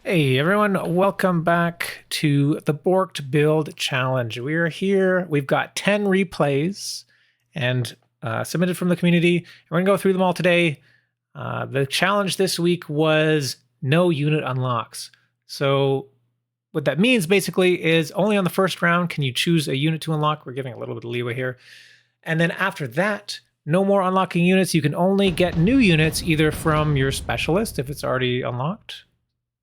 Hey everyone, welcome back to the Borked Build Challenge. We are here, we've got 10 replays and submitted from the community. We're gonna go through them all today. The challenge this week was no unit unlocks. So what that means basically is only on the first round can you choose a unit to unlock. We're giving a little bit of leeway here. And then after that, no more unlocking units. You can only get new units either from your specialist if it's already unlocked,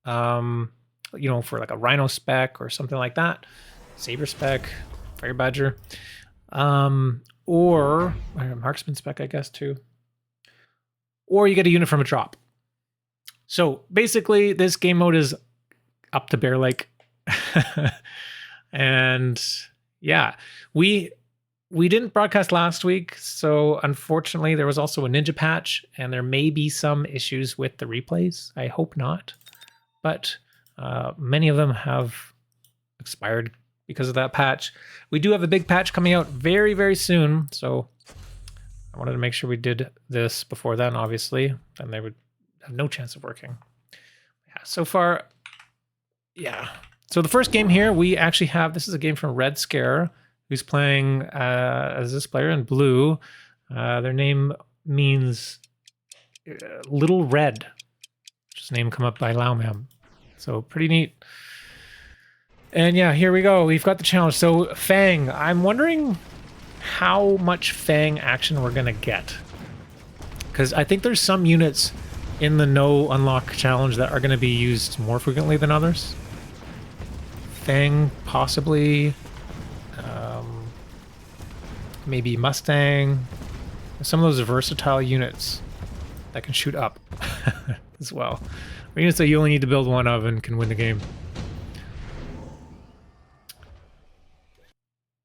for like a rhino spec or something like that, saber spec, fire badger, or a marksman spec, I guess, too. Or you get a unit from a drop. So basically, this game mode is up to Bear Lake. And yeah, we didn't broadcast last week, so unfortunately there was also a ninja patch, and there may be some issues with the replays. I hope not. But many of them have expired because of that patch. We do have a big patch coming out very, very soon, so I wanted to make sure we did this before then, obviously, and they would have no chance of working. Yeah, so far, yeah. So the first game here, we actually have, this is a game from RedScare, who's playing as this player in blue. Their name means Little Red, which is a name come up by Laomam. So pretty neat. And yeah, here we go. We've got the challenge. So Fang, I'm wondering how much Fang action we're going to get. Because I think there's some units in the no unlock challenge that are going to be used more frequently than others. Fang, possibly. Maybe Mustang. Some of those versatile units that can shoot up as well. Or units that you only need to build one of and can win the game.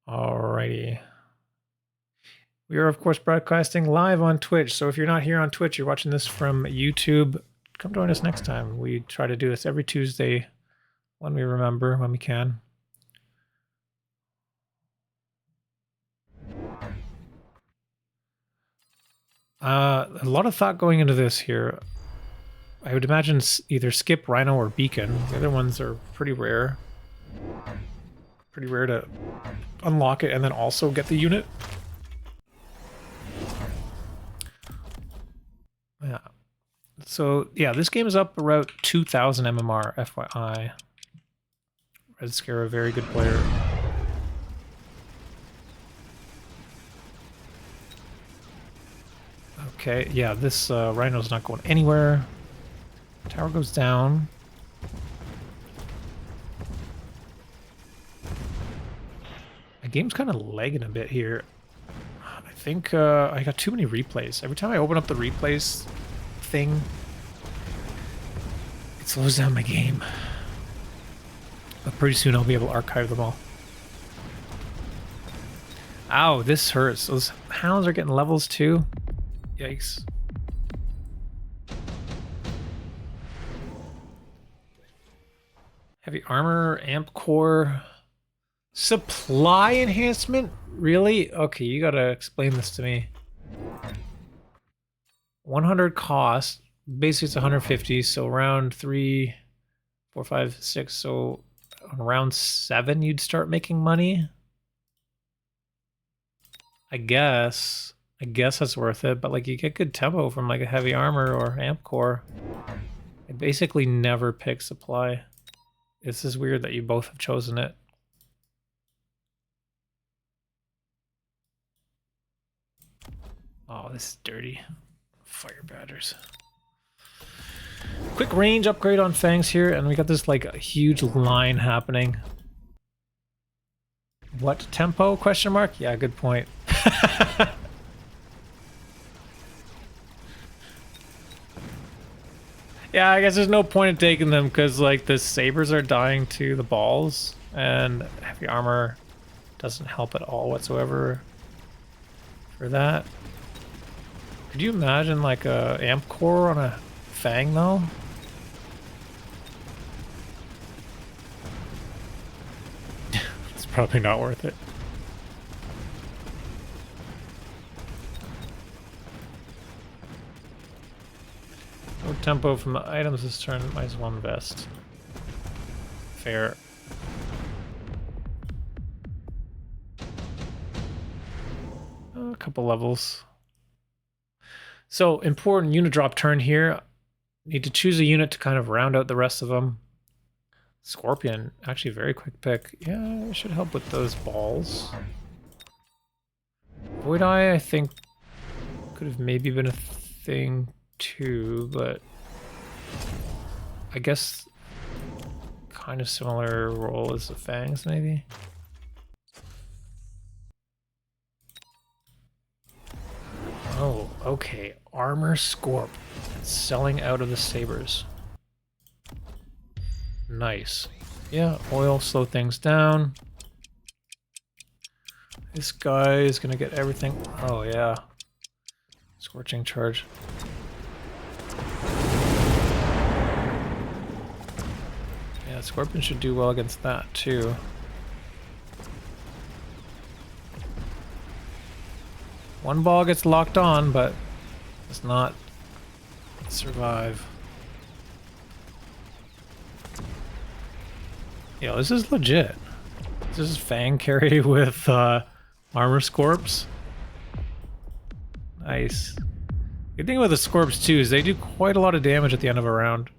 Alrighty. We are, of course, broadcasting live on Twitch. So if you're not here on Twitch, you're watching this from YouTube, come join us next time. We try to do this every Tuesday when we remember, when we can. A lot of thought going into this here. I would imagine either skip Rhino or Beacon. The other ones are pretty rare. Pretty rare to unlock it and then also get the unit. Yeah. So, yeah, this game is up around 2,000 MMR, FYI. RedScare, a very good player. Okay, yeah, this Rhino's not going anywhere. Tower goes down. My game's kind of lagging a bit here. I think I got too many replays. Every time I open up the replays thing, it slows down my game. But pretty soon I'll be able to archive them all. Ow, this hurts. Those hounds are getting levels too. Yikes. Heavy armor, amp core, supply enhancement? Really? Okay, you gotta explain this to me. 100 cost, basically it's 150, so around 3, 4, 5, 6, so on round 7 you'd start making money? I guess that's worth it, but like you get good tempo from like a heavy armor or amp core. I basically never pick supply. This is weird that you both have chosen it. Oh, this is dirty. Fire batters. Quick range upgrade on Fangs here, and we got this like a huge line happening. What tempo? Question mark? Yeah, good point. Yeah, I guess there's no point in taking them because like the sabers are dying to the balls, and heavy armor doesn't help at all whatsoever for that. Could you imagine like a amp core on a Fang though? It's probably not worth it. No tempo from the items this turn, might as well invest. fair. A couple levels. So important unit drop turn here. Need to choose a unit to kind of round out the rest of them. Scorpion, actually very quick pick. Yeah, it should help with those balls. Void Eye, I think, could have maybe been a thing too, but I guess kind of similar role as the Fangs, maybe. Oh, okay. Armor Scorp. Selling out of the sabers. Nice. Yeah, oil, slow things down. This guy is gonna get everything. Oh, yeah. Scorching charge. Yeah, Scorpion should do well against that, too. One ball gets locked on, but does not survive. Yo, this is legit. This is Fang carry with Armor Scorps. Nice. Good thing about the Scorps too is they do quite a lot of damage at the end of a round.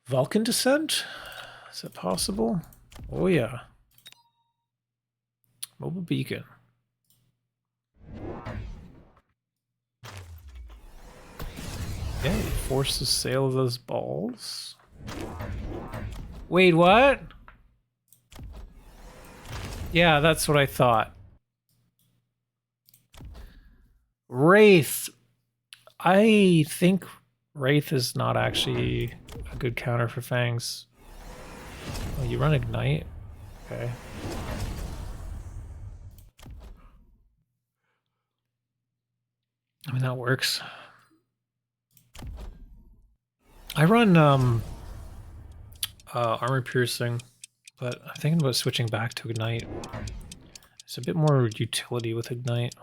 Vulcan Descent? Is that possible? Oh yeah. Mobile beacon. Yeah, force the sale of those balls. Wait, what? Yeah, that's what I thought. Wraith. I think Wraith is not actually a good counter for Fangs. Oh, you run Ignite? Okay. I mean, that works. I run Armor Piercing, but I'm thinking about switching back to Ignite. There's a bit more utility with Ignite.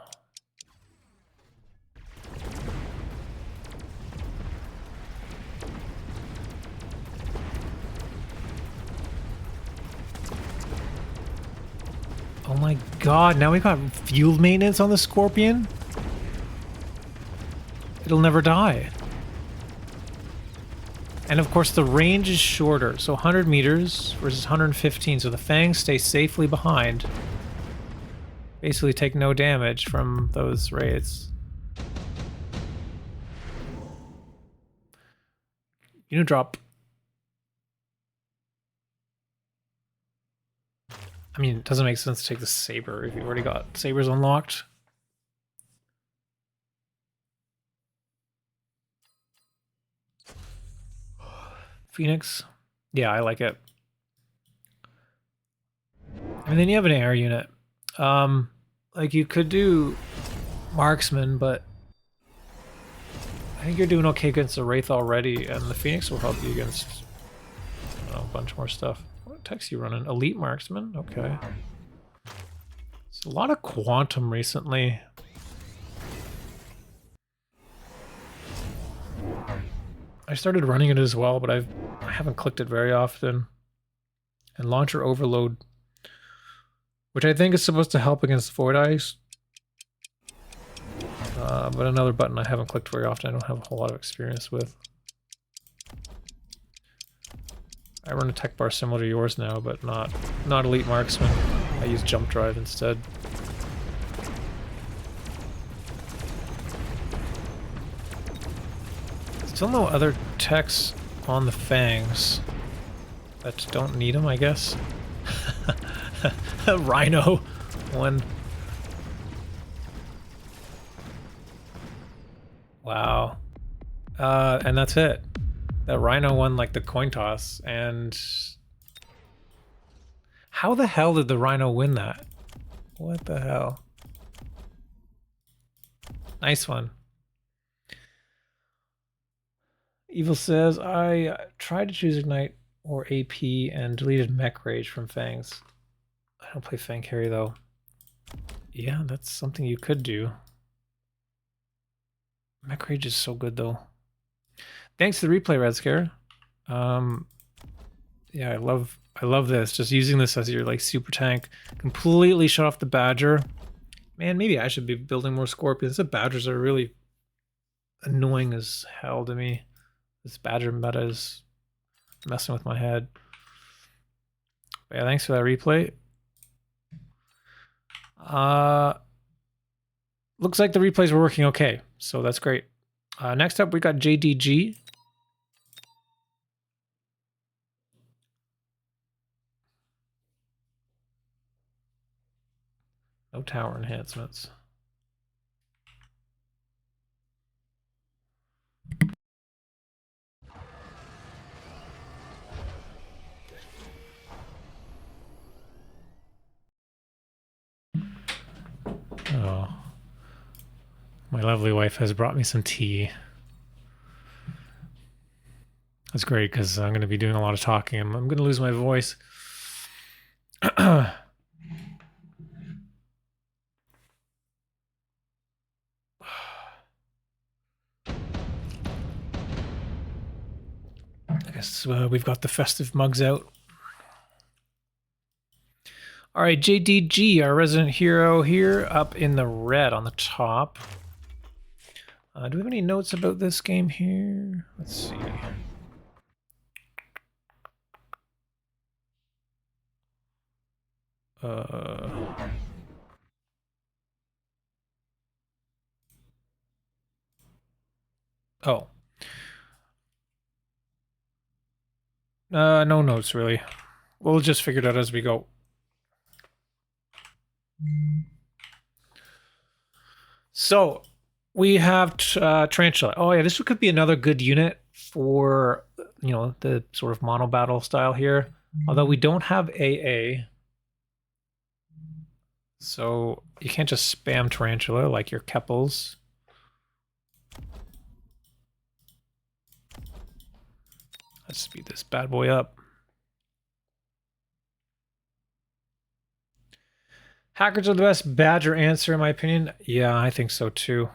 Oh my god, now we got field maintenance on the Scorpion? It'll never die. And of course the range is shorter, so 100 meters versus 115, so the Fangs stay safely behind. Basically take no damage from those raids. Unit drop. I mean, it doesn't make sense to take the Saber if you've already got Sabers unlocked. Phoenix. Yeah, I like it. And then you have an air unit. Like you could do Marksman, but I think you're doing okay against the Wraith already, and the Phoenix will help you against a bunch more stuff. What techs you running? Elite Marksman? Okay. It's a lot of Quantum recently. I started running it as well, but I haven't clicked it very often. And Launcher Overload, which I think is supposed to help against Void Eyes. But another button I haven't clicked very often. I don't have a whole lot of experience with. I run a tech bar similar to yours now, but not Elite Marksman. I use Jump Drive instead. Still no other techs on the Fangs that don't need them, I guess. Rhino one. Wow. And that's it. That Rhino won like the coin toss, and how the hell did the Rhino win that? What the hell? Nice one. Evil says, I tried to choose Ignite or AP and deleted Mech Rage from Fangs. I don't play Fang carry though. Yeah, that's something you could do. Mech Rage is so good though. Thanks to the replay, RedScare. Yeah, I love this. Just using this as your like super tank. Completely shut off the Badger. Man, maybe I should be building more Scorpions. The Badgers are really annoying as hell to me. This Badger meta is messing with my head. But yeah, thanks for that replay. Looks like the replays were working okay, so that's great. Next up, we got JDG. No tower enhancements. Oh. My lovely wife has brought me some tea. That's great because I'm going to be doing a lot of talking and I'm going to lose my voice. I guess we've got the festive mugs out. All right, JDG, our resident hero here, up in the red on the top. Do we have any notes about this game here? Let's see. Oh. No notes, really. We'll just figure it out as we go. So, we have Tarantula. Oh yeah, this could be another good unit for, you know, the sort of mono battle style here. Although we don't have AA. So, you can't just spam Tarantula like your Keppels. Let's speed this bad boy up. Hackers are the best Badger answer, in my opinion. Yeah, I think so too.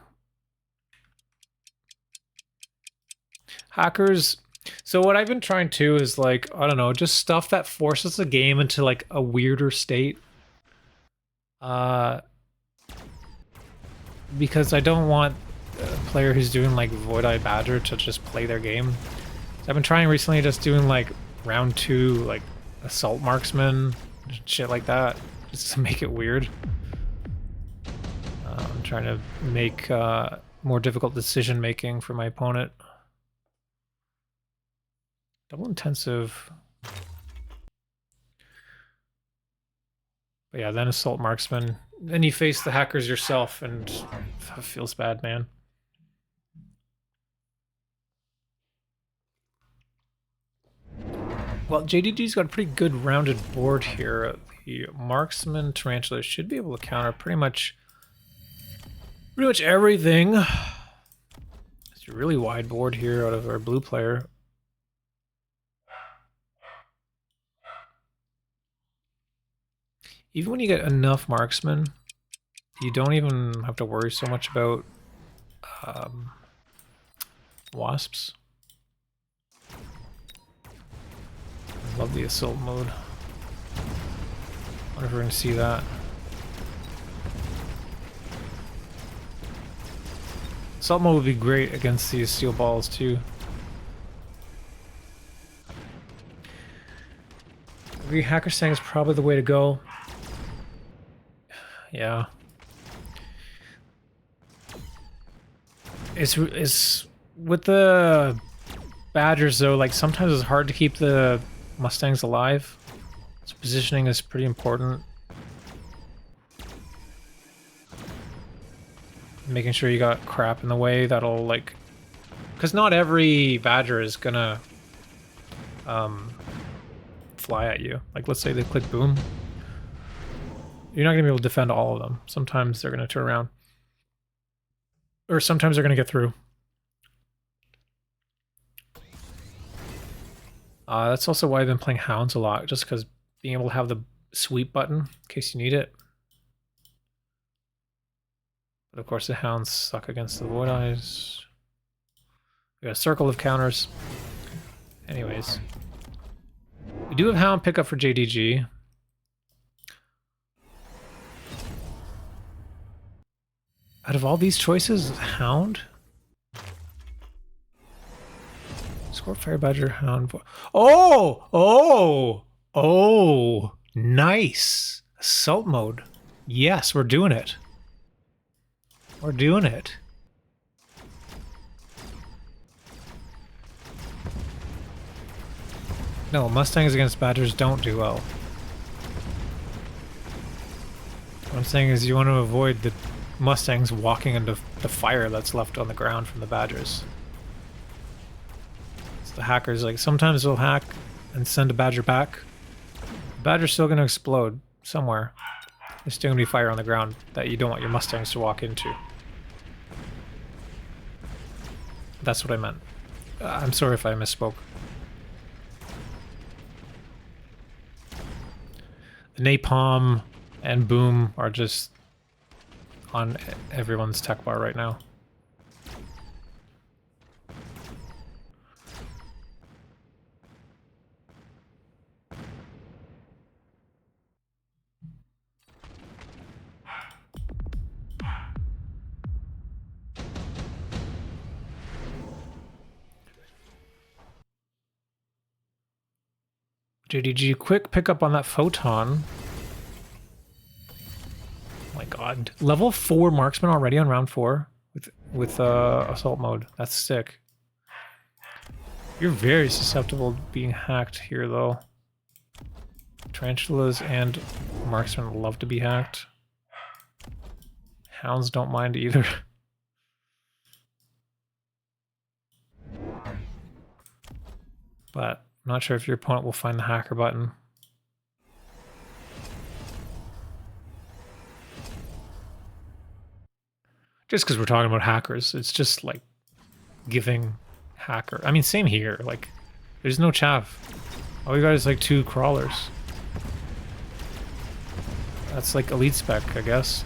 Hackers. So what I've been trying to is like, I don't know, just stuff that forces the game into like a weirder state. Because I don't want a player who's doing like Void Eye Badger to just play their game. So I've been trying recently just doing like round 2, like Assault Marksman, shit like that, just to make it weird. I'm trying to make more difficult decision making for my opponent. Double intensive. But yeah, then Assault Marksman. Then you face the hackers yourself, and it feels bad, man. Well, JDG's got a pretty good rounded board here. The Marksman Tarantula should be able to counter pretty much everything. It's a really wide board here out of our blue player. Even when you get enough marksmen, you don't even have to worry so much about wasps. Love the assault mode. Wonder if we're gonna see that. Assault mode would be great against these steel balls too. I agree, hacker saying is probably the way to go. Yeah. It's with the Badgers though, like sometimes it's hard to keep the Mustangs alive. So positioning is pretty important. Making sure you got crap in the way that'll like, because not every Badger is gonna fly at you. Like let's say they click boom. You're not gonna be able to defend all of them. Sometimes they're gonna turn around. Or sometimes they're gonna get through. That's also why I've been playing Hounds a lot, just because being able to have the sweep button in case you need it. But of course the hounds suck against the Void Eyes. We got a circle of counters. Anyways. We do have hound pickup for JDG. Out of all these choices, hound? Scorp, Fire Badger, Hound. Oh! Oh! Oh! Nice! Assault mode. Yes, we're doing it. We're doing it. No, Mustangs against Badgers don't do well. What I'm saying is you want to avoid the Mustangs walking into the fire that's left on the ground from the Badgers. The hackers, like, sometimes they'll hack and send a Badger back. The Badger's still going to explode somewhere. There's still going to be fire on the ground that you don't want your Mustangs to walk into. That's what I meant. I'm sorry if I misspoke. The Napalm and Boom are just on everyone's tech bar right now. JDG, quick pickup on that photon. Oh my god. Level 4 marksman already on round 4 with assault mode. That's sick. You're very susceptible to being hacked here though. Tarantulas and marksmen love to be hacked. Hounds don't mind either. But I'm not sure if your opponent will find the hacker button. Just because we're talking about hackers, it's just like giving hacker. I mean, same here. Like, there's no chaff. All we got is like 2 crawlers. That's like elite spec, I guess.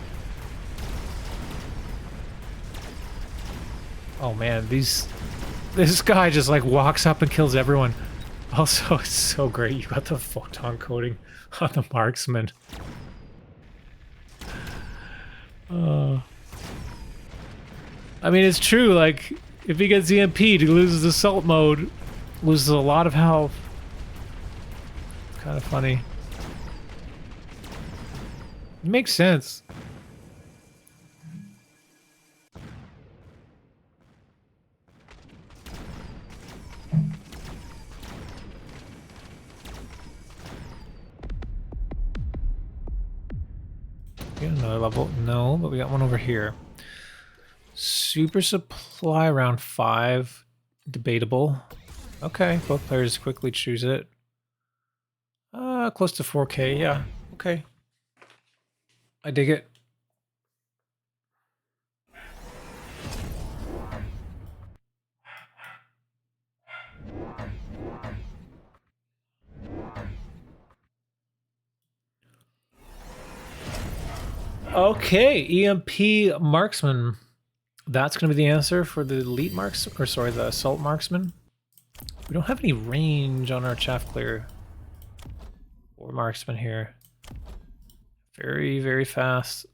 Oh man, this guy just like walks up and kills everyone. Also, it's so great. You got the photon coating on the marksman. I mean, it's true. Like, if he gets EMP'd, he loses assault mode, loses a lot of health. It's kind of funny. It makes sense. Get another level. No, but we got one over here. Super supply round 5. Debatable. Okay, both players quickly choose it. Close to 4K, yeah. Okay. I dig it. Okay, EMP marksman. That's going to be the answer for the elite marks, or sorry, the assault marksman. We don't have any range on our chaff clear or marksman here. Very, very fast.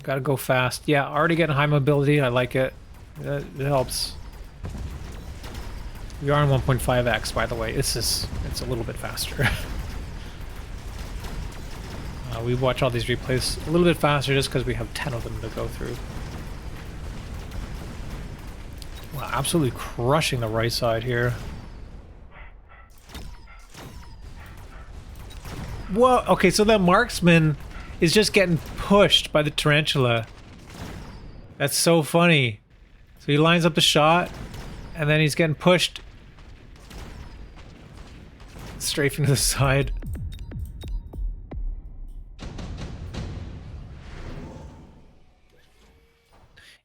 Gotta go fast. Yeah, already getting high mobility. I like it. It helps. We are on 1.5x, by the way. It's a little bit faster. We watch all these replays a little bit faster just because we have 10 of them to go through. Wow, absolutely crushing the right side here. Whoa, okay, so that marksman is just getting pushed by the tarantula. That's so funny. So he lines up the shot, and then he's getting pushed strafing to the side.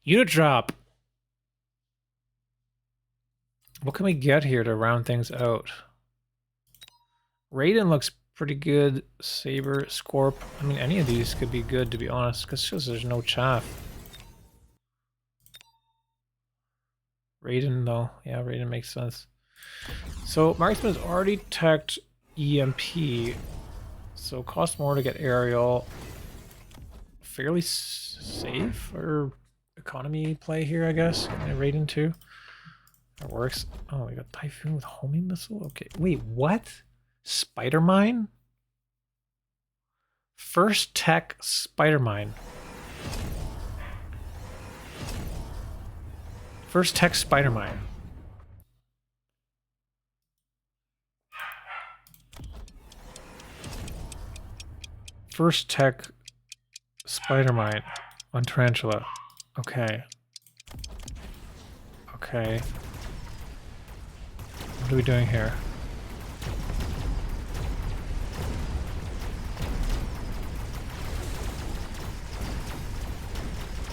Unit drop. What can we get here to round things out? Raiden looks pretty good. Saber, Scorp. I mean, any of these could be good, to be honest, because there's no chaff. Raiden though. Yeah, Raiden makes sense. So Marksman has already teched EMP. So cost more to get aerial. Fairly safe or economy play here, I guess. Raiden 2. That works. Oh, we got Typhoon with homing missile? Okay. Wait, what? Spider Mine? First tech Spider Mine. First tech Spider Mine. First tech Spider Mine on Tarantula. Okay. Okay. What are we doing here?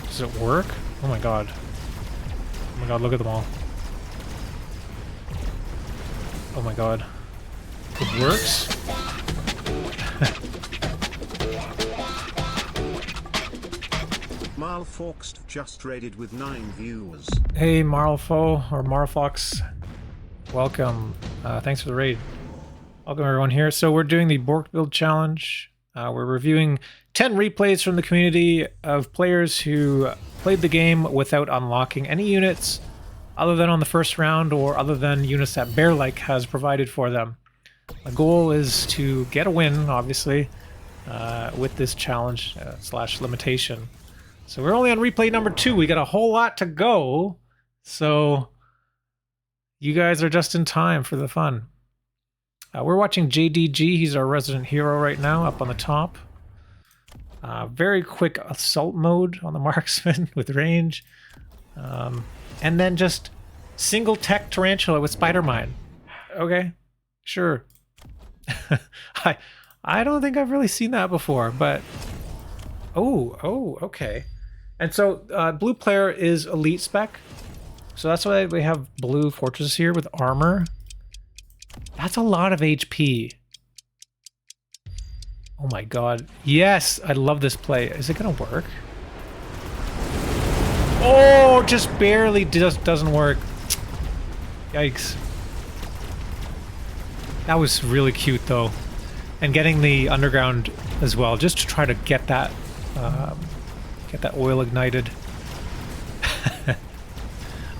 Does it work? Oh my god. Oh my god, look at them all. Oh my god. It works? Marlfox just raided with 9 viewers. Hey Marlfo, or Marlfox. Welcome. Thanks for the raid. Welcome everyone here. So we're doing the Borked Build challenge. We're reviewing 10 replays from the community of players who played the game without unlocking any units other than on the first round or other than units that Bearlike has provided for them. The goal is to get a win, obviously, with this challenge slash limitation. So we're only on replay number 2. We got a whole lot to go. So you guys are just in time for the fun. We're watching JDG. He's our resident hero right now, up on the top. Very quick assault mode on the marksman with range. And then just single tech tarantula with spider mine. Okay, sure. I don't think I've really seen that before, but oh, okay. And so blue player is elite spec. So that's why we have blue fortresses here with armor. That's a lot of HP. Oh my god. Yes, I love this play. Is it gonna work? Oh, just barely doesn't work. Yikes. That was really cute though. And getting the underground as well, just to try to get that oil ignited.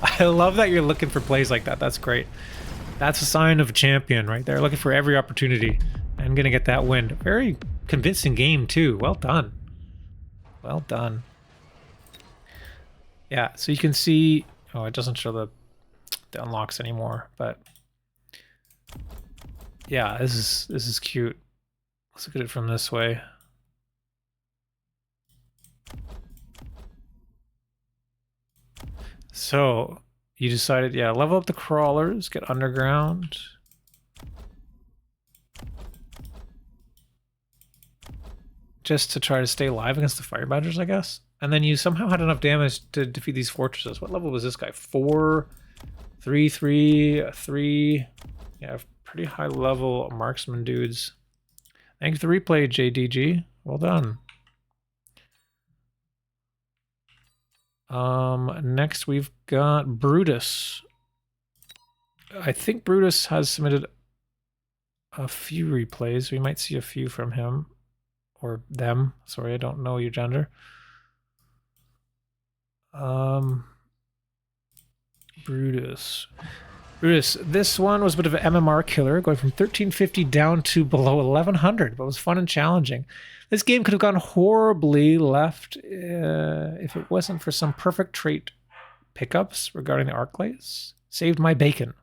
I love that you're looking for plays like that. That's great. That's a sign of a champion right there. Looking for every opportunity. I'm gonna get that win. Very convincing game too. Well done. Well done. Yeah, so you can see, oh, it doesn't show the unlocks anymore, but yeah, this is cute. Let's look at it from this way. So you decided, yeah, level up the crawlers, get underground. Just to try to stay alive against the fire badgers, I guess. And then you somehow had enough damage to defeat these fortresses. What level was this guy? 4, 3, 3, 3. Yeah, pretty high level marksman dudes. Thanks for the replay, JDG. Well done. Next we've got Brutus. I think Brutus has submitted a few replays. We might see a few from him. Or them. Sorry, I don't know your gender. Brutus. Brutus, this one was a bit of an MMR killer, going from 1350 down to below 1100, but was fun and challenging. This game could have gone horribly left if it wasn't for some perfect trait pickups regarding the Arclights. Saved my bacon.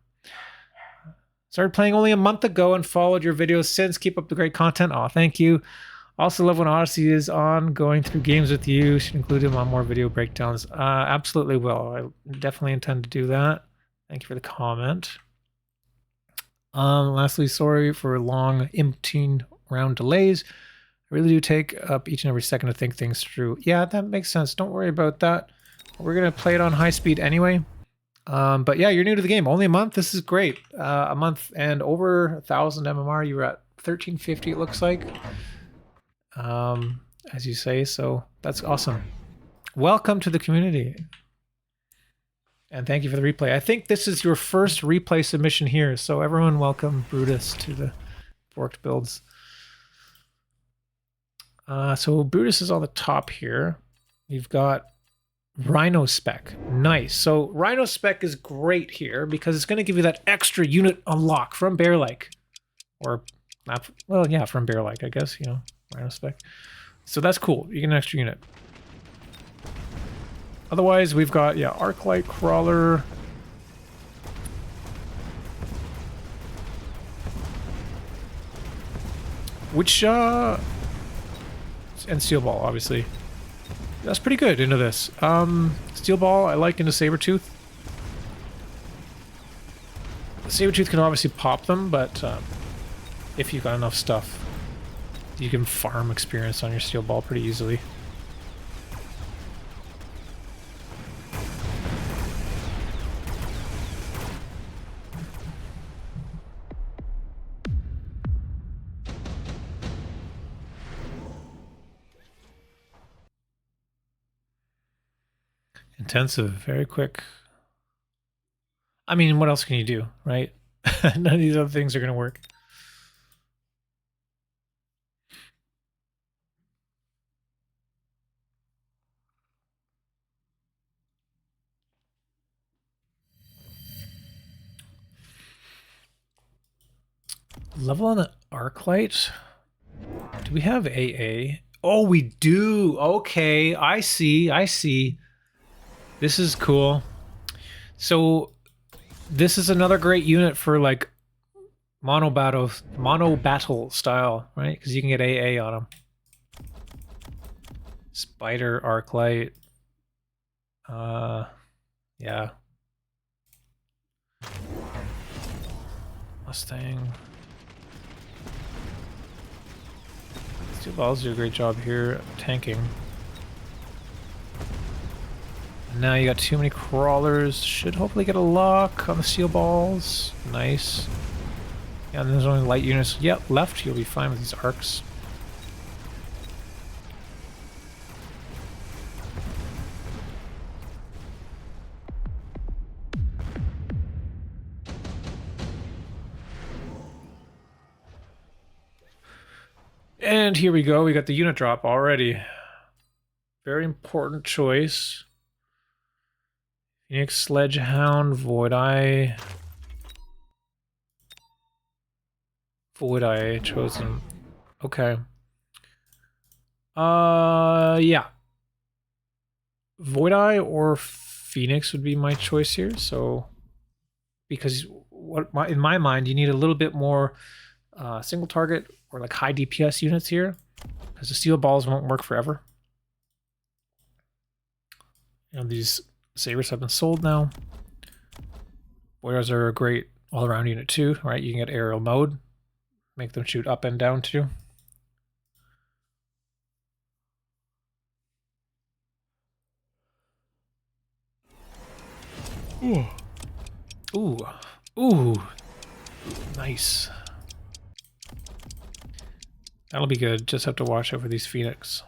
Started playing only a month ago and followed your videos since. Keep up the great content. Aw, thank you. Also love when Odyssey is on, going through games with you. Should include him on more video breakdowns. Absolutely will. I definitely intend to do that. Thank you for the comment. Lastly, sorry for long in-between round delays. I really do take up each and every second to think things through. Yeah, that makes sense. Don't worry about that. We're going to play it on high speed anyway. But yeah, you're new to the game. Only a month. This is great. A month and over 1,000 MMR. You were at 1350, it looks like. As you say, so that's awesome. Welcome to the community. And thank you for the replay. I think this is your first replay submission here, so everyone welcome Brutus to the Borked Builds. So Brutus is on the top here. You've got Rhino Spec. Nice. So Rhino Spec is great here because it's going to give you that extra unit unlock from Bear-like. Or, not, well, yeah, from Bear-like, I guess, you know, Rhino Spec. So that's cool. You get an extra unit. Otherwise, we've got, yeah, Arclight Crawler. Which, and Steel Ball, obviously. That's pretty good into this. Steel Ball, I like into Sabertooth. Sabertooth can obviously pop them, but if you've got enough stuff, you can farm experience on your Steel Ball pretty easily. Intensive, very quick. I mean, what else can you do, right? None of these other things are going to work. Level on the Arclight. Do we have AA? Oh, we do. Okay, I see. I see. This is cool. So this is another great unit for like mono battle style, right? Because you can get AA on them. Spider, Arclight. Yeah. Mustang. Steel Balls do a great job here tanking. Now you got too many crawlers. Should hopefully get a lock on the Steel Balls. Nice. Yeah, and there's only light units. Yep, left. You'll be fine with these arcs. And here we go. We got the unit drop already. Very important choice. Phoenix, Sledgehound, Void Eye. Void Eye chosen. Okay. Yeah. Void Eye or Phoenix would be my choice here. So, because in my mind, you need a little bit more single target or like high DPS units here, because the Steel Balls won't work forever. You know, these Sabers have been sold now. Warriors are a great all-around unit too, right? You can get aerial mode, make them shoot up and down too. Ooh. Ooh. Ooh. Nice. That'll be good. Just have to watch over these Phoenix.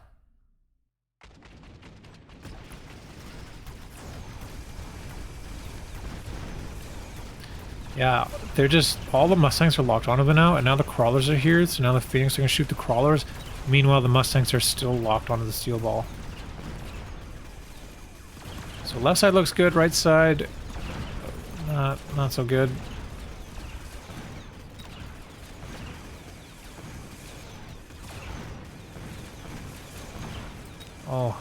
Yeah, they're just, all the Mustangs are locked onto them now, and now the crawlers are here, so now the Phoenix are going to shoot the crawlers. Meanwhile, the Mustangs are still locked onto the Steel Ball. So left side looks good, right side, not so good. Oh.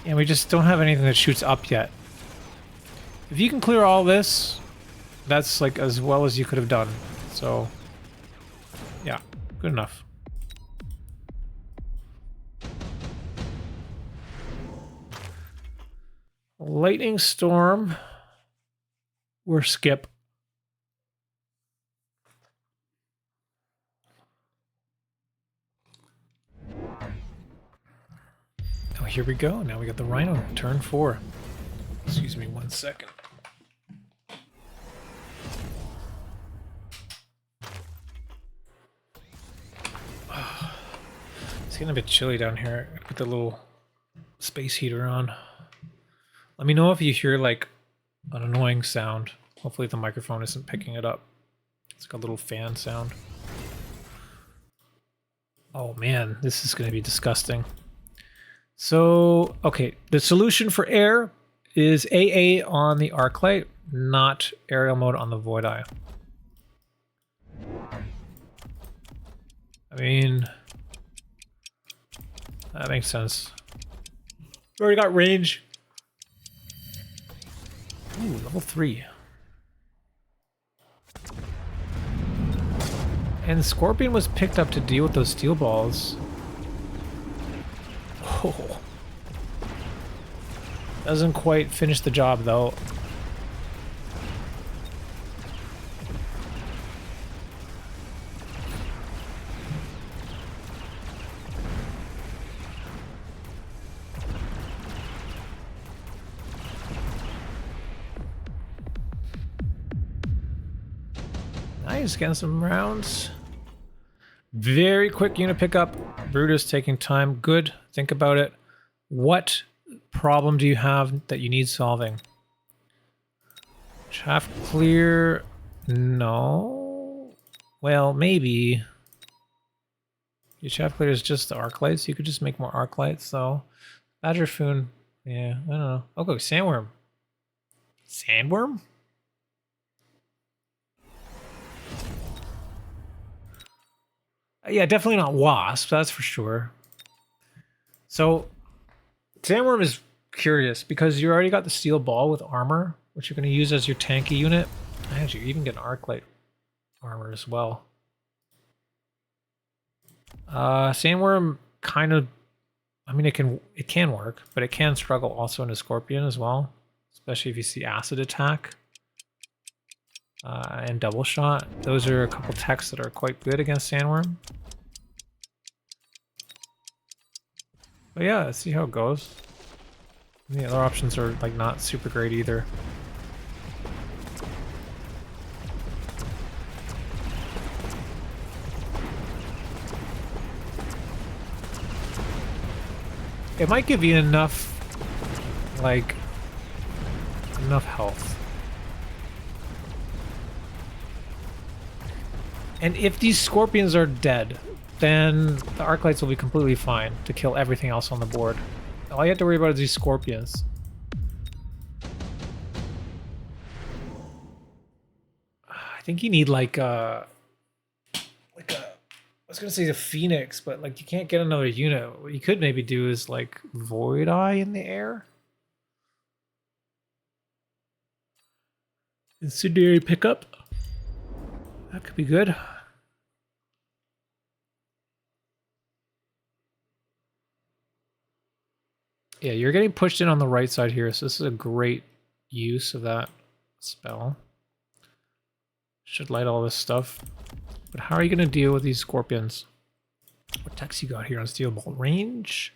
And we just don't have anything that shoots up yet. If you can clear all this, that's like as well as you could have done. So, yeah, good enough. Lightning Storm or skip. Oh, here we go. Now we got the Rhino, turn 4. Excuse me 1 second. It's getting a bit chilly down here. Put the little space heater on. Let me know if you hear like an annoying sound. Hopefully the microphone isn't picking it up. It's like a little fan sound. Oh man, this is going to be disgusting. So, okay, the solution for air is AA on the arc light, not aerial mode on the void eye. I mean, that makes sense. We already got range. Ooh, level 3. And Scorpion was picked up to deal with those steel balls. Oh. Doesn't quite finish the job though. Nice, getting some rounds. Very quick unit pickup. Brutus taking time. Good. Think about it. What problem do you have that you need solving? Shaft clear. No. Well, maybe. Your shaft clear is just the arc lights. You could just make more arc lights, though. Badgerfoon. Yeah, I don't know. I'll go sandworm. Sandworm? Yeah, definitely not wasp, that's for sure. So, sandworm is curious because you already got the steel ball with armor, which you're going to use as your tanky unit. Actually, you even get an arc light armor as well. Sandworm kind of, I mean, it can work, but it can struggle also in a scorpion as well, especially if you see acid attack. And double shot. Those are a couple techs that are quite good against sandworm. But yeah, let's see how it goes. The other options are like not super great either. It might give you enough, like, enough health. And if these scorpions are dead, then the arc lights will be completely fine to kill everything else on the board. All you have to worry about is these scorpions. I think you need like a, I was gonna say the Phoenix, but like you can't get another unit. What you could maybe do is like Void Eye in the air. Incendiary pickup. That could be good. Yeah, you're getting pushed in on the right side here, so this is a great use of that spell. Should light all this stuff. But how are you going to deal with these scorpions? What techs you got here on Steel Ball? Range?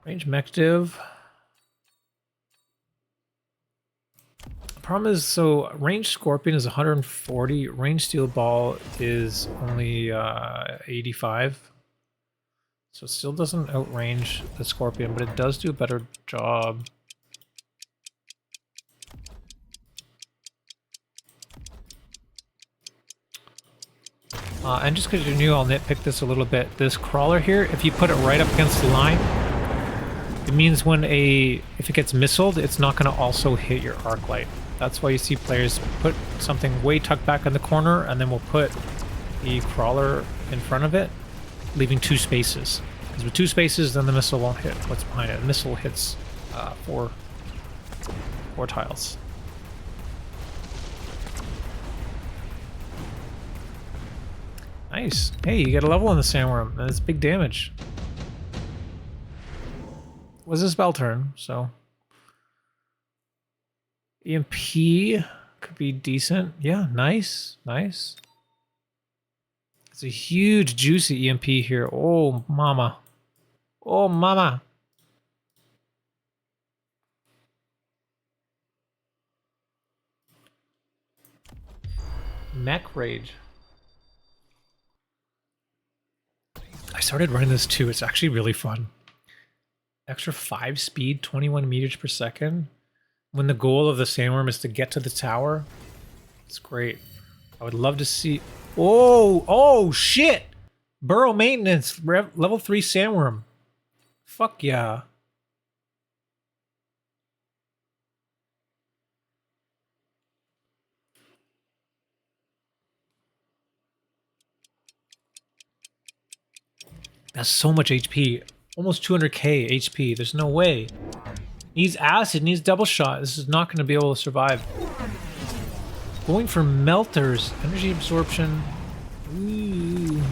Range mech div. The problem is, so range scorpion is 140, range steel ball is only 85. So it still doesn't outrange the scorpion, but it does do a better job. And just because you're new, I'll nitpick this a little bit. This crawler here, if you put it right up against the line, it means if it gets missiled, it's not going to also hit your arc light. That's why you see players put something way tucked back in the corner, and then we'll put the crawler in front of it, leaving 2 spaces. Because with 2 spaces, then the missile won't hit what's behind it. The missile hits 4 tiles. Nice. Hey, you get a level on the sandworm. That's big damage. Was a spell turn, so EMP could be decent. Yeah, nice, nice. It's a huge, juicy EMP here. Oh, mama. Oh, mama. Mech Rage. I started running this too. It's actually really fun. Extra 5 speed, 21 meters per second. When the goal of the sandworm is to get to the tower. It's great. I would love to see... Oh shit! Burrow maintenance, level 3 sandworm. Fuck yeah. That's so much HP. Almost 200k HP. There's no way. Needs acid, needs double shot. This is not going to be able to survive. Going for melters. Energy absorption. Ooh.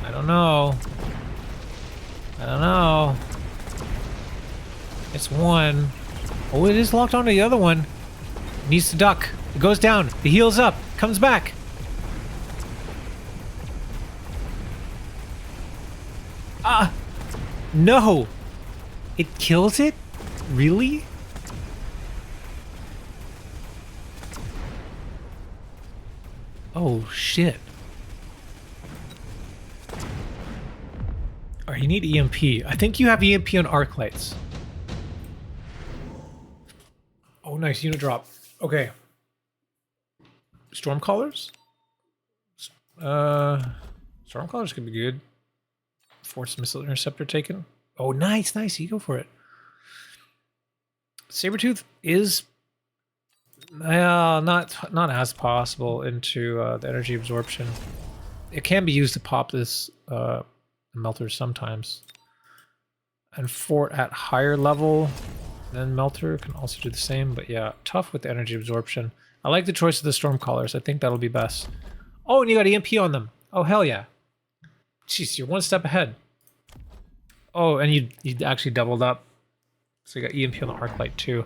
I don't know. I don't know. It's one. Oh, it is locked onto the other one. Needs to duck. It goes down. It heals up. Comes back. Ah! No! It kills it? Really? Oh, shit. Alright, you need EMP. I think you have EMP on arc lights. Oh, nice. Unit drop. Okay. Stormcallers? Stormcallers could be good. Force missile interceptor taken. Oh, nice, nice. You go for it. Sabretooth is not as possible into the energy absorption. It can be used to pop this melter sometimes. And Fort at higher level than Melter can also do the same, but yeah, tough with the energy absorption. I like the choice of the Stormcallers. I think that'll be best. Oh, and you got EMP on them. Oh, hell yeah. Jeez, you're one step ahead. Oh, and you actually doubled up. So you got EMP on the arc light too.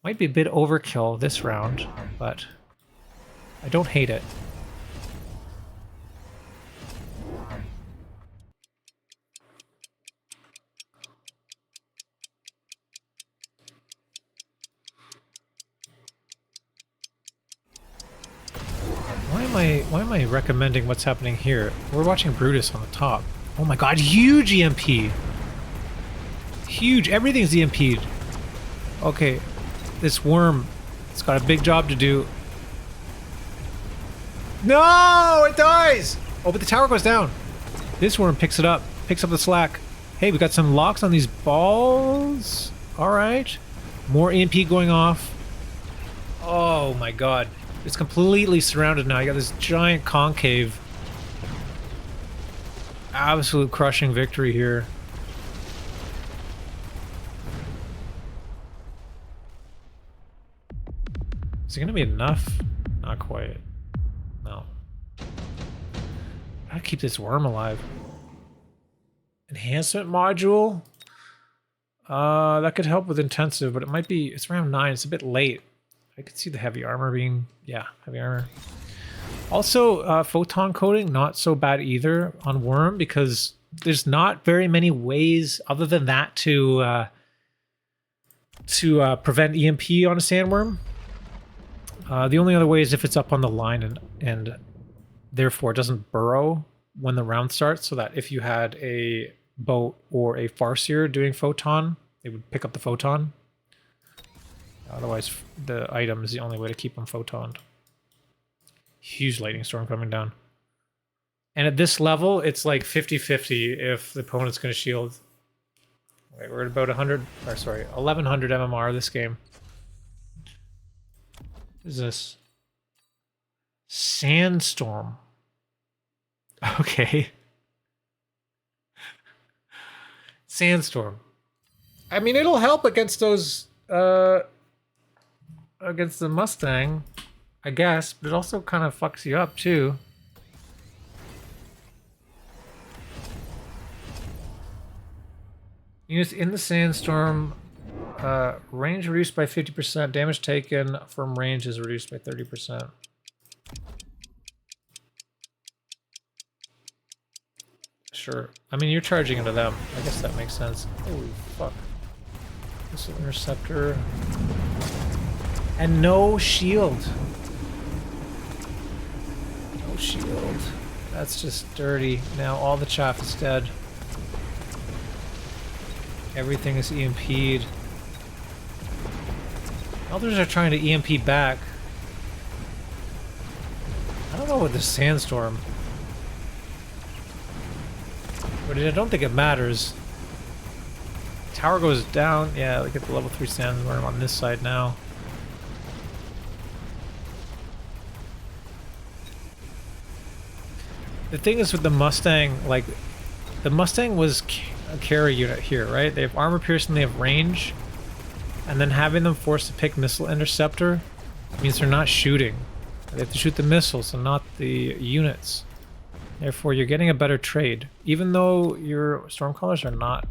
Might be a bit overkill this round, but I don't hate it. Why am I recommending what's happening here? We're watching Brutus on the top. Oh my god, huge EMP! Huge, everything's EMP'd. Okay, this worm, it's got a big job to do. No, it dies! Oh, but the tower goes down. This worm picks it up, picks up the slack. Hey, we got some locks on these balls. Alright. More EMP going off. Oh my god. It's completely surrounded now. You got this giant concave. Absolute crushing victory here. Is it gonna be enough? Not quite. No. Gotta keep this worm alive. Enhancement module? That could help with intensive, but it might be, it's round 9, it's a bit late. I could see the heavy armor being, yeah, heavy armor. Also, photon coating, not so bad either on worm, because there's not very many ways other than that to prevent EMP on a sandworm. The only other way is if it's up on the line and therefore it doesn't burrow when the round starts, so that if you had a boat or a farseer doing photon, it would pick up the photon. Otherwise, the item is the only way to keep them photoned. Huge lightning storm coming down. And at this level, it's like 50-50 if the opponent's going to shield. Wait, we're at about 1100 MMR this game. What is this? Sandstorm. Okay. Sandstorm. I mean, it'll help against those, against the Mustang, I guess, but it also kind of fucks you up too. Units in the Sandstorm, range reduced by 50%, damage taken from range is reduced by 30%. Sure. I mean, you're charging into them. I guess that makes sense. Holy fuck. Missile interceptor. And no shield. No shield. That's just dirty. Now all the chaff is dead. Everything is EMP'd. Others are trying to EMP back. I don't know with this sandstorm. But I don't think it matters. Tower goes down. Yeah, look at the level 3 sandstorm on this side now. The thing is with the Mustang, like, the Mustang was a carry unit here, right? They have armor piercing, they have range. And then having them forced to pick missile interceptor means they're not shooting. They have to shoot the missiles and not the units. Therefore, you're getting a better trade. Even though your Stormcallers are not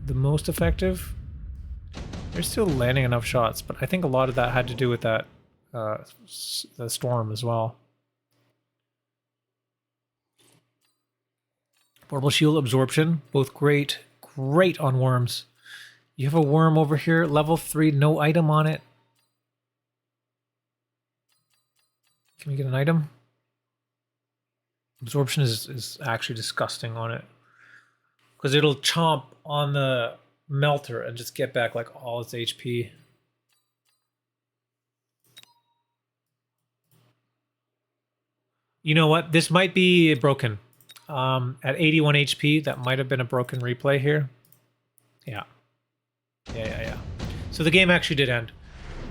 the most effective, they're still landing enough shots. But I think a lot of that had to do with that the storm as well. Portable shield absorption, both great on worms. You have a worm over here, level 3, no item on it. Can we get an item? Absorption is actually disgusting on it. Because it'll chomp on the melter and just get back like all its HP. You know what? This might be broken. At 81 HP, that might have been a broken replay here. Yeah. Yeah. So the game actually did end.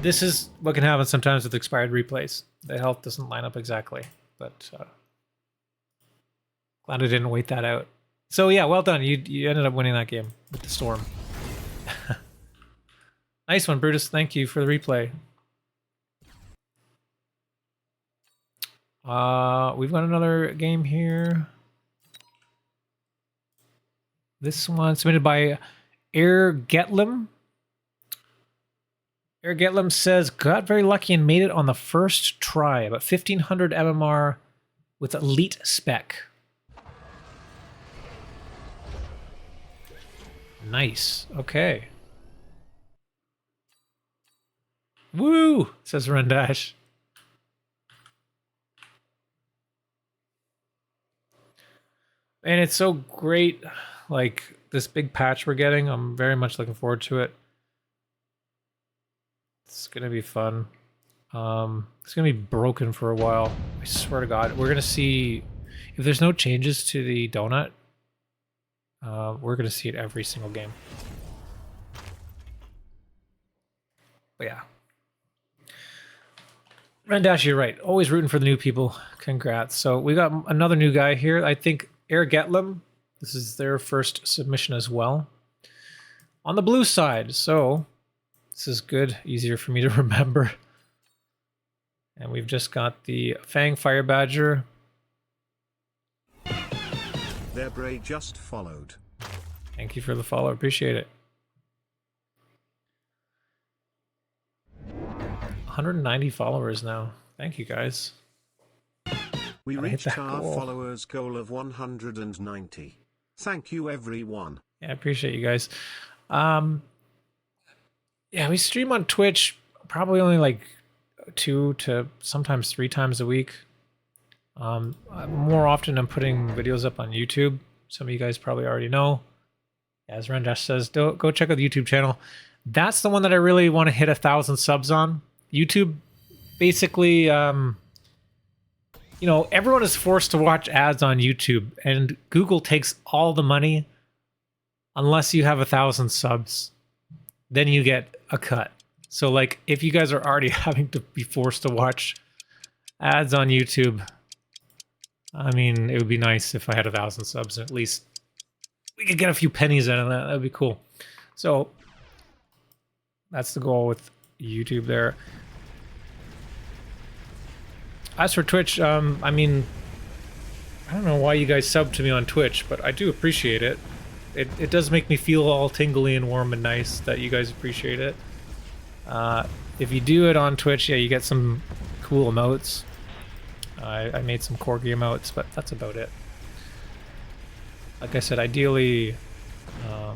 This is what can happen sometimes with expired replays. The health doesn't line up exactly, but glad I didn't wait that out. So yeah, well done. You ended up winning that game with the storm. Nice one, Brutus. Thank you for the replay. We've got another game here. This one submitted by Airgetlam. Airgetlam says, got very lucky and made it on the first try. About 1500 MMR with elite spec. Nice. Okay. Woo! Says Rendash. And it's so great, like, this big patch we're getting. I'm very much looking forward to it. It's gonna be fun. It's gonna be broken for a while. I swear to God. We're gonna see, if there's no changes to the donut, we're gonna see it every single game. But yeah. Rendash, you're right. Always rooting for the new people. Congrats. So we got another new guy here. I think Airgetlam. This is their first submission as well. On the blue side. So this is good. Easier for me to remember. And we've just got the Fang Fire Badger. Their Bray just followed. Thank you for the follow. Appreciate it. 190 followers now. Thank you, guys. We reached our followers goal of 190. Thank you, everyone. Yeah, I appreciate you guys. Yeah, we stream on Twitch probably only like 2 to sometimes 3 times a week. More often I'm putting videos up on YouTube. Some of you guys probably already know. As Rendash says, go check out the YouTube channel. That's the one that I really want to hit 1,000 subs on. YouTube, basically, you know, everyone is forced to watch ads on YouTube, and Google takes all the money unless you have 1,000 subs. Then you get a cut. So, like, if you guys are already having to be forced to watch ads on YouTube, I mean, it would be nice if I had 1,000 subs, and at least we could get a few pennies out of that. That would be cool. So, that's the goal with YouTube there. As for Twitch, I mean, I don't know why you guys sub to me on Twitch, but I do appreciate it. It does make me feel all tingly and warm and nice that you guys appreciate it. If you do it on Twitch, yeah, you get some cool emotes. I made some corgi emotes, but that's about it. Like I said, ideally, I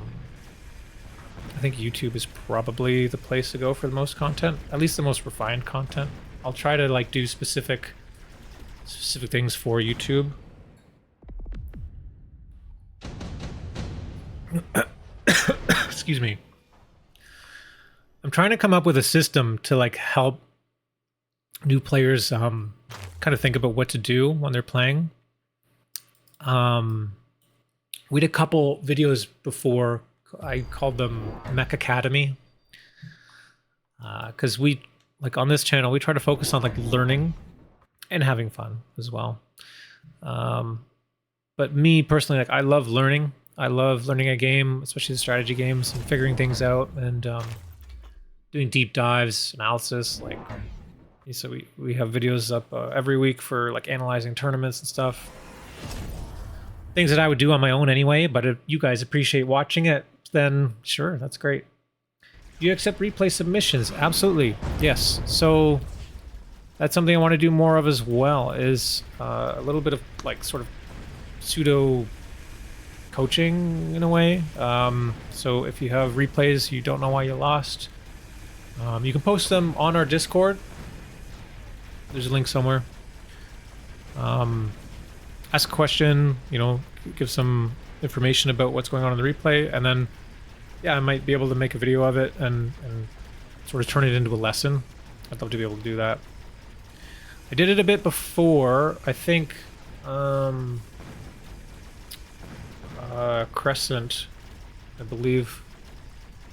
think YouTube is probably the place to go for the most content, at least the most refined content. I'll try to like do specific things for YouTube. Excuse me. I'm trying to come up with a system to like help new players kind of think about what to do when they're playing. We did a couple videos before. I called them Mech Academy. Because we, like on this channel, we try to focus on like learning and having fun as well. But me personally, like I love learning. I love learning a game, especially the strategy games, and figuring things out and doing deep dives, analysis. Like, so we have videos up every week for like analyzing tournaments and stuff. Things that I would do on my own anyway, but if you guys appreciate watching it, then sure, that's great. Do you accept replay submissions? Absolutely, yes. So that's something I want to do more of as well, is a little bit of like sort of pseudo coaching in a way. So if you have replays, you don't know why you lost, you can post them on our Discord. There's a link somewhere. Ask a question, you know, give some information about what's going on in the replay, and then yeah, I might be able to make a video of it and sort of turn it into a lesson. I'd love to be able to do that. I did it a bit before, I think. Krescent, I believe.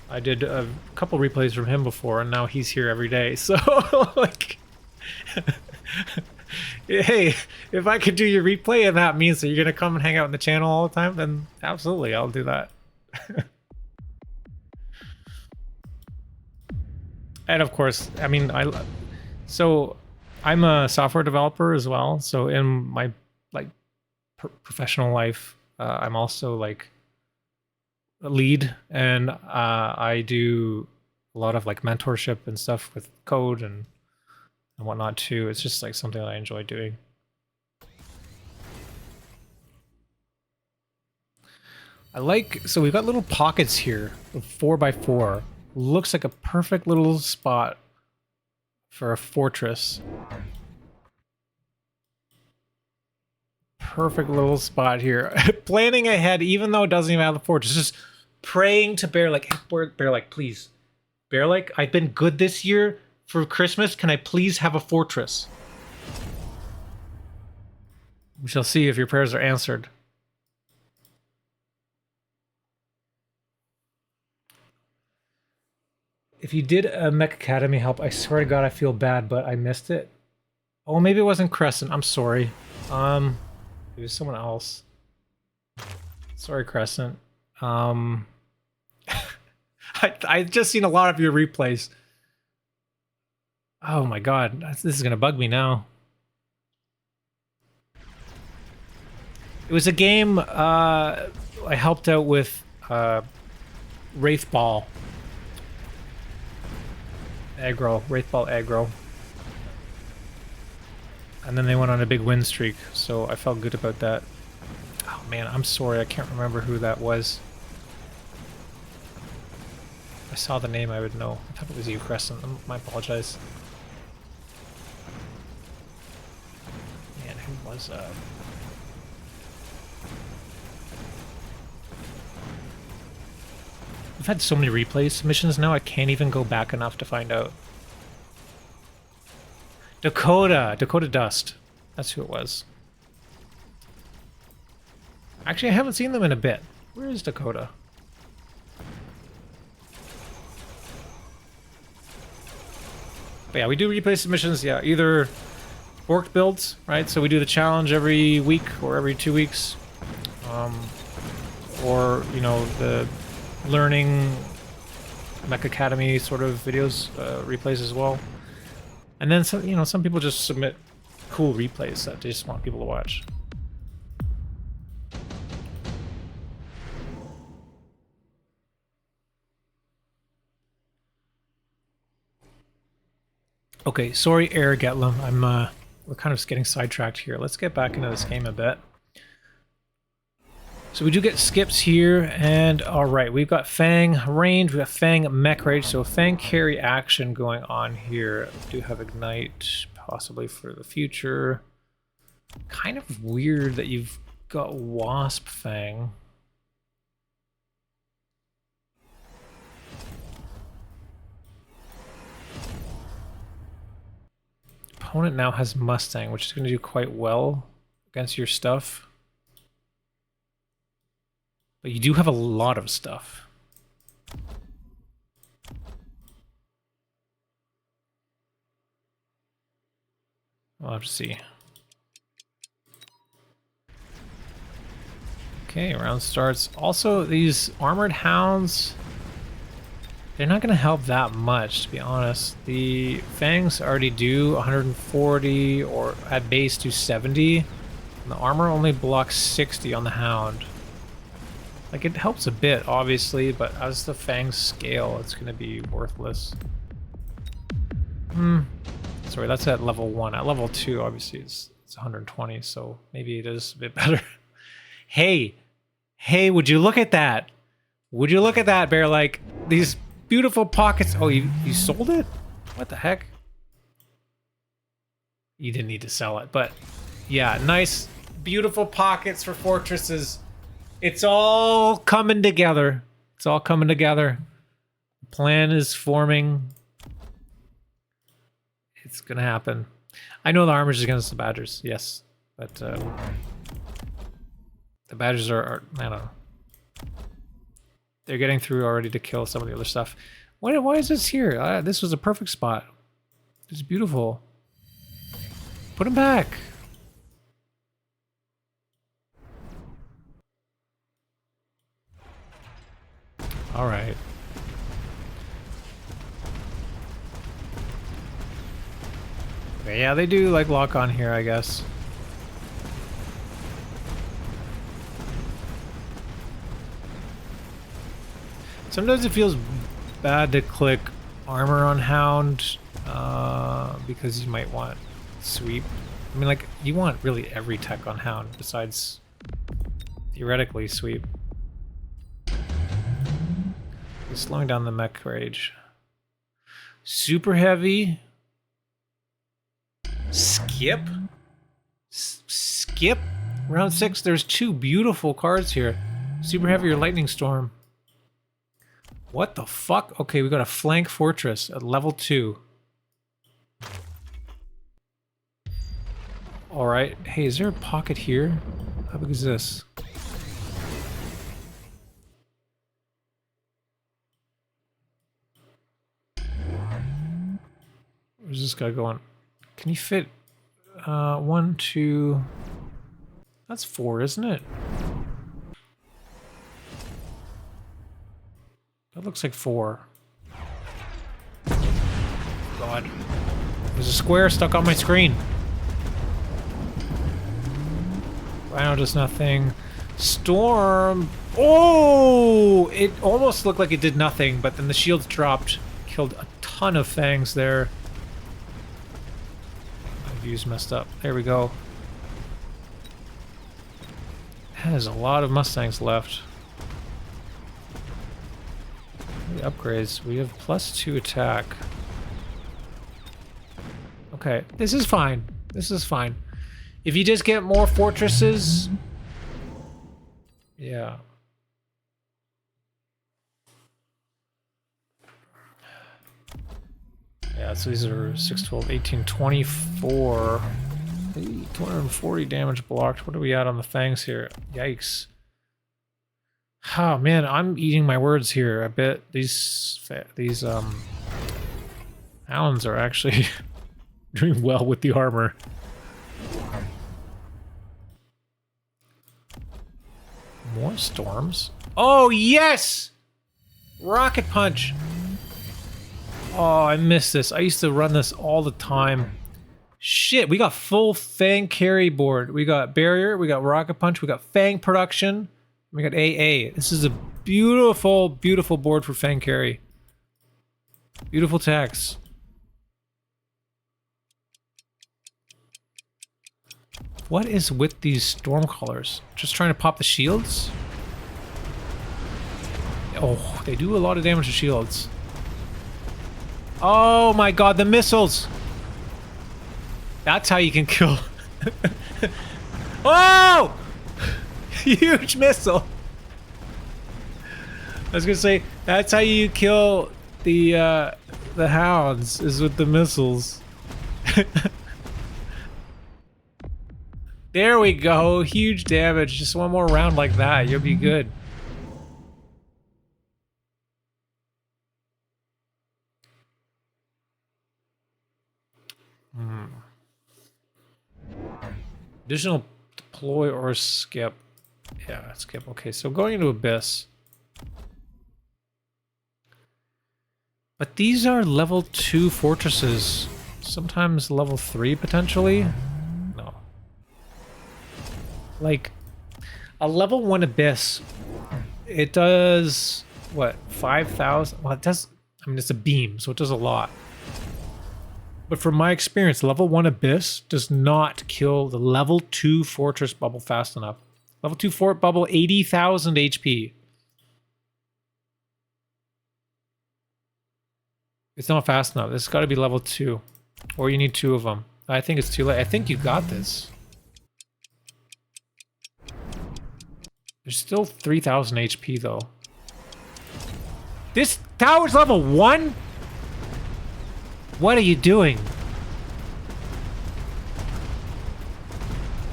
I did a couple replays from him before, and now he's here every day. So, like, hey, if I could do your replay and that means that you're gonna come and hang out in the channel all the time, then absolutely, I'll do that. And of course, I mean, so I'm a software developer as well. So in my like professional life, I'm also like a lead, and I do a lot of like mentorship and stuff with code and whatnot too. It's just like something that I enjoy doing. I like, so we've got little pockets here of 4x4. Looks like a perfect little spot for a fortress. Perfect little spot here. Planning ahead, even though it doesn't even have the fortress. Just praying to Bear, like, Bear, like, please. Bear, like, I've been good this year for Christmas. Can I please have a fortress? We shall see if your prayers are answered. If you did a Mech Academy help, I swear to God, I feel bad, but I missed it. Oh, maybe it wasn't Krescent. I'm sorry. It was someone else. Sorry, Krescent. I just seen a lot of your replays. Oh my God, this is gonna bug me now. It was a game I helped out with Wraith Ball. Aggro, Wraith Ball aggro. And then they went on a big win streak, so I felt good about that. Oh man, I'm sorry, I can't remember who that was. If I saw the name, I would know. I thought it was you, Krescent. I apologize. Man, who was I've had so many replay submissions now, I can't even go back enough to find out. Dakota Dust. That's who it was. Actually, I haven't seen them in a bit. Where is Dakota? But yeah, we do replay submissions. Yeah, either Borked Builds, right? So we do the challenge every week or every 2 weeks. Or, you know, the learning Mech Academy sort of videos, replays as well. And then some, you know, some people just submit cool replays that they just want people to watch. Okay, sorry, Airgetlam. We're kind of getting sidetracked here. Let's get back into this game a bit. So we do get skips here, and alright, we've got Fang range, we've got Fang mech rage, so Fang carry action going on here. We do have Ignite, possibly for the future. Kind of weird that you've got Wasp Fang. opponent now has Mustang, which is going to do quite well against your stuff. But you do have a lot of stuff. We'll have to see. Okay, round starts. Also, these armored hounds, they're not going to help that much, to be honest. The fangs already do 140, or at base do 70. And the armor only blocks 60 on the hound. Like, it helps a bit, obviously, but as the fangs scale, it's going to be worthless. Sorry, that's at level 1. At level 2, obviously, it's 120, so maybe it is a bit better. Hey, would you look at that? Would you look at that, Bear? Like, these beautiful pockets. Oh, you sold it? What the heck? You didn't need to sell it, but yeah, nice, beautiful pockets for fortresses. It's all coming together. It's all coming together. The plan is forming. It's gonna happen. I know the armor's against the Badgers, yes, but the Badgers are I don't know. They're getting through already to kill some of the other stuff. Why is this here? This was a perfect spot. It's beautiful. Put him back. All right. Okay, yeah, they do like lock on here, I guess. Sometimes it feels bad to click armor on hound because you might want sweep. I mean, like, you want really every tech on hound besides theoretically sweep. He's slowing down the mech rage. Super heavy. Skip? Skip? Round 6, there's 2 beautiful cards here. Super heavy or lightning storm. What the fuck? Okay, we got a flank fortress at level 2. Alright. Hey, is there a pocket here? How big is this? Where's this guy going? Can you fit 1, 2... That's 4, isn't it? That looks like 4. God. There's a square stuck on my screen. Rhino does nothing. Storm. Oh! It almost looked like it did nothing, but then the shields dropped. Killed a ton of fangs there. My view's messed up. There we go. Has a lot of Mustangs left. The upgrades. We have +2 attack. Okay, this is fine. This is fine. If you just get more fortresses... Yeah. Yeah, so these are 6, 12, 18, 24. 240 damage blocked. What are we at on the fangs here? Yikes. Oh man, I'm eating my words here a bit. These hounds are actually doing well with the armor. More storms. Oh yes! Rocket punch. Oh, I miss this. I used to run this all the time. Shit, we got full fang carry board. We got barrier, we got rocket punch, we got fang production. We got AA. This is a beautiful, beautiful board for fang carry. Beautiful tax. What is with these storm callers? Just trying to pop the shields? Oh, they do a lot of damage to shields. Oh my god, the missiles! That's how you can kill. Oh! Huge missile. I was gonna say that's how you kill the hounds is with the missiles. There we go. Huge damage. Just one more round like that. You'll be good. Additional deploy or skip. Yeah, skip. Okay, so going into Abyss. But these are level 2 fortresses. Sometimes level 3 potentially. No. Like, a level 1 Abyss, it does, what, 5,000? Well, it does, I mean, it's a beam, so it does a lot. But from my experience, level 1 Abyss does not kill the level 2 Fortress bubble fast enough. Level 2 Fort bubble, 80,000 HP. It's not fast enough. It's got to be level 2. Or you need 2 of them. I think it's too late. I think you got this. There's still 3,000 HP though. This tower's level 1? What are you doing?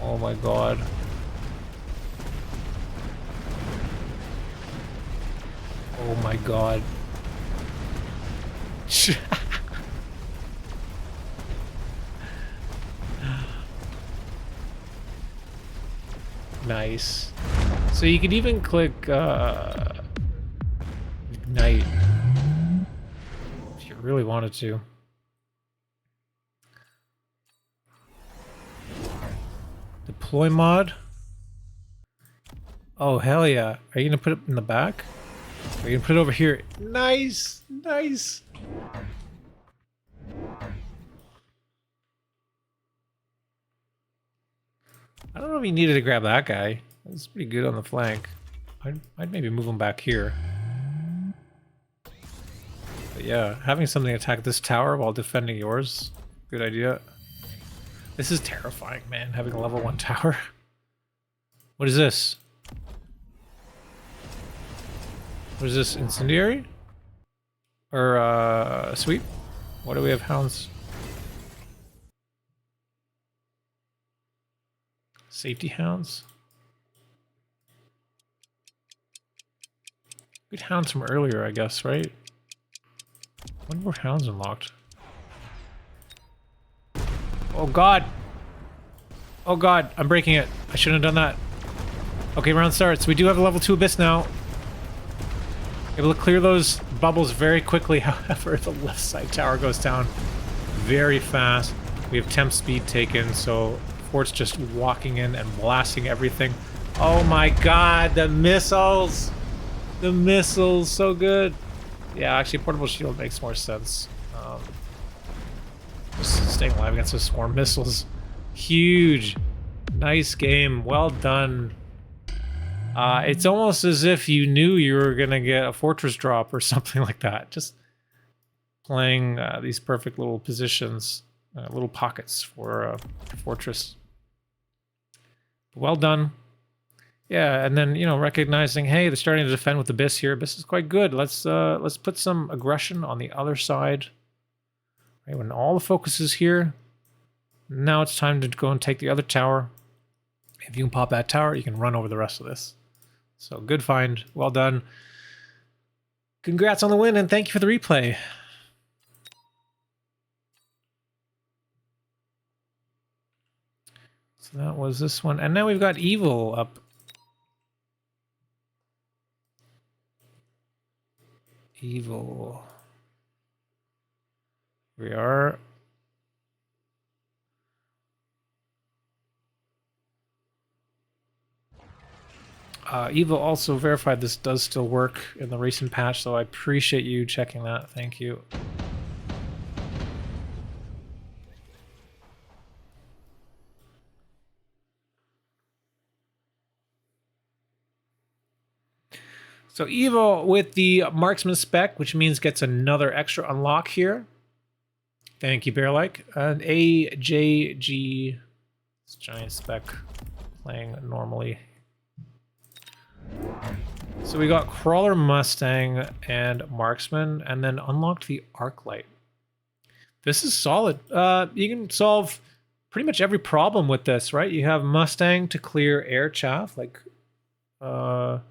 Oh my god. Oh my god. Nice. So you could even click ignite if you really wanted to. Deploy mod. Oh hell yeah. Are you gonna put it in the back? Are you gonna put it over here? Nice! Nice! I don't know if you needed to grab that guy. That's pretty good on the flank. I'd maybe move him back here. But yeah, having something attack this tower while defending yours, good idea. This is terrifying, man, having a level 1 tower. What is this? What is this, incendiary? Or, sweep? What do we have, hounds? Safety hounds? Good hounds from earlier, I guess, right? When were hounds unlocked? Oh god! Oh god, I'm breaking it. I shouldn't have done that. Okay, round starts. We do have a level 2 Abyss now. Able to clear those bubbles very quickly, however, the left side tower goes down very fast. We have temp speed taken, so Fort's just walking in and blasting everything. Oh my god, the missiles! The missiles, so good! Yeah, actually, portable shield makes more sense. Just staying alive against those swarm missiles. Huge! Nice game, well done. It's almost as if you knew you were gonna get a fortress drop or something like that. Just playing these perfect little positions, little pockets for a fortress. Well done. Yeah, and then, you know, recognizing, hey, they're starting to defend with Abyss here. Abyss is quite good. Let's put some aggression on the other side. Right, when all the focus is here, now it's time to go and take the other tower. If you can pop that tower, you can run over the rest of this. So good find. Well done. Congrats on the win, and thank you for the replay. So that was this one. And now we've got Evil up. Evil. We are. Evil also verified this does still work in the recent patch, so I appreciate you checking that. Thank you. So Evil with the marksman spec, which means gets another extra unlock here. Thank you, Bearlike. And AJG, this giant spec, playing normally. So we got Crawler Mustang and Marksman, and then unlocked the Arc Light. This is solid. You can solve pretty much every problem with this, right? You have Mustang to clear air chaff, like what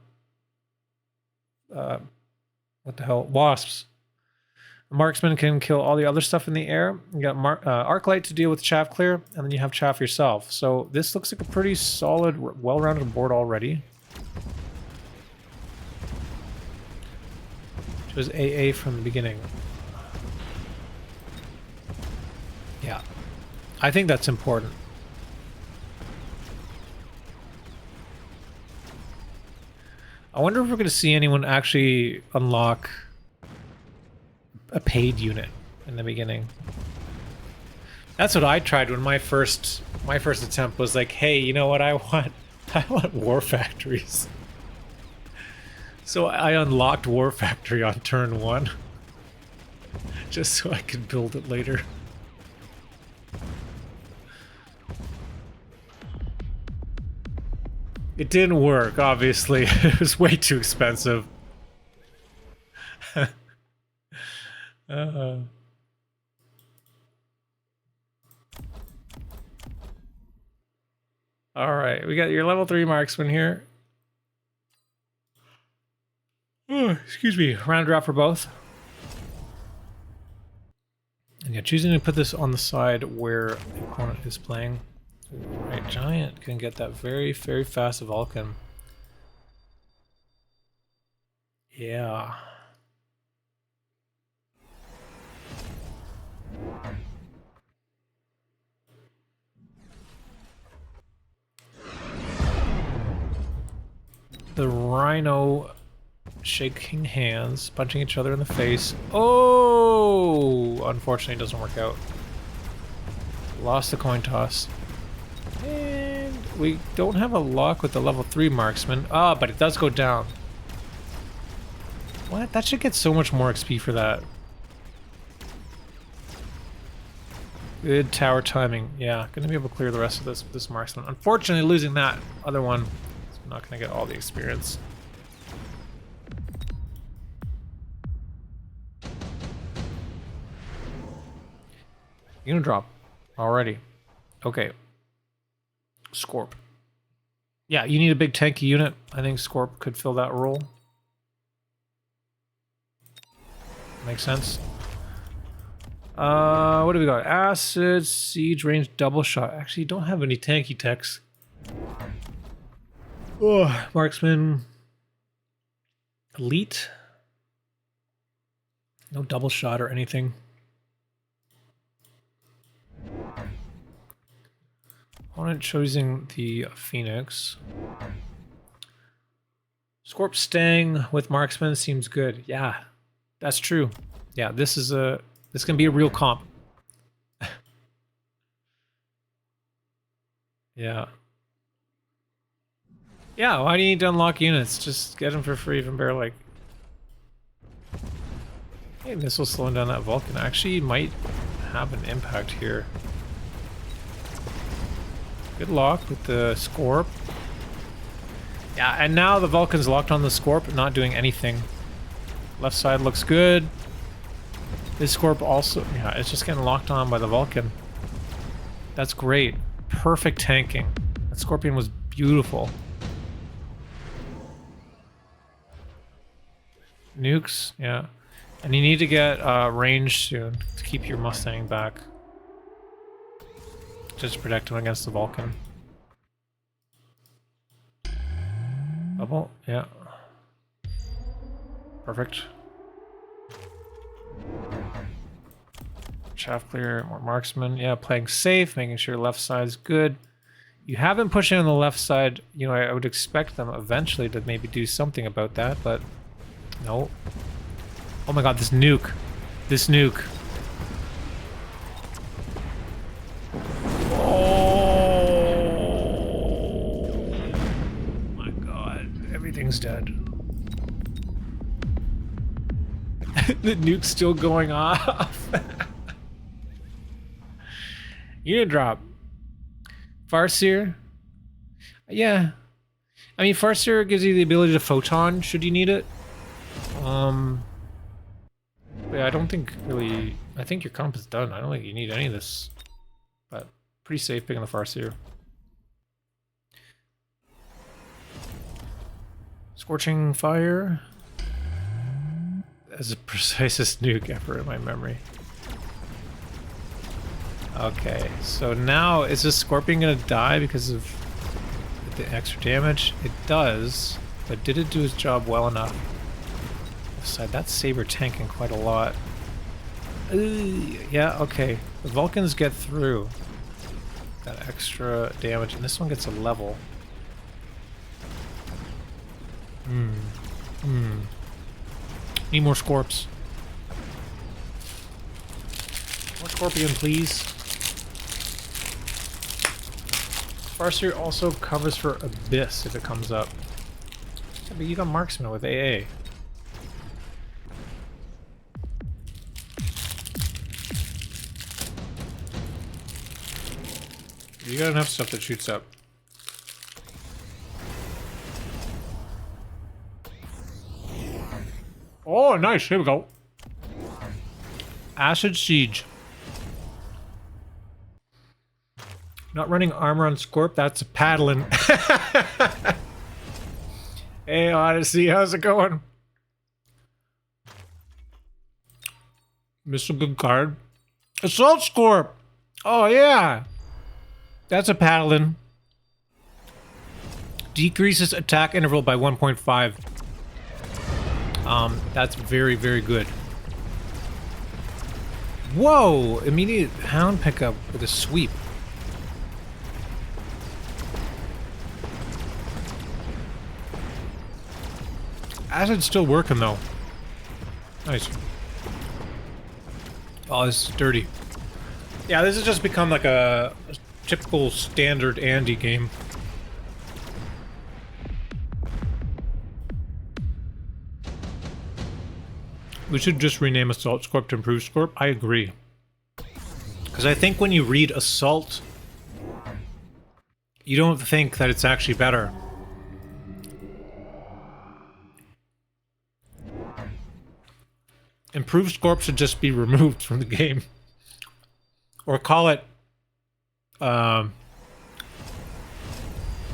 the hell? Wasps. Marksman can kill all the other stuff in the air. You got Arclight to deal with chaff clear, and then you have chaff yourself. So this looks like a pretty solid, well-rounded board already. It was AA from the beginning. Yeah. I think that's important. I wonder if we're going to see anyone actually unlock a paid unit in the beginning. That's what I tried when my first attempt was like, hey, you know what I want? I want war factories. So I unlocked war factory on turn 1 just so I could build it later. It didn't work, obviously. It was way too expensive. All right, we got your level 3 marksman here. Oh, excuse me, round drop for both. And yeah, choosing to put this on the side where the opponent is playing. Right, Giant can get that very, very fast Vulcan. Yeah. The Rhino shaking hands, punching each other in the face. Oh! Unfortunately, it doesn't work out. Lost the coin toss. And we don't have a lock with the level 3 marksman. Ah, but it does go down. What? That should get so much more XP for that. Good tower timing. Yeah, gonna be able to clear the rest of this marksman. Unfortunately, losing that other one, I'm not gonna get all the experience. You're gonna drop already. Okay. Scorp. Yeah, you need a big tanky unit. I think Scorp could fill that role. Makes sense. What do we got? Acid, siege, range, double shot. Actually, you don't have any tanky techs. Oh, marksman. Elite. No double shot or anything. Opponent choosing the Phoenix. Scorp staying with marksman seems good. Yeah, that's true. Yeah, this can be a real comp. Yeah. Yeah, why do you need to unlock units? Just get them for free from Bear Lake. Hey, missile slowing down that Vulcan actually might have an impact here. Good lock with the Scorp. Yeah, and now the Vulcan's locked on the Scorp, not doing anything. Left side looks good. This Scorp also, yeah, it's just getting locked on by the Vulcan. That's great. Perfect tanking. That Scorpion was beautiful. Nukes, yeah. And you need to get range soon to keep your Mustang back. Just to protect him against the Vulcan. Bubble, yeah. Perfect. Chaff clear, more marksman. Yeah, playing safe, making sure left side's good. You have been pushing on the left side. You know, I would expect them eventually to maybe do something about that, but no. Oh my god, this nuke. This nuke. Everything's dead. The nuke's still going off. Unit drop. Farseer. Yeah. I mean, Farseer gives you the ability to photon should you need it. Yeah, I don't think really... I think your comp is done. I don't think you need any of this. But Pretty safe picking the Farseer. Scorching Fire. That's the precisest nuke ever in my memory. Okay, so now is this Scorpion gonna die because of the extra damage? It does, but did it do its job well enough? Side, that's Saber tanking quite a lot. Yeah, okay. The Vulcans get through that extra damage, and this one gets a level. Need more Scorps. More Scorpion, please. Farseer also covers for Abyss if it comes up. Yeah, but you got Marksman with AA. You got enough stuff that shoots up. Oh, nice. Here we go. Acid Siege. Not running armor on Scorp, that's paddling. Hey, Odyssey, how's it going? Missed a good card. Assault Scorp! Oh, yeah. That's a paddling. Decreases attack interval by 1.5. That's very, very good. Whoa! Immediate hound pickup with a sweep. Acid's still working though. Nice. Oh, this is dirty. Yeah, this has just become like a typical standard Andy game. We should just rename Assault Scorp to Improved Scorp. I agree. Because I think when you read Assault, you don't think that it's actually better. Improved Scorp should just be removed from the game. Or call it... I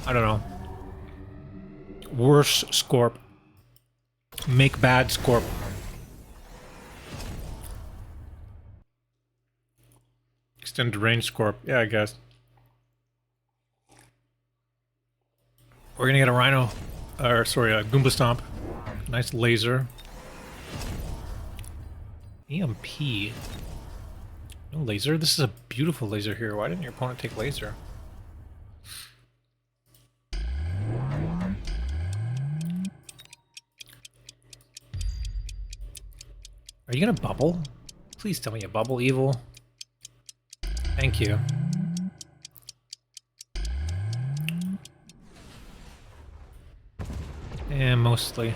don't know. Worse Scorp. Make bad Scorp. Extended range Scorp. Yeah, I guess. We're gonna get a Rhino. Or, sorry, a Goomba Stomp. Nice laser. EMP. No laser? This is a beautiful laser here. Why didn't your opponent take laser? Are you gonna bubble? Please tell me you bubble, evil. Thank you. Yeah, mostly.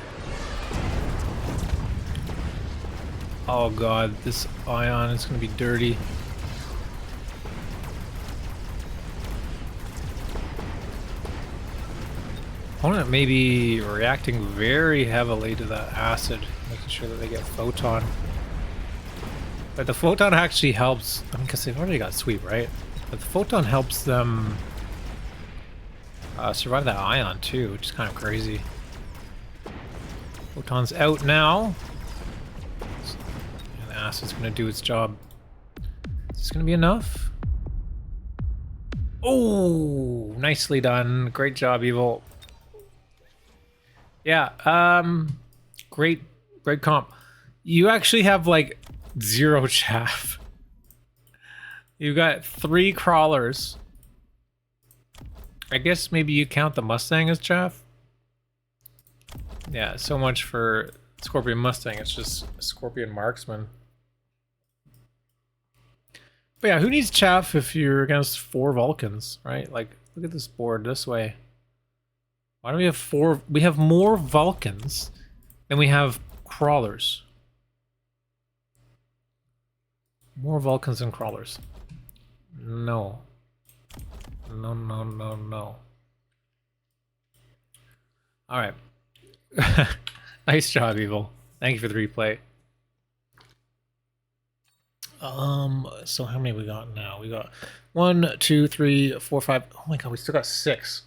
Oh god, this ion is gonna be dirty. Opponent may be reacting very heavily to that acid, making sure that they get photon. But the photon actually helps, I mean, because they've already got sweep, right? But the photon helps them survive that ion too, which is kind of crazy. Photon's out now. And the acid's gonna do its job. Is this gonna be enough? Oh, nicely done. Great job, Evil. Yeah, great comp. You actually have like 0 chaff. You got 3 crawlers. I guess maybe you count the Mustang as chaff. Yeah, so much for Scorpion Mustang. It's just Scorpion Marksman. But yeah, who needs chaff if you're against 4 Vulcans, right? Like, look at this board this way. Why do we have 4? We have more Vulcans than we have crawlers. More Vulcans than crawlers. No. No, no, no, no. Alright. Nice job, Evil. Thank you for the replay. So how many we got now? We got 1, 2, 3, 4, 5. Oh my god, we still got 6.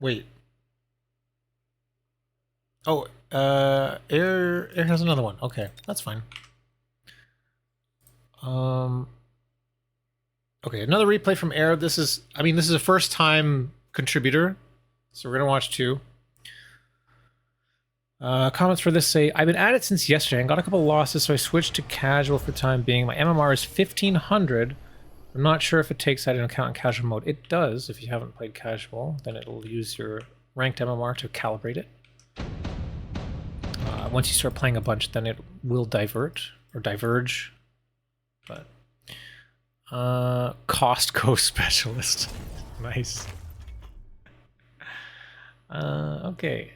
Wait. Oh, Air has another one. Okay, that's fine. Okay, another replay from Air. This is a first time contributor, so we're gonna watch 2. Comments for this say, I've been at it since yesterday and got a couple losses, so I switched to casual for the time being. My MMR is 1500. I'm not sure if it takes that into account in casual mode. It does. If you haven't played casual, then it'll use your ranked MMR to calibrate it. Once you start playing a bunch, then it will divert or diverge. But Costco specialist. Nice. Okay.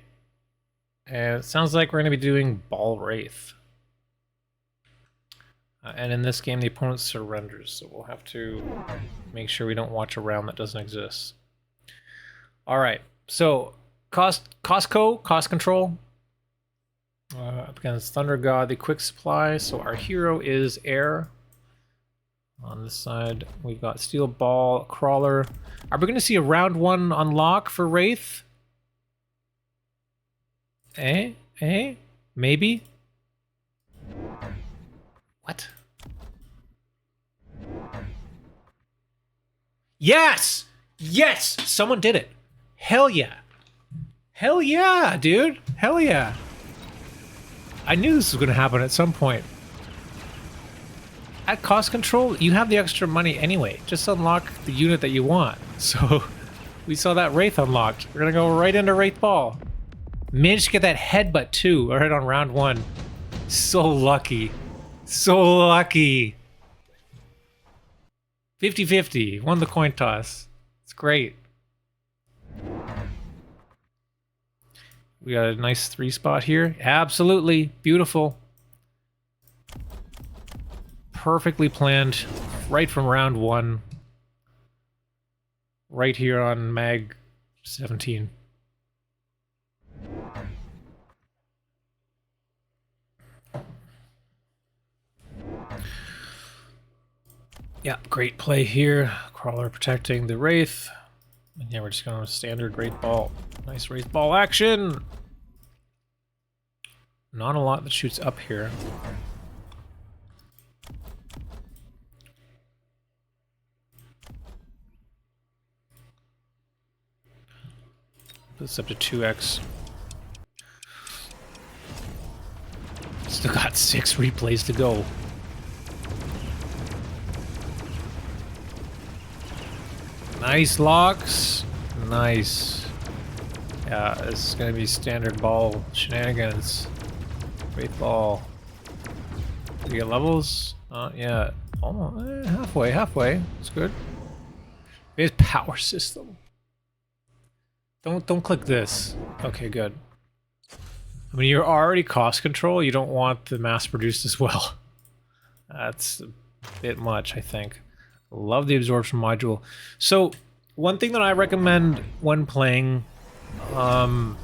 And it sounds like we're going to be doing Ball Wraith. And in this game, the opponent surrenders, so we'll have to make sure we don't watch a round that doesn't exist. Alright, so cost control. Up against Thunder God, the quick supply. So our hero is Air. On this side, we've got Steel Ball, Crawler. Are we going to see a round 1 unlock for Wraith? Maybe? What? Yes! Yes! Someone did it. Hell yeah. Hell yeah, dude. Hell yeah. I knew this was going to happen at some point. At cost control, you have the extra money anyway. Just unlock the unit that you want. So, we saw that Wraith unlocked. We're going to go right into Wraith Ball. Managed to get that headbutt too, right on round 1. So lucky. So lucky. 50-50. Won the coin toss. It's great. We got a nice 3 spot here. Absolutely. Beautiful. Perfectly planned. Right from round 1. Right here on mag 17. Yeah, great play here. Crawler protecting the Wraith. And yeah, we're just going to standard Wraith Ball. Nice Wraith Ball action! Not a lot that shoots up here. Put this up to 2x. Still got 6 replays to go. Nice locks. Nice. Yeah, this is gonna be standard ball shenanigans. Wraith Ball. Do we get levels? Not yet. Oh, halfway. It's good. It's power system. Don't click this. Okay, good. I mean, you're already cost control. You don't want the mass produced as well. That's a bit much, I think. Love the absorption module. So, one thing that I recommend when playing, I'm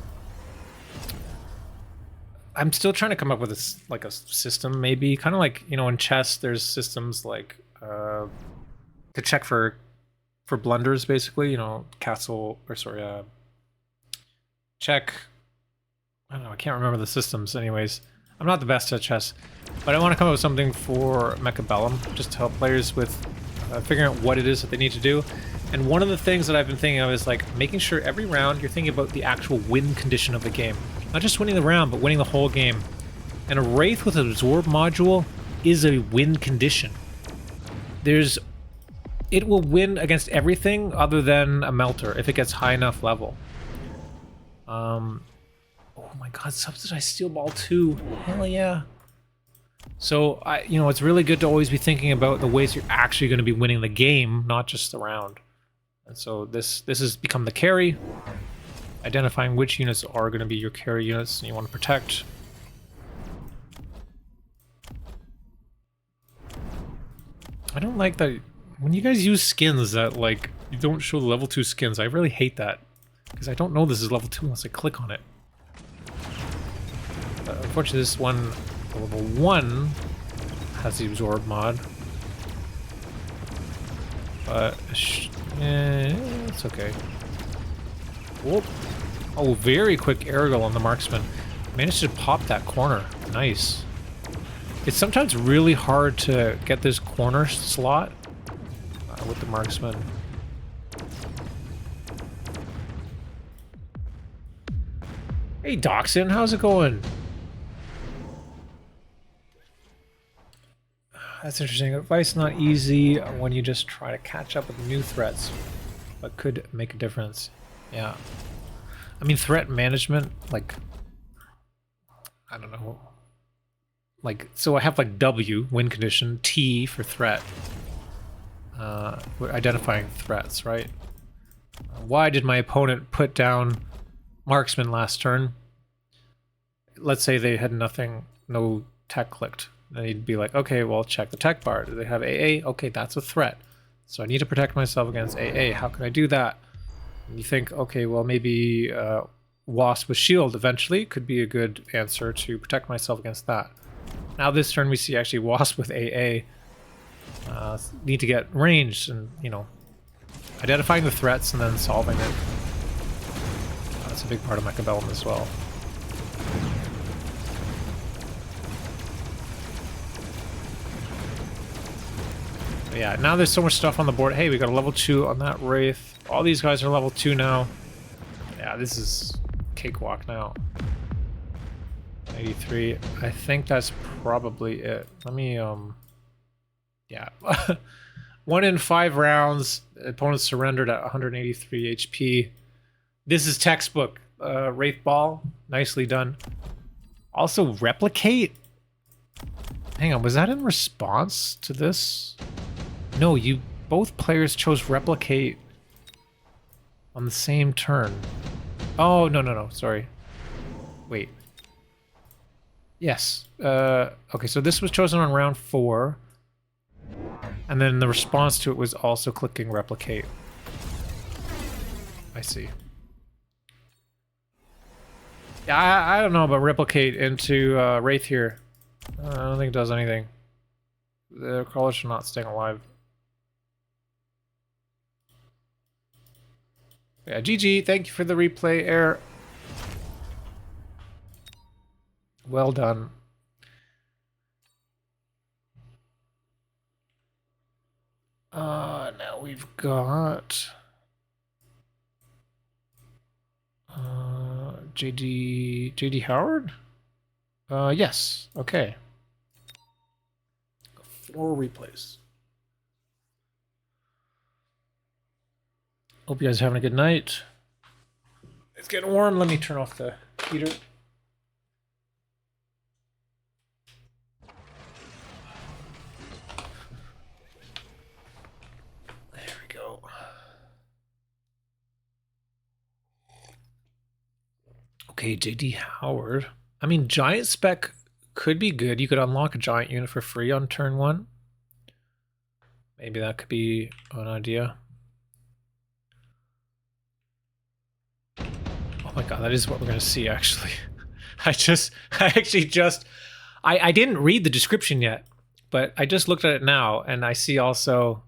still trying to come up with a system, maybe kind of like, you know, in chess, there's systems like to check for blunders, basically. You know, check. I don't know. I can't remember the systems. Anyways, I'm not the best at chess, but I want to come up with something for Mechabellum just to help players with figuring out what it is that they need to do. And one of the things that I've been thinking of is like making sure every round you're thinking about the actual win condition of the game. Not just winning the round, but winning the whole game. And a Wraith with an Absorb module is a win condition. It will win against everything other than a Melter if it gets high enough level. Oh my god, subsidized Steel Ball 2. Hell yeah. So, it's really good to always be thinking about the ways you're actually going to be winning the game, not just the round. And so this has become the carry. Identifying which units are going to be your carry units and you want to protect. I don't like that when you guys use skins that, like, you don't show the level 2 skins. I really hate that. Because I don't know this is level 2 unless I click on it. Unfortunately, this one, level 1, has the absorb mod. But it's okay. Whoop. Oh, very quick aerial on the marksman. Managed to pop that corner. Nice. It's sometimes really hard to get this corner slot with the marksman. Hey, Doxin, how's it going? That's interesting. Advice not easy when you just try to catch up with new threats, but could make a difference. Yeah. I mean, threat management, like, I don't know. Like, so I have like W, win condition, T for threat. We're identifying threats, right? Why did my opponent put down marksman last turn? Let's say they had nothing, no tech clicked. Then you'd be like, okay, well, check the tech bar. Do they have AA? Okay, that's a threat. So I need to protect myself against AA. How can I do that? And you think, okay, well, maybe Wasp with shield eventually could be a good answer to protect myself against that. Now this turn we see actually Wasp with AA. Need to get ranged and, you know, identifying the threats and then solving it. That's a big part of Mechabellum as well. But yeah, now there's so much stuff on the board. Hey, we got a level 2 on that Wraith. All these guys are level 2 now. Yeah, this is cakewalk now. 83. I think that's probably it. Let me, yeah. 1 in 5 rounds. Opponent surrendered at 183 HP. This is textbook. Wraith Ball. Nicely done. Also, replicate? Hang on, was that in response to this? No, both players chose replicate on the same turn. Oh, no, sorry. Wait. Yes. Okay, so this was chosen on round 4. And then the response to it was also clicking replicate. I see. Yeah, I don't know about replicate into Wraith here. I don't think it does anything. The crawlers are not staying alive. Yeah, GG, thank you for the replay, Air. Well done. Now we've got JD Howard? Yes, okay. 4 replays. Hope you guys are having a good night. It's getting warm. Let me turn off the heater. There we go. Okay, JD Howard. I mean, giant spec could be good. You could unlock a giant unit for free on turn 1. Maybe that could be an idea. Oh my god, that is what we're gonna see, actually. I didn't read the description yet, but I just looked at it now, and I see also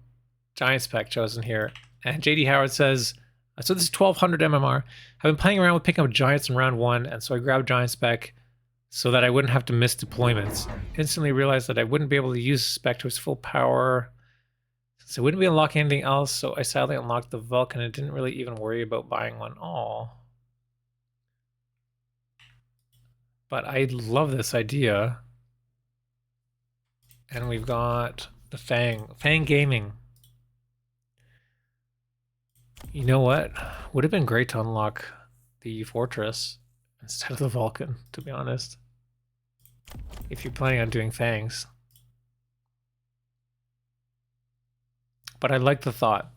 giant spec chosen here. And JD Howard says, so this is 1200 MMR. I've been playing around with picking up giants in round 1, and so I grabbed giant spec so that I wouldn't have to miss deployments. Instantly realized that I wouldn't be able to use spec to its full power, so I wouldn't be unlocking anything else, so I sadly unlocked the Vulcan and didn't really even worry about buying one. Aww. But I love this idea. And we've got the Fang Gaming. You know what? Would have been great to unlock the Fortress instead of the Vulcan, to be honest. If you're planning on doing Fangs. But I like the thought.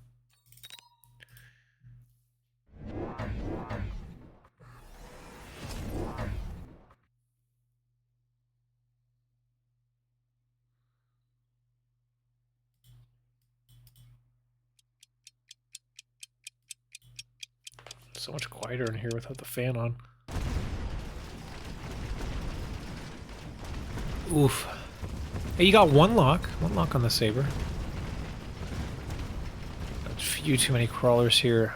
So much quieter in here without the fan on. Oof. Hey, you got one lock on the saber. A few too many crawlers here.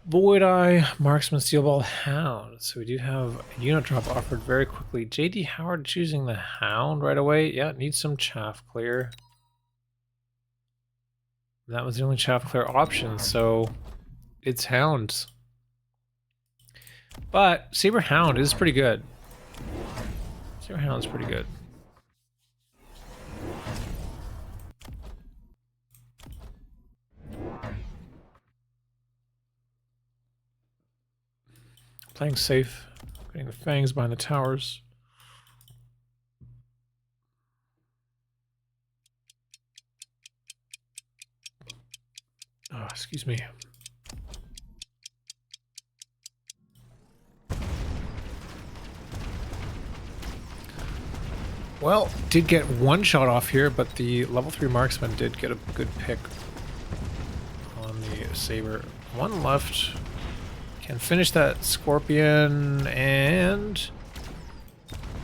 Void Eye, Marksman, Steel Ball, Hound. So we do have a unit drop offered very quickly. JD Howard choosing the Hound right away. Yeah, needs some chaff clear. That was the only chaff clear option, so it's Hounds. But Saber Hound is pretty good. Saber Hound is pretty good. Playing safe, getting the fangs behind the towers. Oh, excuse me. Well, did get one shot off here, but the level 3 marksman did get a good pick on the saber. One left. Can finish that scorpion, and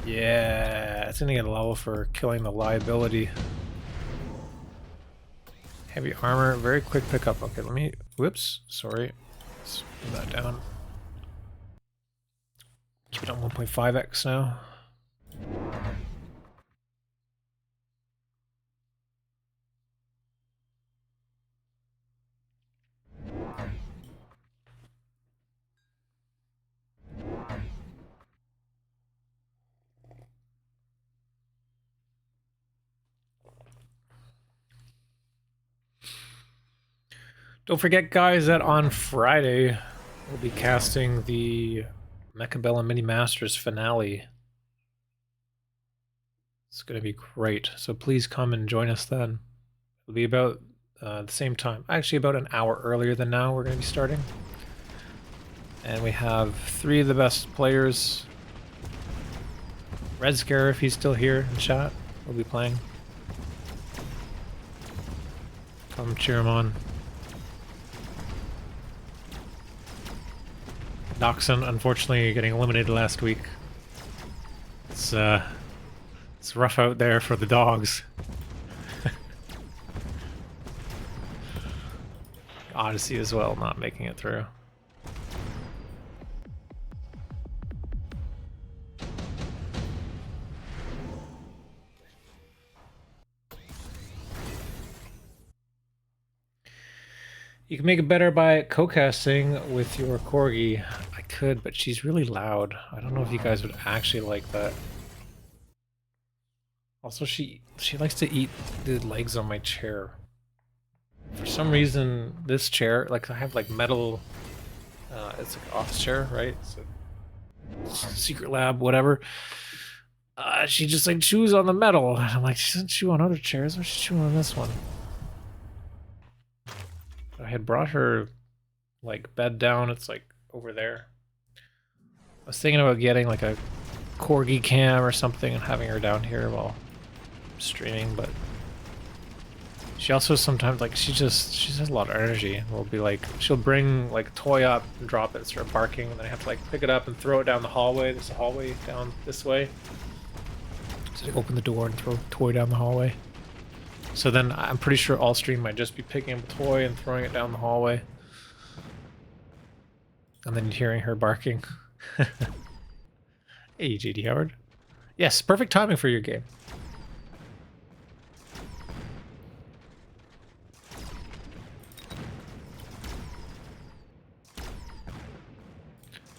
yeah, it's gonna get a level for killing the liability. Heavy armor, very quick pickup. Okay, let me, whoops, sorry. Let's put that down. Keep it on 1.5x now. Don't forget, guys, that on Friday we'll be casting the Mechabellum Mini Masters finale. It's going to be great, so please come and join us then. It'll be about the same time. Actually, about an hour earlier than now we're going to be starting. And we have 3 of the best players. RedScare, if he's still here in chat, will be playing. Come cheer him on. Dachshund, unfortunately, getting eliminated last week. It's rough out there for the dogs. Odyssey as well, not making it through. You can make it better by co-casting with your corgi. I could, but she's really loud. I don't know if you guys would actually like that. Also, she likes to eat the legs on my chair. For some reason, this chair, like I have like metal, it's like an office chair, right? It's a secret lab, whatever. She just like chews on the metal. And I'm like, she doesn't chew on other chairs. Why's she chewing on this one? I had brought her like bed down. It's like over there. I was thinking about getting like a corgi cam or something and having her down here while streaming, but she also sometimes like she has a lot of energy. We'll be like, she'll bring like a toy up and drop it, start barking, and then I have to like pick it up and throw it down the hallway. There's a hallway down this way. So I open the door and throw a toy down the hallway. So then I'm pretty sure all stream might just be picking up a toy and throwing it down the hallway. And then hearing her barking. Hey, JD Howard. Yes, perfect timing for your game.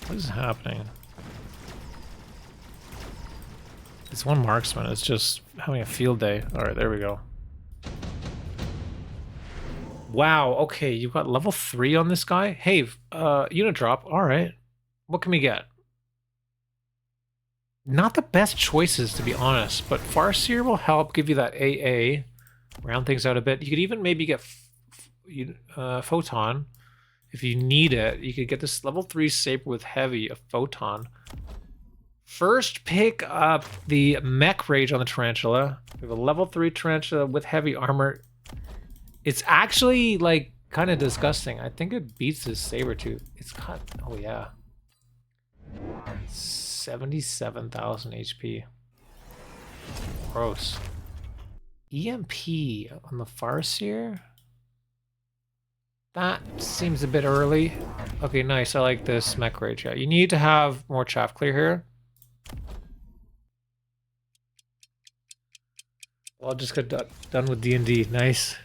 What is happening? This one marksman is just having a field day. Alright, there we go. Wow, okay, you've got level 3 on this guy? Hey, unit drop, alright. What can we get? Not the best choices, to be honest, but Farseer will help give you that AA, round things out a bit. You could even maybe get Photon, if you need it, you could get this level 3 saber with heavy, a photon. First, pick up the mech rage on the tarantula. We have a level 3 tarantula with heavy armor. It's actually like kind of disgusting. I think it beats this saber tooth. It's got, oh yeah, 77,000 HP. Gross. EMP on the Farseer? That seems a bit early. Okay, nice. I like this mech rage. Yeah, you need to have more chaff clear here. Well, I'll just get done with D&D. Nice.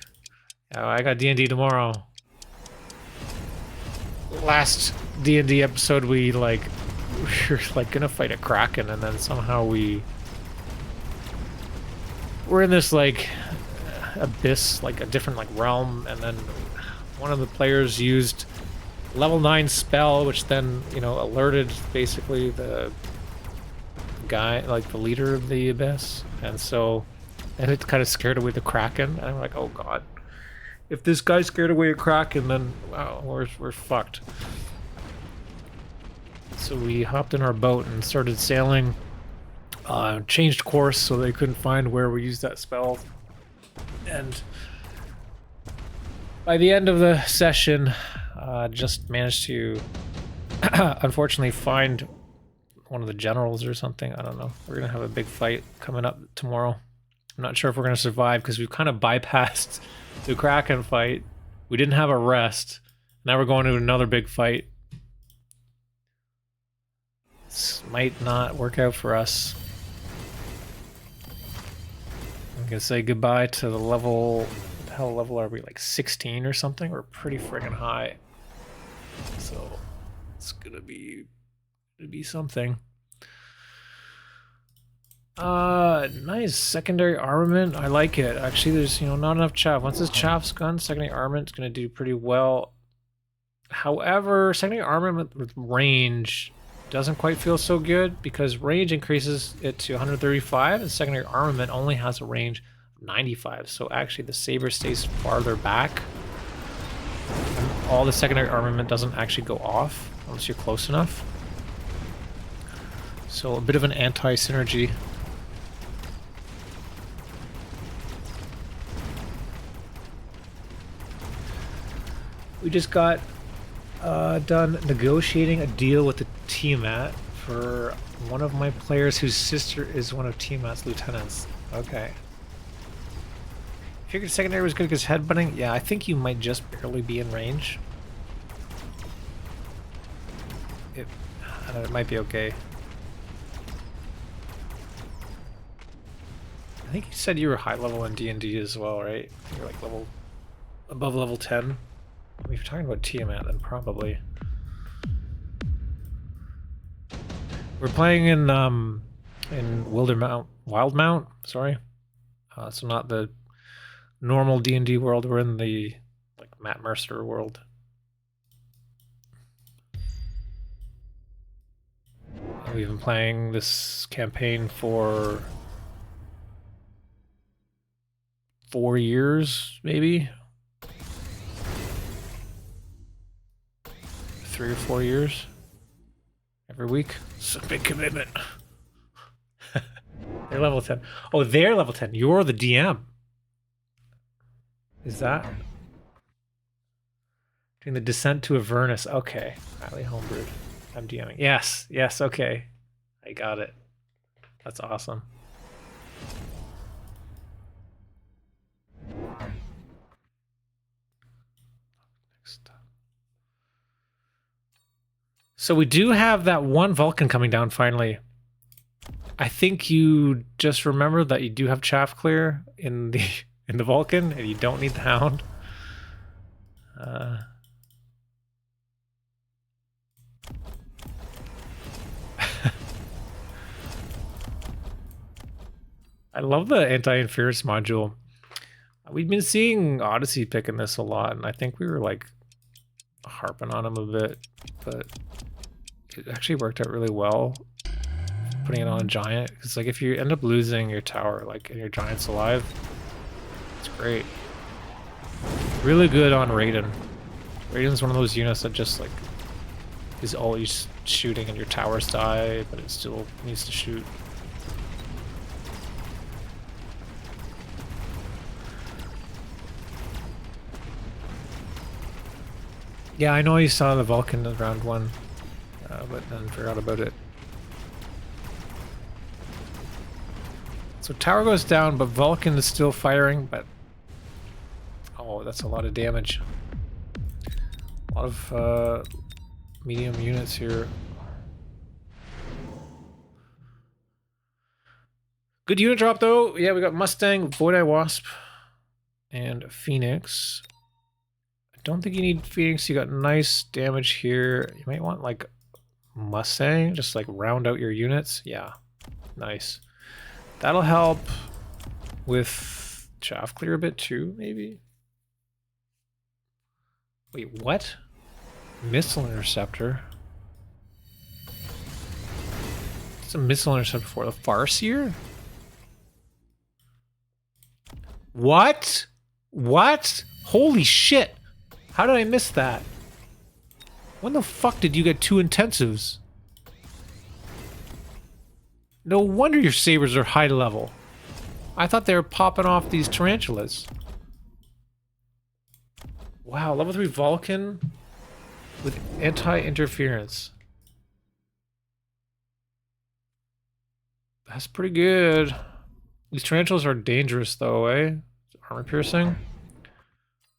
Yeah, I got D&D tomorrow. Last D&D episode, we were like gonna fight a kraken, and then somehow we're in this like abyss, like a different like realm, and then one of the players used level 9 spell, which then, you know, alerted basically the guy, like the leader of the abyss, and so it kind of scared away the kraken. And I'm like, oh god, if this guy scared away a kraken, then wow, we're fucked. So we hopped in our boat and started sailing. Changed course so they couldn't find where we used that spell. And by the end of the session, just managed to unfortunately find one of the generals or something. I don't know. We're gonna have a big fight coming up tomorrow. I'm not sure if we're gonna survive because we've kind of bypassed the kraken fight. We didn't have a rest. Now we're going to another big fight. This might not work out for us. I'm gonna say goodbye to the level. What the hell level are we? Like 16 or something? We're pretty friggin' high. So it's gonna be something. Nice secondary armament. I like it. Actually, there's, you know, not enough chaff. Once this chaff's gone, secondary armament's gonna do pretty well. However, secondary armament with range doesn't quite feel so good because range increases it to 135 and secondary armament only has a range of 95. So actually the saber stays farther back. And all the secondary armament doesn't actually go off unless you're close enough. So a bit of an anti-synergy. We just got done negotiating a deal with the Tiamat for one of my players whose sister is one of Tiamat's lieutenants. Okay. Figured secondary was good because headbutting. Yeah, I think you might just barely be in range. I don't know, it might be okay. I think you said you were high level in D&D as well, right? You're like above level 10. If you're talking about Tiamat, then probably. We're playing in Wildmount, sorry. So not the normal D&D world. We're in the like Matt Mercer world. We've been playing this campaign for 4 years, maybe. 3 or 4 years. Every week. It's a big commitment. They're level 10. Oh, they're level 10. You're the DM. Is that? Doing the descent to Avernus. Okay. Highly homebrewed. I'm DMing. Yes. Yes. Okay. I got it. That's awesome. So we do have that one Vulcan coming down finally. I think you just remember that you do have chaff clear in the Vulcan and you don't need the Hound. I love the anti-interference module. We've been seeing Odyssey picking this a lot, and I think we were like harping on him a bit, but it actually worked out really well putting it on a giant. Because like if you end up losing your tower, like and your giant's alive, it's great. Really good on Raiden. Radiant's one of those units that just like is always shooting and your towers die, but it still needs to shoot. Yeah, I know you saw the Vulcan in round 1, but then forgot about it. So tower goes down, but Vulcan is still firing, but... Oh, that's a lot of damage. A lot of medium units here. Good unit drop, though. Yeah, we got Mustang, Void-Eye Wasp, and Phoenix. I don't think you need Phoenix. You got nice damage here. You might want, like, Mustang. Just, like, round out your units. Yeah, nice. That'll help with chaff clear a bit, too, maybe? Wait, what? Missile interceptor? What's a missile interceptor for? The Farseer? What? What? Holy shit! How did I miss that? When the fuck did you get 2 intensives? No wonder your sabers are high level. I thought they were popping off these tarantulas. Wow, level 3 Vulcan with anti-interference. That's pretty good. These tarantulas are dangerous though, eh? Armor piercing.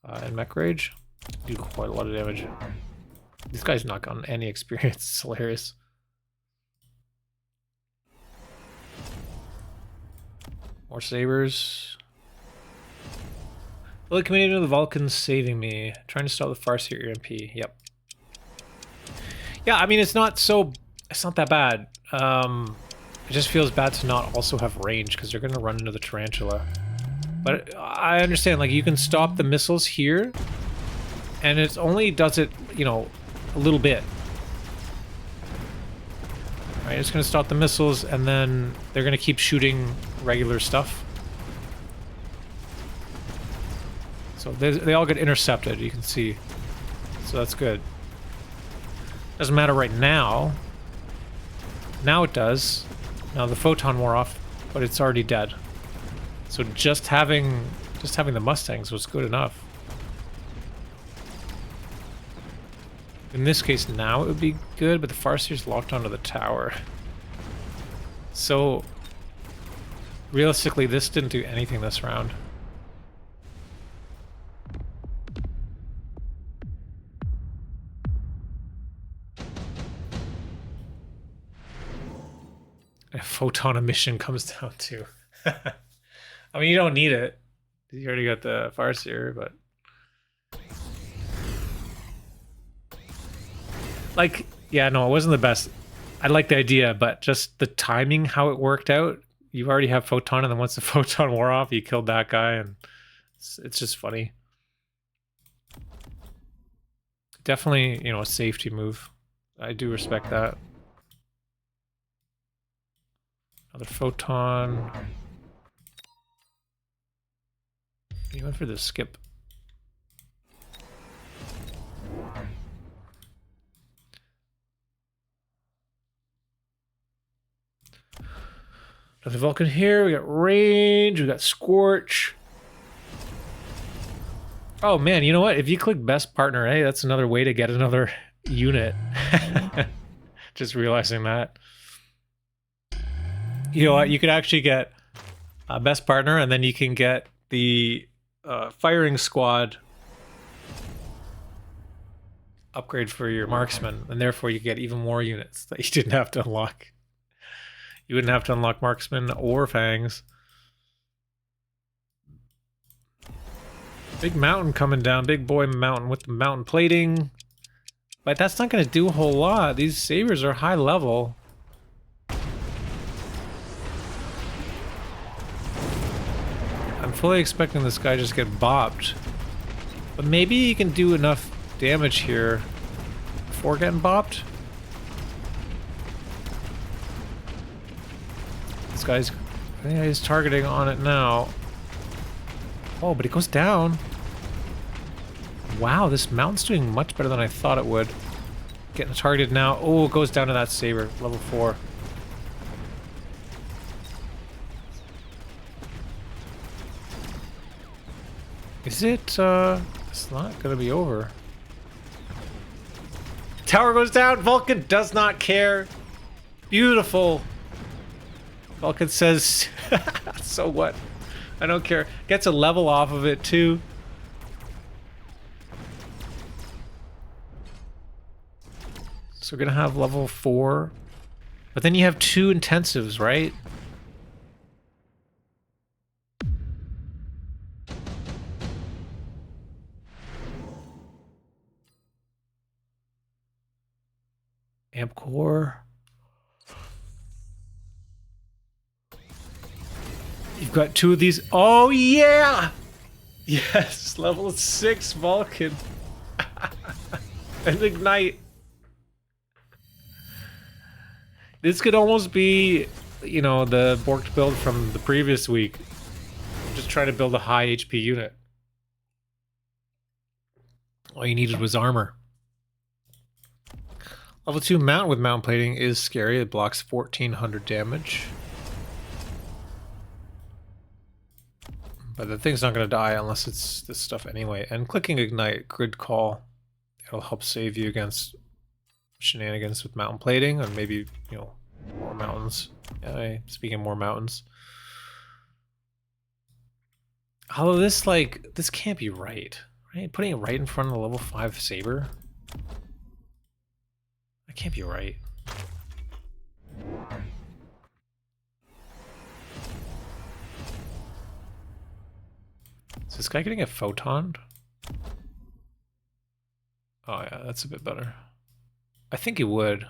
And mech rage. Do quite a lot of damage. These guys not gotten any experience. It's hilarious. More sabers. Well, committed to the Vulcans saving me. Trying to stop the Farseer EMP. Yep. Yeah, I mean, it's not that bad. It just feels bad to not also have range because they're going to run into the tarantula. But I understand, like, you can stop the missiles here, and it only does it, you know, a little bit. Right, it's going to stop the missiles, and then they're going to keep shooting regular stuff. So they all get intercepted, you can see. So that's good. Doesn't matter right now. Now it does. Now the photon wore off, but it's already dead. So just having the Mustangs was good enough. In this case now it would be good, but the Farseer's locked onto the tower. So realistically this didn't do anything this round. A photon emission comes down to. I mean, you don't need it. You already got the Farseer, but... Like, yeah, no, it wasn't the best. I like the idea, but just the timing, how it worked out. You already have photon, and then once the photon wore off, you killed that guy, and it's just funny. Definitely, you know, a safety move. I do respect that. Another photon. He went for the skip. Another Vulcan here. We got range. We got scorch. Oh man, you know what? If you click best partner, hey, that's another way to get another unit. Just realizing that. You know what? You could actually get best partner, and then you can get the firing squad upgrade for your marksman, and therefore you get even more units that you didn't have to unlock. You wouldn't have to unlock marksman or fangs. Big mountain coming down, big boy mountain with the mountain plating. But that's not going to do a whole lot. These sabers are high level. I'm fully expecting this guy just get bopped. But maybe he can do enough damage here before getting bopped. This guy's... yeah, he's targeting on it now. Oh, but it goes down. Wow, this mount's doing much better than I thought it would. Getting targeted now. Oh, it goes down to that saber, level 4. Is it, it's not gonna be over. Tower goes down, Vulcan does not care. Beautiful. Vulcan says, so what? I don't care. Gets a level off of it too. So we're gonna have level 4. But then you have 2 intensives, right? Amp core. You've got 2 of these. Oh yeah! Yes, level 6 Vulcan. And ignite. This could almost be, you know, the Borked build from the previous week. I'm just trying to build a high HP unit. All you needed was armor. Level 2 mount with mount plating is scary. It blocks 1400 damage. But the thing's not going to die unless it's this stuff anyway. And clicking ignite, grid call, it'll help save you against shenanigans with mountain plating and maybe, you know, more mountains. Yeah, speaking of more mountains. Although this, like, this can't be right. Right? Putting it right in front of the level 5 saber? That can't be right. Is this guy getting a photon? Oh yeah, that's a bit better. I think he would.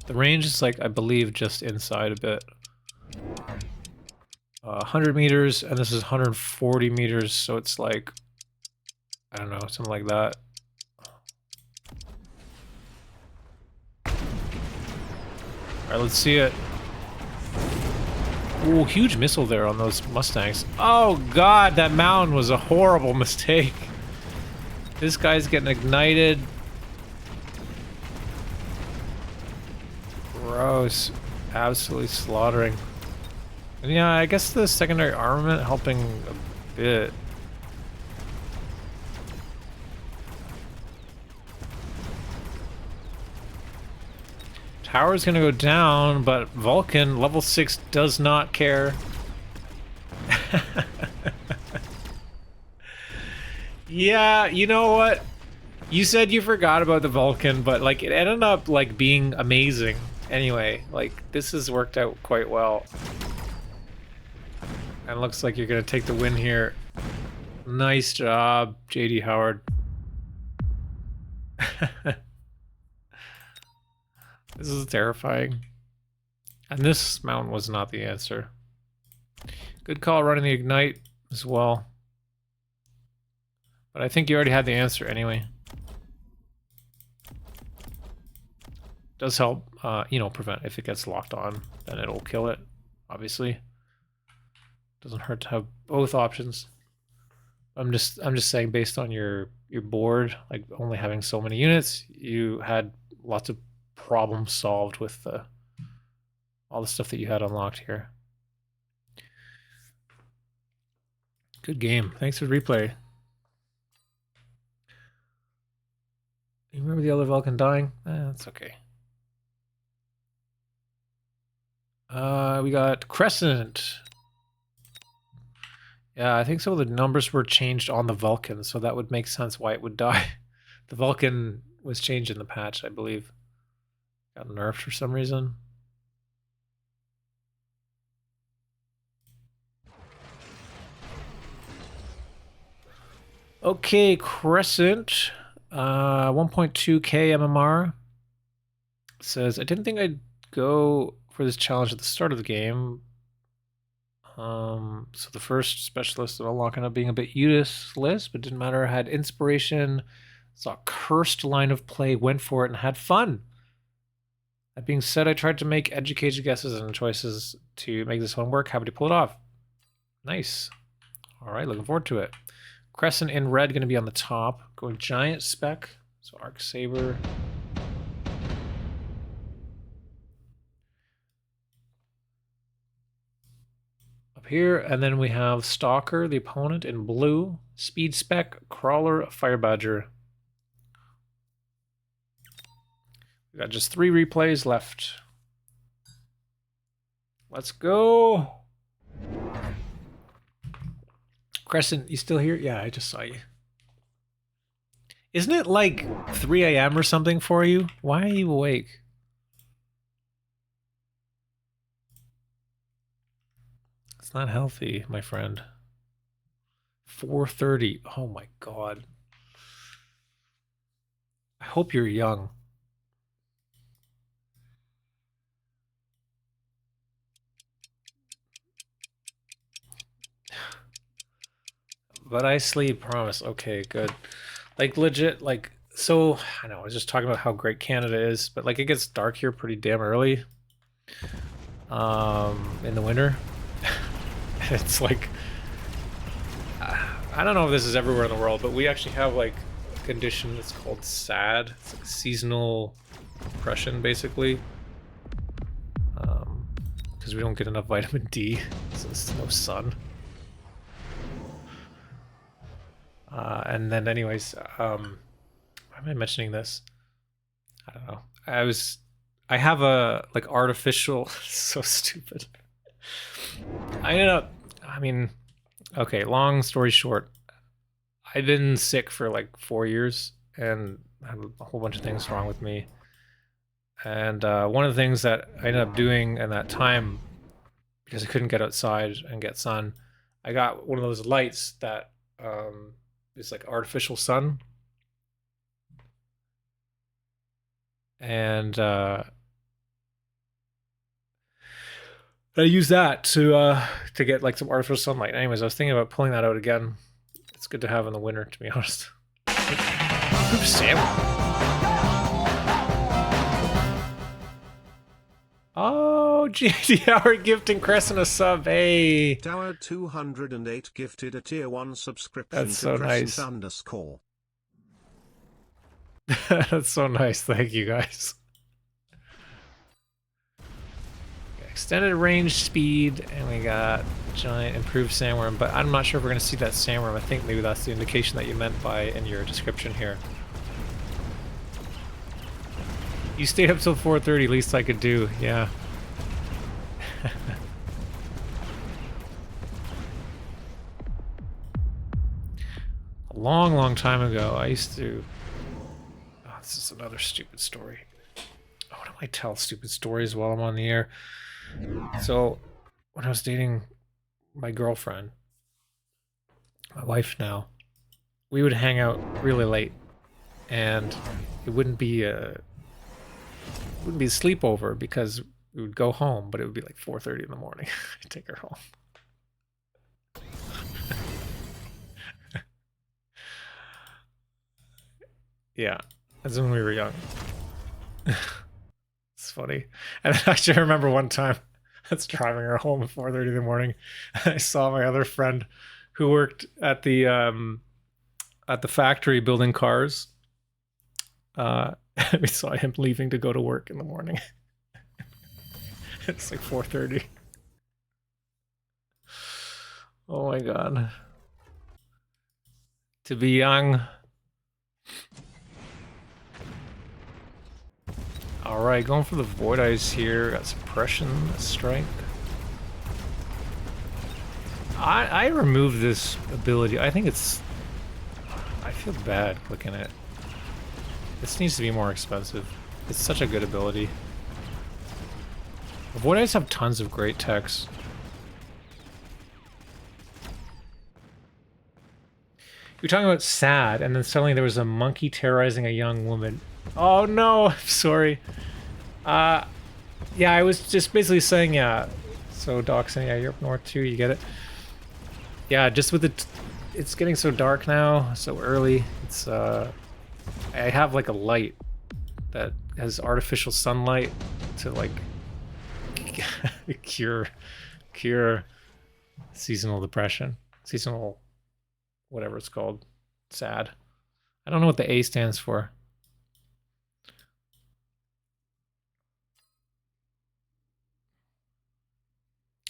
The range is like, I believe, just inside a bit. 100 meters, and this is 140 meters, so it's like, I don't know, something like that. Alright, let's see it. Ooh, huge missile there on those Mustangs. Oh god, that mountain was a horrible mistake. This guy's getting ignited. Gross. Absolutely slaughtering. And yeah, I guess the secondary armament helping a bit. Tower's gonna go down, but Vulcan, level 6, does not care. Yeah, you know what? You said you forgot about the Vulcan, but like it ended up like being amazing. Anyway, like this has worked out quite well. And looks like you're gonna take the win here. Nice job, JD Howard. This is terrifying. And this mountain was not the answer. Good call running the ignite as well. But I think you already had the answer anyway. Does help, you know, prevent if it gets locked on, then it'll kill it, obviously. Doesn't hurt to have both options. I'm just saying, based on your board, like only having so many units, you had lots of problems solved with all the stuff that you had unlocked here. Good game. Thanks for the replay. You remember the other Vulcan dying? That's okay. We got Krescent. Yeah, I think some of the numbers were changed on the Vulcan, so that would make sense why it would die. The Vulcan was changed in the patch, I believe. Got nerfed for some reason. Okay, Krescent. 1.2k MMR. Says, I didn't think I'd go for this challenge at the start of the game. So the first specialist that unlocked ended up being a bit useless, but didn't matter. I had inspiration, saw a cursed line of play, went for it, and had fun. That being said, I tried to make educated guesses and choices to make this one work. Happy to pull it off. Nice. All right, looking forward to it. Krescent in red going to be on the top. Going giant spec. So Arc Saber. Up here, and then we have Stalker, the opponent, in blue. Speed spec, Crawler, Fire Badger. We got just 3 replays left. Let's go. Krescent, you still here? Yeah, I just saw you. Isn't it like 3 a.m. or something for you? Why are you awake? It's not healthy, my friend. 4:30. Oh my god. I hope you're young. But I sleep, promise. Okay, good. Like legit, like, so, I know, I was just talking about how great Canada is, but like it gets dark here pretty damn early. In the winter. It's like, I don't know if this is everywhere in the world, but we actually have like a condition that's called SAD. It's like seasonal depression, basically. Because we don't get enough vitamin D, so there's no sun. And then anyways, why am I mentioning this? I don't know. I have a like artificial, so stupid. I ended up, I mean, okay, long story short, I've been sick for like 4 years and had a whole bunch of things wrong with me. And one of the things that I ended up doing in that time, because I couldn't get outside and get sun, I got one of those lights that is like artificial sun. And I use that to get like some artificial sunlight. Anyways, I was thinking about pulling that out again. It's good to have in the winter, to be honest. Oops, Sam. Oh, GDR gifting Krescent a sub. Hey. Tower 208 gifted a tier 1 subscription. That's so nice. _. That's so nice. Thank you, guys. Extended range speed, and we got giant improved sandworm, but I'm not sure if we're going to see that sandworm. I think maybe that's the indication that you meant by in your description here. You stayed up till 4:30, least I could do, yeah. A long, long time ago, I used to... Oh, this is another stupid story. Why do I tell stupid stories while I'm on the air? So, when I was dating my girlfriend, my wife now, we would hang out really late, and it wouldn't be a sleepover because we would go home, but it would be like 4:30 in the morning. I'd take her home. Yeah, that's when we were young. It's funny. And actually, I remember one time I was driving her home at 4:30 in the morning. I saw my other friend who worked at the factory building cars. We saw him leaving to go to work in the morning. It's like 4:30. Oh my god. To be young. Alright, going for the Void Eyes here. Got Suppression, Strike. I removed this ability. I think it's... I feel bad clicking it. This needs to be more expensive. It's such a good ability. The Void Eyes have tons of great techs. You're talking about sad, and then suddenly there was a monkey terrorizing a young woman. Oh no, I'm sorry. Yeah, I was just basically saying, yeah. So Doxon, yeah, you're up north too, you get it? Yeah, just with it's getting so dark now, so early. It's I have like a light that has artificial sunlight to like cure seasonal depression. seasonal, whatever it's called, sad. I don't know what the A stands for.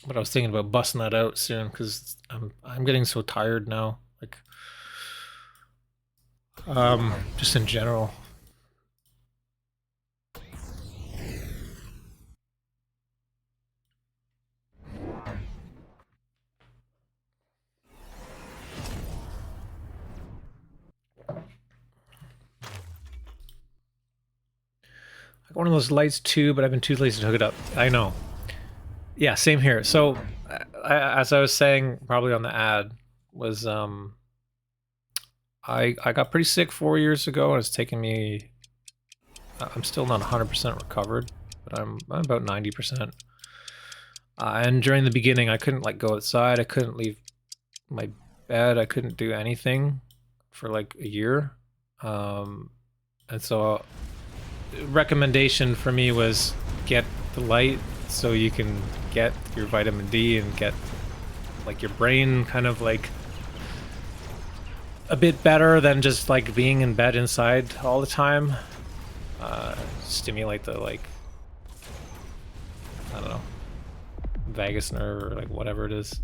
But I was thinking about busting that out soon because I'm getting so tired now. Like, just in general. I got one of those lights too, but I've been too lazy to hook it up. I know. Yeah, same here. So, as I was saying, probably on the ad, was I got pretty sick 4 years ago, and it's taken me. I'm still not 100% recovered, but I'm about 90%. And during the beginning, I couldn't like go outside. I couldn't leave my bed. I couldn't do anything for like a year. And so, recommendation for me was get the light so you can get your vitamin D and get like your brain kind of like a bit better than just like being in bed inside all the time. Stimulate the like, I don't know, vagus nerve or like whatever it is.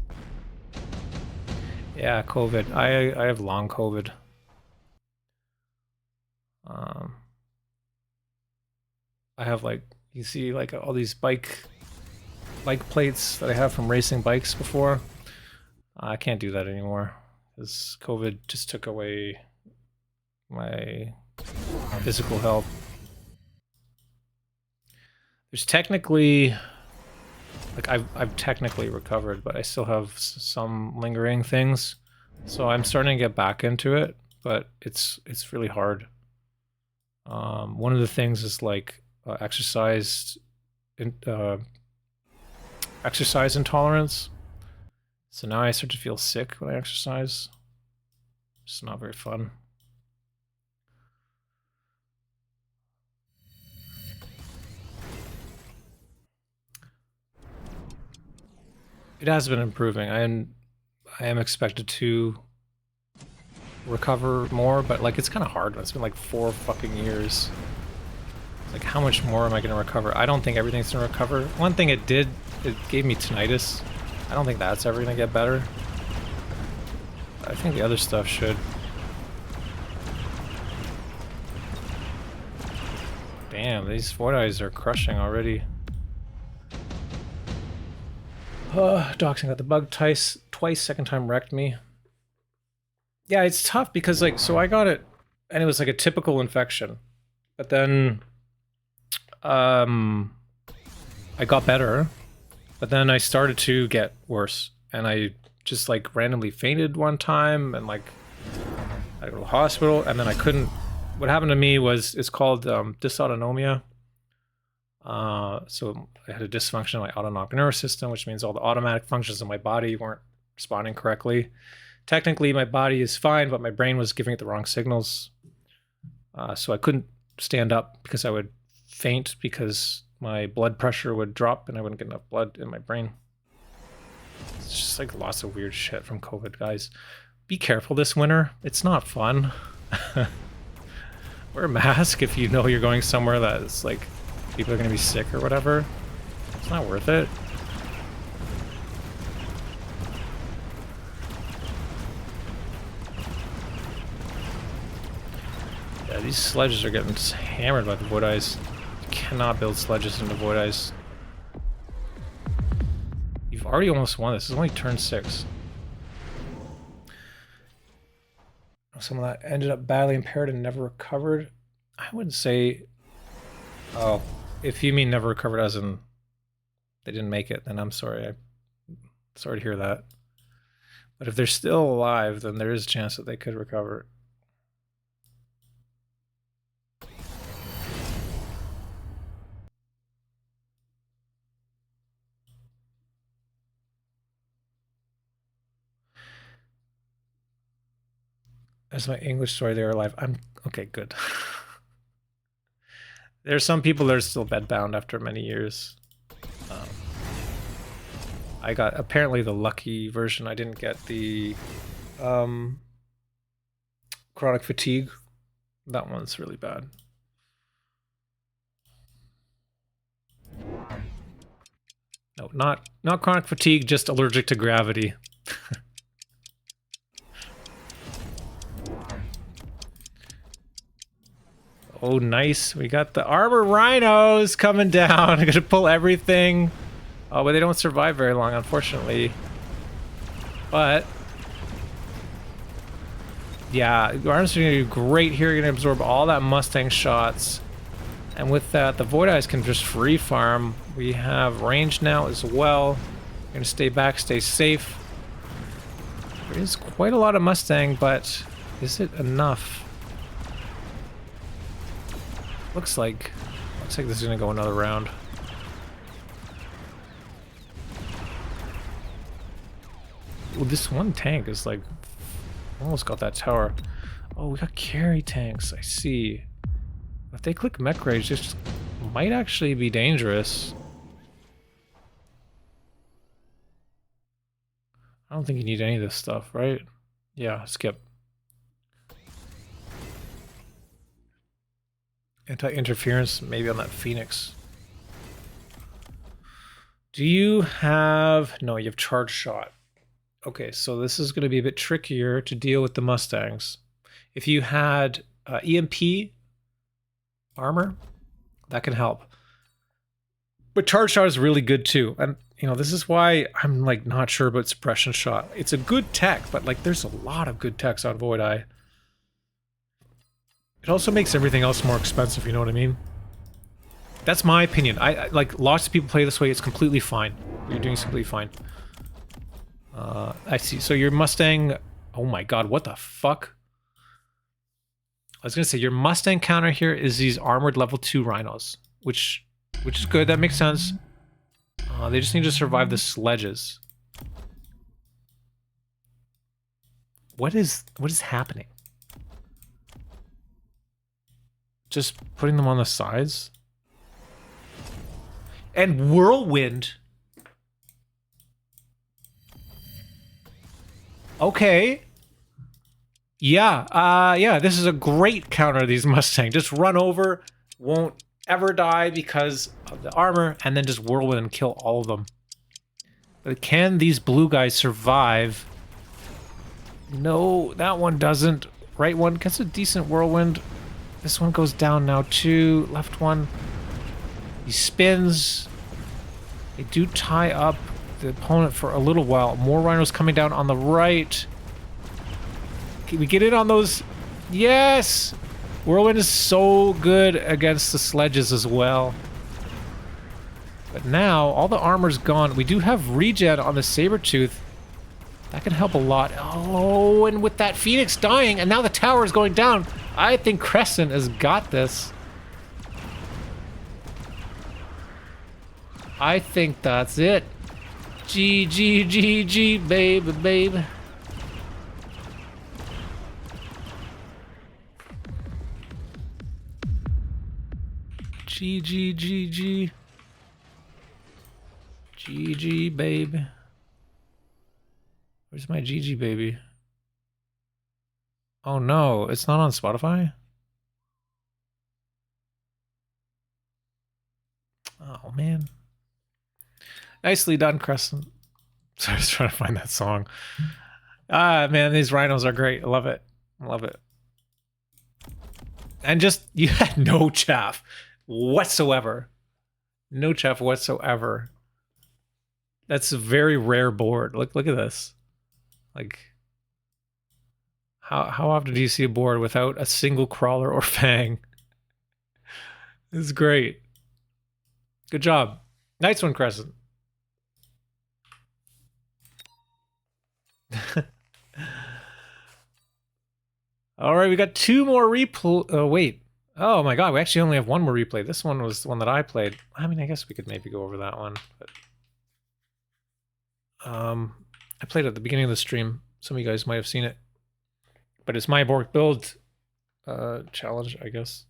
Yeah, COVID. I have long COVID. I have like, you see like all these bike plates that I have from racing bikes before. I can't do that anymore because COVID just took away my physical health. There's technically, like I've technically recovered, but I still have some lingering things. So I'm starting to get back into it, but it's really hard. One of the things is like exercise intolerance. So now I start to feel sick when I exercise. It's not very fun. It has been improving. I am expected to recover more, but like it's kind of hard. It's been like 4 fucking years. Like, how much more am I going to recover? I don't think everything's going to recover. One thing it did, it gave me tinnitus. I don't think that's ever going to get better. I think the other stuff should. Damn, these void eyes are crushing already. Doxing got the bug twice, second time wrecked me. Yeah, it's tough because like, so I got it and it was like a typical infection. But then I got better, but then I started to get worse, and I just like randomly fainted one time, and like I go to the hospital, and then I couldn't. What happened to me was it's called dysautonomia. So I had a dysfunction in my autonomic nervous system, which means all the automatic functions in my body weren't responding correctly. Technically, my body is fine, but my brain was giving it the wrong signals. So I couldn't stand up because I would faint because my blood pressure would drop and I wouldn't get enough blood in my brain. It's just like lots of weird shit from COVID, guys. Be careful this winter. It's not fun. Wear a mask if you know you're going somewhere that's like people are going to be sick or whatever. It's not worth it. Yeah, these sledges are getting just hammered by the void eyes. You cannot build sledges into void eyes. You've already almost won this. It's only turn 6. Some of that ended up badly impaired and never recovered. I wouldn't say... Oh, if you mean never recovered as in they didn't make it, then I'm sorry. I'm sorry to hear that. But if they're still alive, then there is a chance that they could recover. That's my English story. They're alive. I'm okay. Good. There's some people that are still bedbound after many years. I got apparently the lucky version. I didn't get the chronic fatigue. That one's really bad. No, not chronic fatigue, just allergic to gravity. Oh, nice. We got the armor rhinos coming down. I'm gonna pull everything. Oh, but they don't survive very long, unfortunately. But yeah, the armors are gonna do great here. You're gonna absorb all that Mustang shots. And with that, the Void Eyes can just free farm. We have range now as well. We're gonna stay back, stay safe. There is quite a lot of Mustang, but is it enough? Looks like this is gonna go another round. Well, this one tank is like almost got that tower. Oh, we got carry tanks. I see. If they click mech rage, this might actually be dangerous. I don't think you need any of this stuff, right? Yeah, skip. Anti-interference, maybe on that Phoenix. Do you have... No, you have charge shot. Okay, so this is going to be a bit trickier to deal with the Mustangs. If you had EMP armor, that can help. But charge shot is really good too. And, you know, this is why I'm, like, not sure about suppression shot. It's a good tech, but, like, there's a lot of good techs on Void Eye. It also makes everything else more expensive, you know what I mean? That's my opinion. I like, lots of people play this way, it's completely fine. You're doing completely fine. I see. So your Mustang... Oh my god, what the fuck? I was gonna say, your Mustang counter here is these armored level 2 rhinos. Which is good, that makes sense. They just need to survive the sledges. What is happening? Just putting them on the sides? And whirlwind. Okay. Yeah, yeah, this is a great counter to these Mustang. Just run over, won't ever die because of the armor, and then just whirlwind and kill all of them. But can these blue guys survive? No, that one doesn't. Right one gets a decent whirlwind. This one goes down now too. Left one. He spins. They do tie up the opponent for a little while. More rhinos coming down on the right. Can we get in on those? Yes! Whirlwind is so good against the sledges as well. But now, all the armor's gone. We do have regen on the Sabertooth. That can help a lot. Oh, and with that Phoenix dying, and now the tower is going down. I think Krescent has got this. I think that's it. GG, GG, baby, baby. GG, GG. GG, baby. Where's my GG, baby? Oh no, it's not on Spotify? Oh man. Nicely done, Krescent. Sorry, I was trying to find that song. Ah, man, these rhinos are great. I love it. I love it. And just, you had no chaff whatsoever. No chaff whatsoever. That's a very rare board. Look at this. Like, how often do you see a board without a single crawler or fang? This is great. Good job. Nice one, Krescent. All right, we got 2 more replay. Oh, wait. Oh my god, we actually only have 1 more replay. This one was the one that I played. I mean, I guess we could maybe go over that one. But I played it at the beginning of the stream. Some of you guys might have seen it. But it's my Borked Build challenge, I guess.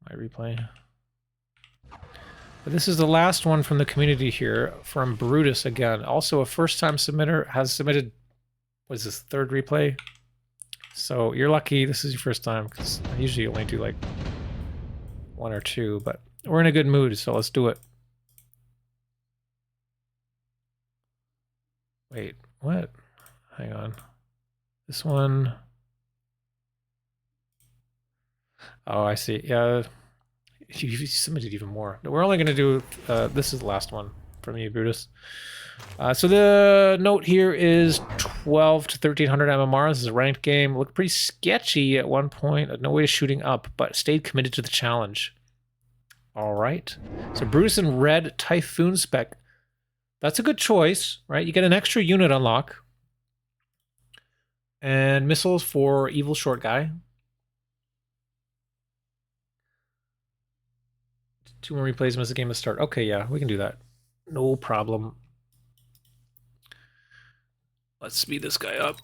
My replay. But this is the last one from the community here, from Brutus again. Also a first-time submitter, has submitted, what is this, third replay? So you're lucky this is your first time, because I usually only do like 1 or 2, but we're in a good mood, so let's do it. Wait, what? Hang on. This one. Oh, I see. Yeah, you submitted even more. We're only going to do, this is the last one from you, Brutus. So the note here is 12 to 1300 MMR. This is a ranked game. Looked pretty sketchy at one point. No way to shooting up, but stayed committed to the challenge. All right. So Brutus and Red Typhoon spec. That's a good choice, right? You get an extra unit unlock. And missiles for Evil Short Guy. 2 more replays, miss the game to start. Okay, yeah, we can do that. No problem. Let's speed this guy up.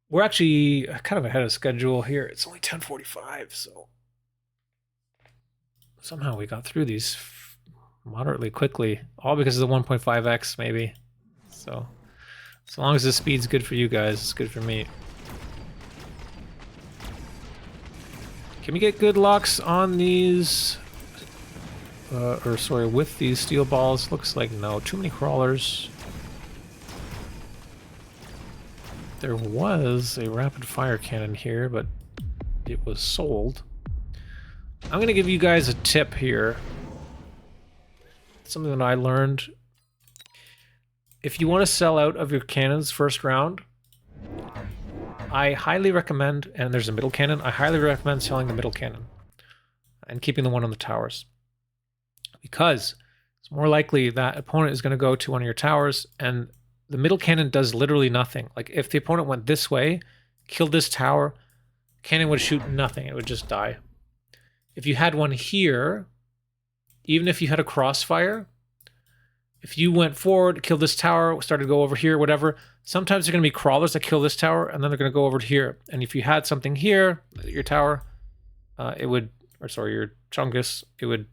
We're actually kind of ahead of schedule here. It's only 10:45, so somehow we got through these moderately quickly. All because of the 1.5x, maybe. So as long as the speed's good for you guys, it's good for me. Can we get good locks on these? Or sorry, with these steel balls? Looks like no. Too many crawlers. There was a rapid fire cannon here, but it was sold. I'm going to give you guys a tip here. Something that I learned. If you want to sell out of your cannons first round, I highly recommend, and there's a middle cannon, I highly recommend selling the middle cannon and keeping the one on the towers. Because it's more likely that opponent is going to go to one of your towers, and the middle cannon does literally nothing. Like if the opponent went this way, killed this tower, cannon would shoot nothing. It would just die. If you had one here, even if you had a crossfire, if you went forward, killed this tower, started to go over here, whatever, sometimes there are going to be crawlers that kill this tower, and then they're going to go over to here. And if you had something here, your tower, it would, or sorry, your Chungus, it would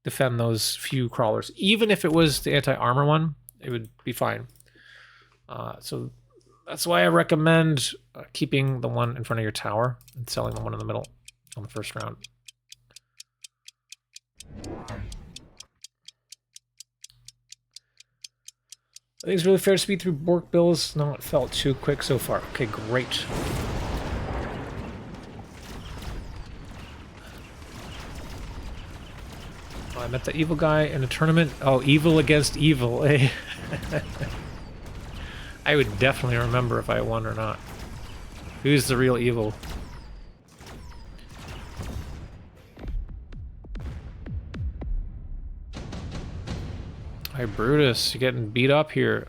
defend those few crawlers. Even if it was the anti-armor one, it would be fine. So that's why I recommend keeping the one in front of your tower and selling the one in the middle on the first round. I think it's really fair to speed through Borked Builds. Not felt too quick so far. Okay, great. Oh, I met the evil guy in a tournament. Oh, evil against evil. Eh? I would definitely remember if I won or not. Who's the real evil? Hi, Brutus. You're getting beat up here.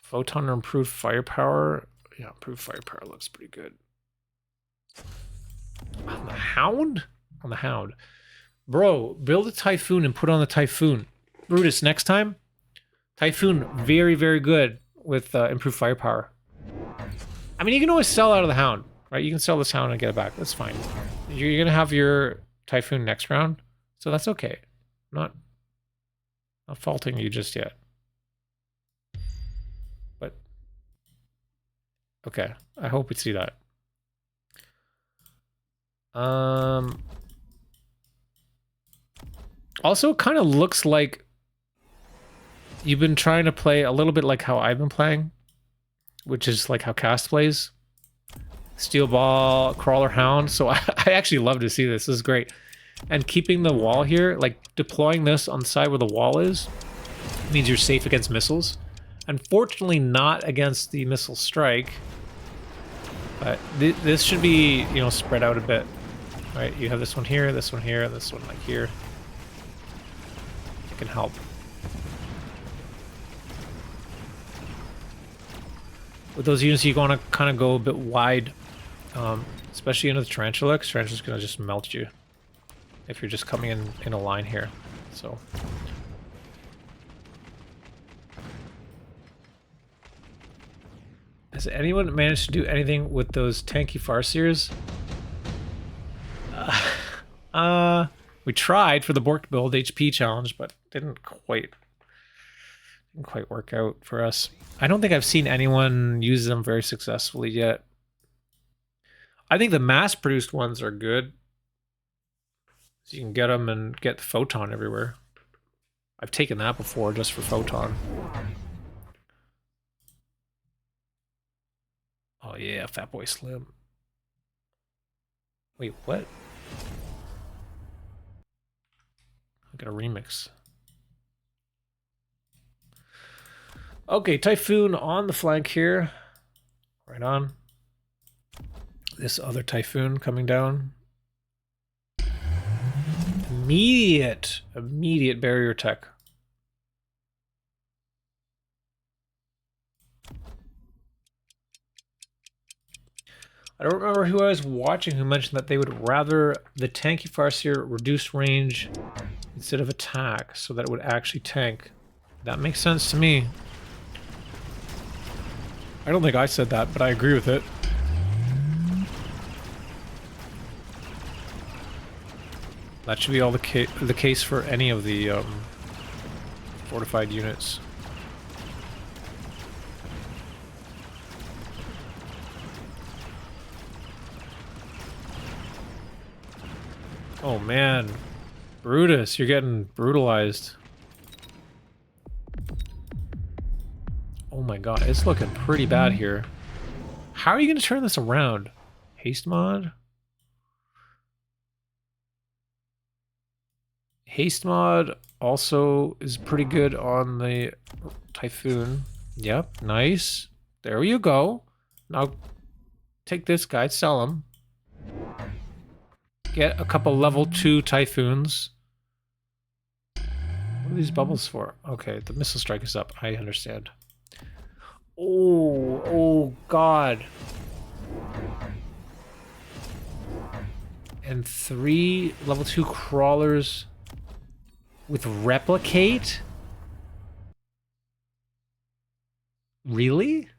Photon or improved firepower? Yeah, improved firepower looks pretty good. On the Hound? On the Hound. Bro, build a Typhoon and put on the Typhoon. Brutus, next time, Typhoon, very, very good with improved firepower. I mean, you can always sell out of the Hound, right? You can sell this Hound and get it back. That's fine. You're going to have your Typhoon next round, so that's okay. Not faulting you just yet. But, okay. I hope we see that. Also, it kind of looks like you've been trying to play a little bit like how I've been playing, which is like how Cast plays. Steel Ball, Crawler Hound. So I actually love to see this. This is great. And keeping the wall here, like deploying this on the side where the wall is, means you're safe against missiles. Unfortunately, not against the missile strike. But this should be, you know, spread out a bit. Right? You have this one here, this one here, this one like here. It can help. With those units, you want to kind of go a bit wide, especially into the Tarantula, because Tarantula's going to just melt you if you're just coming in a line here. So, has anyone managed to do anything with those tanky Farseers? We tried for the Borked Build HP challenge, but didn't quite work out for us. I don't think I've seen anyone use them very successfully yet. I think the mass-produced ones are good. So you can get them and get photon everywhere. I've taken that before just for photon. Oh yeah, Fatboy Slim. Wait, what? I got a remix. Okay, Typhoon on the flank here. Right on. This other Typhoon coming down. Immediate barrier tech. I don't remember who I was watching who mentioned that they would rather the tanky Farseer reduce range instead of attack, so that it would actually tank. That makes sense to me. I don't think I said that, but I agree with it. That should be all the case for any of the fortified units. Oh man, Brutus, you're getting brutalized. Oh my god, it's looking pretty bad here. How are you going to turn this around? Haste mod? Haste mod also is pretty good on the Typhoon. Yep, nice. There you go. Now take this guy, sell him. Get a couple level 2 Typhoons. What are these bubbles for? Okay, the missile strike is up. I understand. Oh god. And 3 level 2 crawlers with replicate? Really?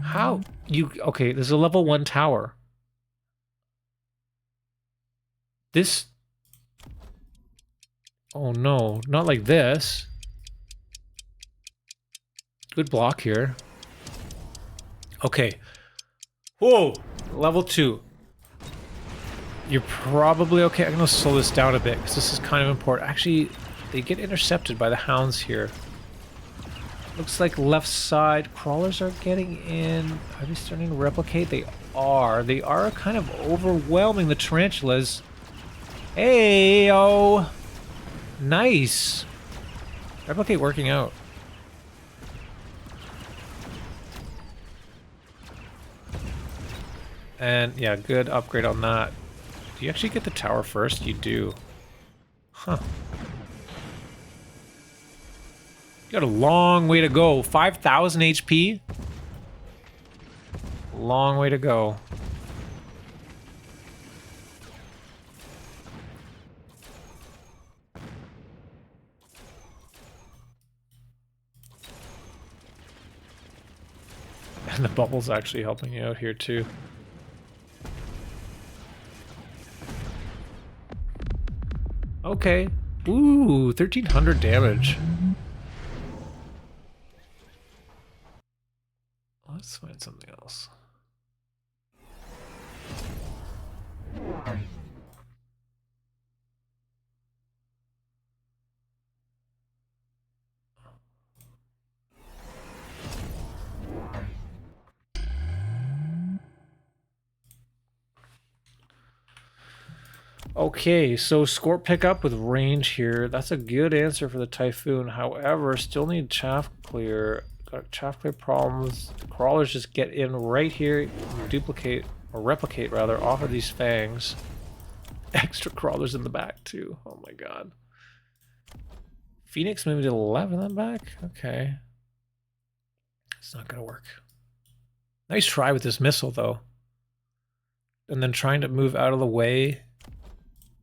How? Okay, there's a level 1 tower. This... Oh no, not like this. Good block here. Okay. Whoa! Level 2. You're probably okay. I'm gonna slow this down a bit because this is kind of important. Actually, they get intercepted by the hounds here. Looks like left side crawlers are getting in. Are they starting to replicate? They are. They are kind of overwhelming the tarantulas. Hey, oh, nice. Replicate working out. And yeah, good upgrade on that. Do you actually get the tower first? You do. Huh. You got a long way to go. 5,000 HP. Long way to go. And the bubble's actually helping you out here too. Okay. Ooh, 1,300 damage. Let's find something else. Okay, so score pickup with range here. That's a good answer for the Typhoon. However, still need chaff clear. Got chaff clear problems. The crawlers just get in right here, duplicate, or replicate rather, off of these fangs. Extra crawlers in the back too. Oh my god. Phoenix maybe did 11 in the back? Okay. It's not gonna work. Nice try with this missile though. And then trying to move out of the way.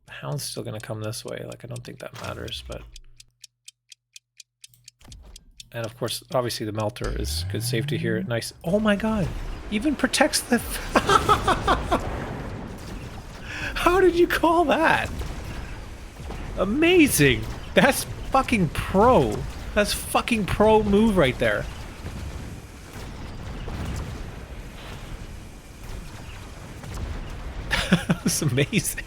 The hound's still gonna come this way. Like, I don't think that matters, but... And of course, obviously the melter is good safety here. Nice. Oh my god! Even protects the... How did you call that? Amazing. That's fucking pro. That's fucking pro move right there. That's amazing.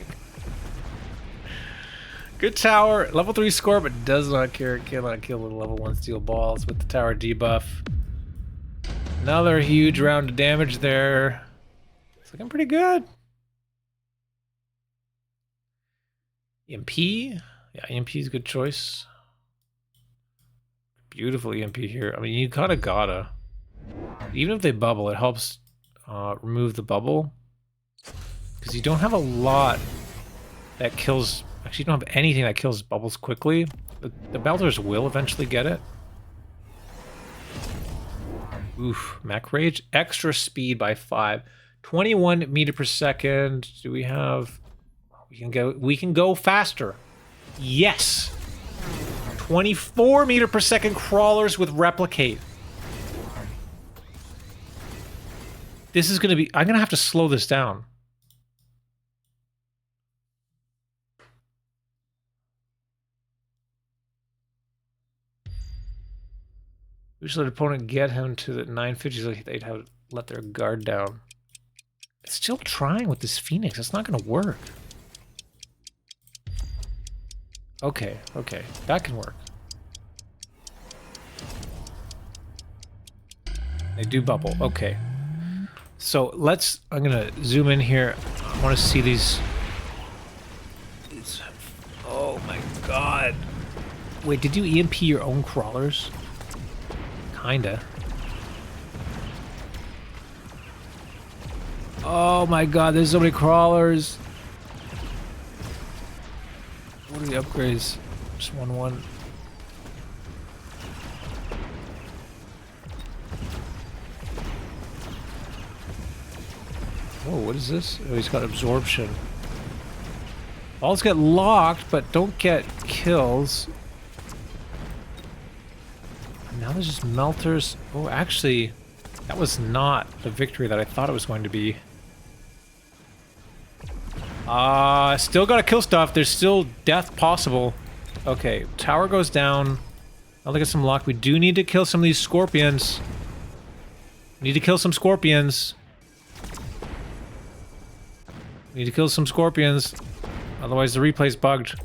Good tower. Level 3 score, but does not cannot kill the level 1 steel balls with the tower debuff. Another huge round of damage there. It's looking pretty good. EMP? Yeah, EMP is a good choice. Beautiful EMP here. I mean, you gotta. Even if they bubble, it helps remove the bubble. Because you don't have a lot that kills... Actually, you don't have anything that kills bubbles quickly. The Belters will eventually get it. Oof, Mech Rage. Extra speed by 5. 21 meter per second. Do we have... We can go faster. Yes! 24 meter per second crawlers with replicate. This is gonna be... I'm gonna have to slow this down. We should let opponent get him to the 950 so they'd have let their guard down. It's still trying with this Phoenix. It's not gonna work. Okay, okay. That can work. They do bubble. Okay. So let's... I'm gonna zoom in here. I want to see these... Oh my god. Wait, did you EMP your own crawlers? Kinda. Oh my god, there's so many crawlers. What are the upgrades? Just 1-1. Whoa, what is this? Oh, he's got absorption. Balls get locked, but don't get kills. Now there's just melters. Oh, actually, that was not the victory that I thought it was going to be. Still gotta kill stuff. There's still death possible. Okay, tower goes down. I'll look at some luck. We do need to kill some of these scorpions. Need to kill some scorpions. Need to kill some scorpions. Otherwise the replay's bugged.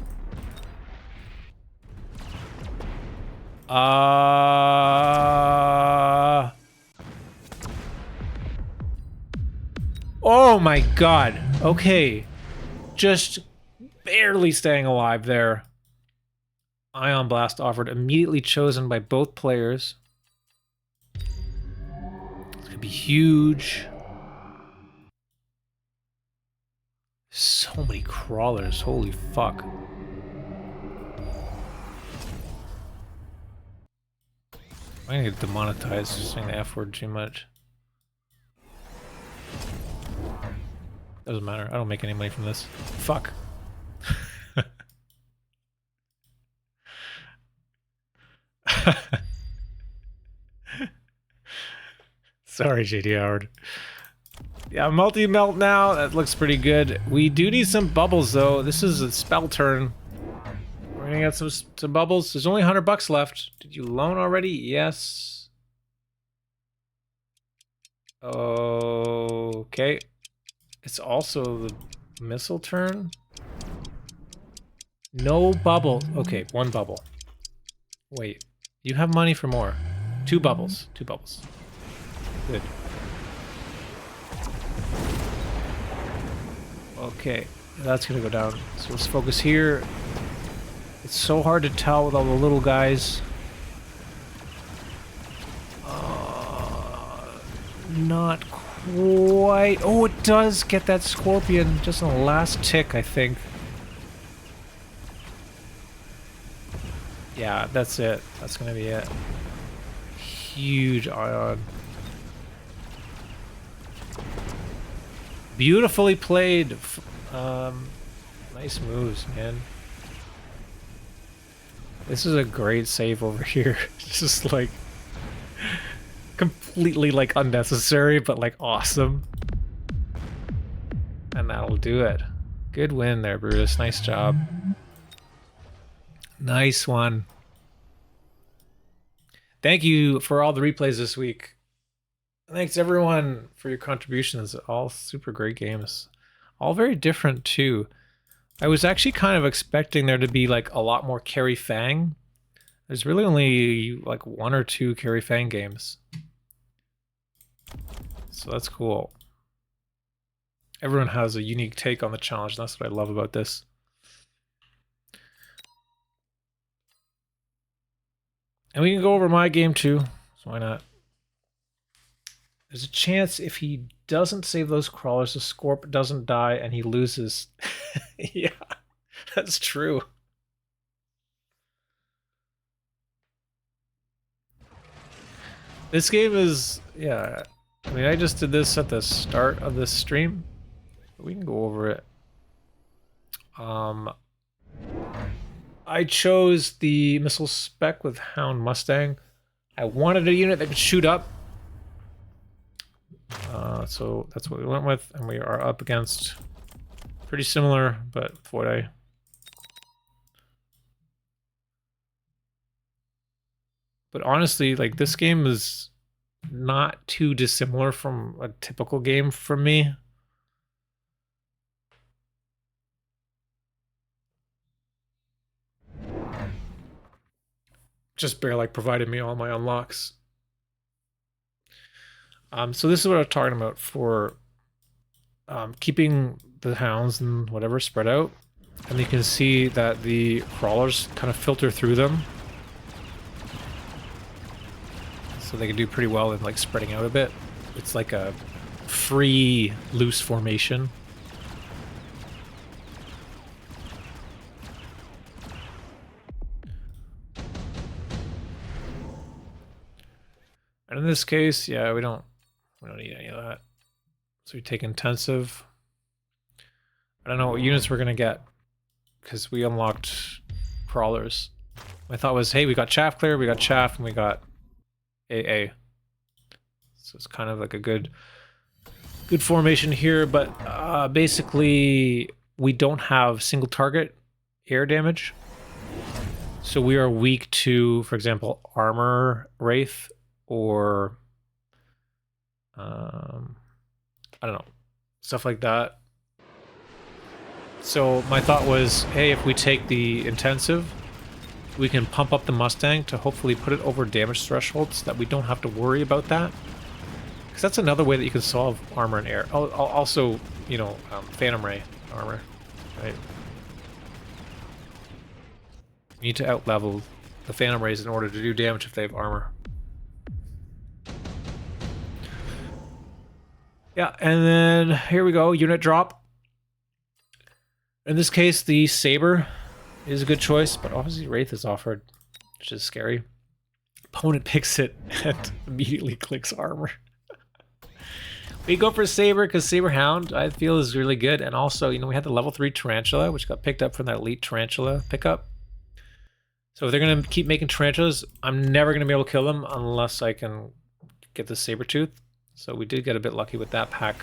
Oh my god. Okay. Just barely staying alive there. Ion Blast offered, immediately chosen by both players. It's gonna be huge. So many crawlers, holy fuck. I'm gonna get demonetized for saying the F word too much. Doesn't matter, I don't make any money from this. Fuck. Sorry, JD Howard. Yeah, multi-melt now. That looks pretty good. We do need some bubbles, though. This is a spell turn. We're gonna get some bubbles. There's only $100 left. Did you loan already? Yes. Okay. It's also the missile turn. No bubble. Okay, 1 bubble. Wait. You have money for more. 2 bubbles. 2 bubbles. Good. Okay, that's gonna go down. So let's focus here. It's so hard to tell with all the little guys. Not quite. Oh, it does get that scorpion just on the last tick, I think. Yeah, that's it. That's gonna be it. Huge ion. Beautifully played. Nice moves, man. This is a great save over here. It's just like completely like unnecessary, but like awesome. And that'll do it. Good win there, Brutus. Nice job. Nice one. Thank you for all the replays this week. Thanks everyone for your contributions. All super great games. All very different too. I was actually kind of expecting there to be like a lot more Carry Fang. There's really only like 1 or 2 Carry Fang games. So that's cool. Everyone has a unique take on the challenge, and that's what I love about this. And we can go over my game too, so why not? There's a chance if he doesn't save those crawlers, the Scorp doesn't die and he loses. Yeah, that's true. This game is, yeah, I mean, I just did this at the start of this stream. We can go over it. I chose the missile spec with Hound Mustang. I wanted a unit that could shoot up. So that's what we went with, and we are up against pretty similar, but what I... But honestly, like, this game is not too dissimilar from a typical game for me. Just Bear like provided me all my unlocks. So this is what I'm talking about for keeping the hounds and whatever spread out. And you can see that the crawlers kind of filter through them. So they can do pretty well in like spreading out a bit. It's like a free, loose formation. And in this case, yeah, we don't need any of that. So we take intensive. I don't know what units we're gonna get because we unlocked crawlers. My thought was, hey, we got chaff clear, we got chaff, and we got AA. So it's kind of like a good formation here, but basically we don't have single target air damage. So we are weak to, for example, armor wraith or I don't know, stuff like that. So my thought was, hey, if we take the intensive, we can pump up the Mustang to hopefully put it over damage thresholds so that we don't have to worry about that. Because that's another way that you can solve armor and air. Also, you know, Phantom Ray armor, right? You need to outlevel the Phantom Rays in order to do damage if they have armor. Yeah, and then here we go, unit drop. In this case, the Saber is a good choice, but obviously Wraith is offered, which is scary. Opponent picks it and immediately clicks armor. We go for Saber because Saber Hound, I feel, is really good. And also, you know, we had the level 3 Tarantula, which got picked up from that Elite Tarantula pickup. So if they're going to keep making Tarantulas, I'm never going to be able to kill them unless I can get the Sabertooth. So we did get a bit lucky with that pack.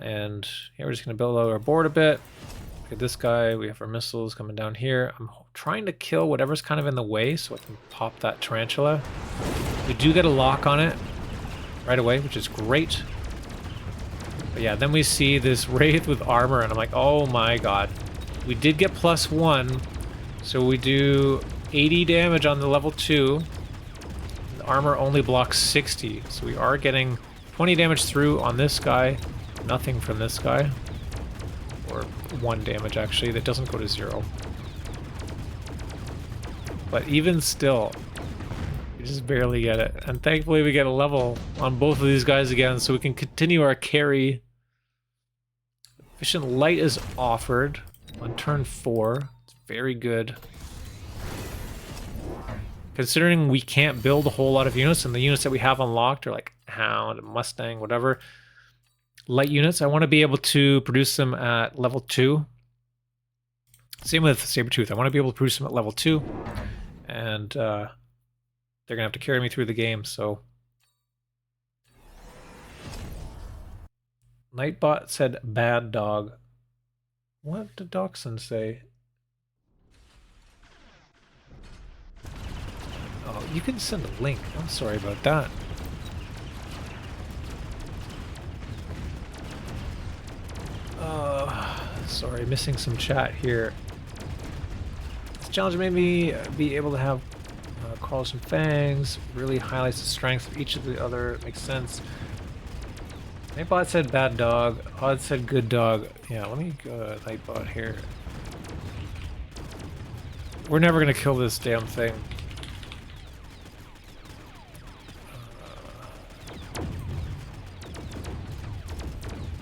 And yeah, we're just going to build out our board a bit. Look at this guy. We have our missiles coming down here. I'm trying to kill whatever's kind of in the way so I can pop that Tarantula. We do get a lock on it right away, which is great. But yeah, then we see this Wraith with armor, and I'm like, oh my god. We did get +1, so we do 80 damage on the level 2. The armor only blocks 60, so we are getting 20 damage through on this guy, nothing from this guy. Or 1 damage, actually, that doesn't go to 0. But even still, we just barely get it. And thankfully we get a level on both of these guys again, so we can continue our carry. Efficient Light is offered on turn 4. It's very good. Considering we can't build a whole lot of units, and the units that we have unlocked are like Hound, Mustang, whatever. Light units, I want to be able to produce them at level 2. Same with Sabertooth. I want to be able to produce them at level 2. And they're going to have to carry me through the game, so... Nightbot said bad dog. What did Dachshund say? Oh, you can send a link. I'm sorry about that. Sorry, missing some chat here. This challenge made me be able to have Carlos and Fangs. Really highlights the strengths of each of the other. It makes sense. Nightbot said bad dog. Odd said good dog. Yeah, let me go to Nightbot here. We're never gonna kill this damn thing.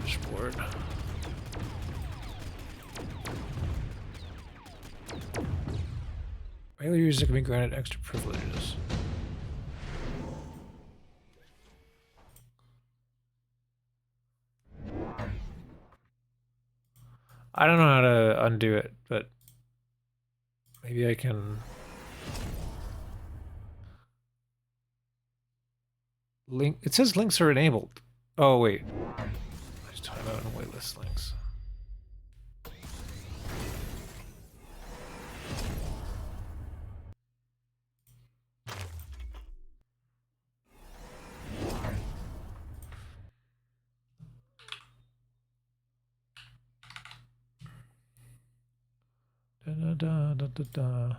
Dashboard. Regular users can be granted extra privileges. I don't know how to undo it, but maybe I can. Link. It says links are enabled. Oh wait. I just time out and waitlist links. Da, da, da, da, da.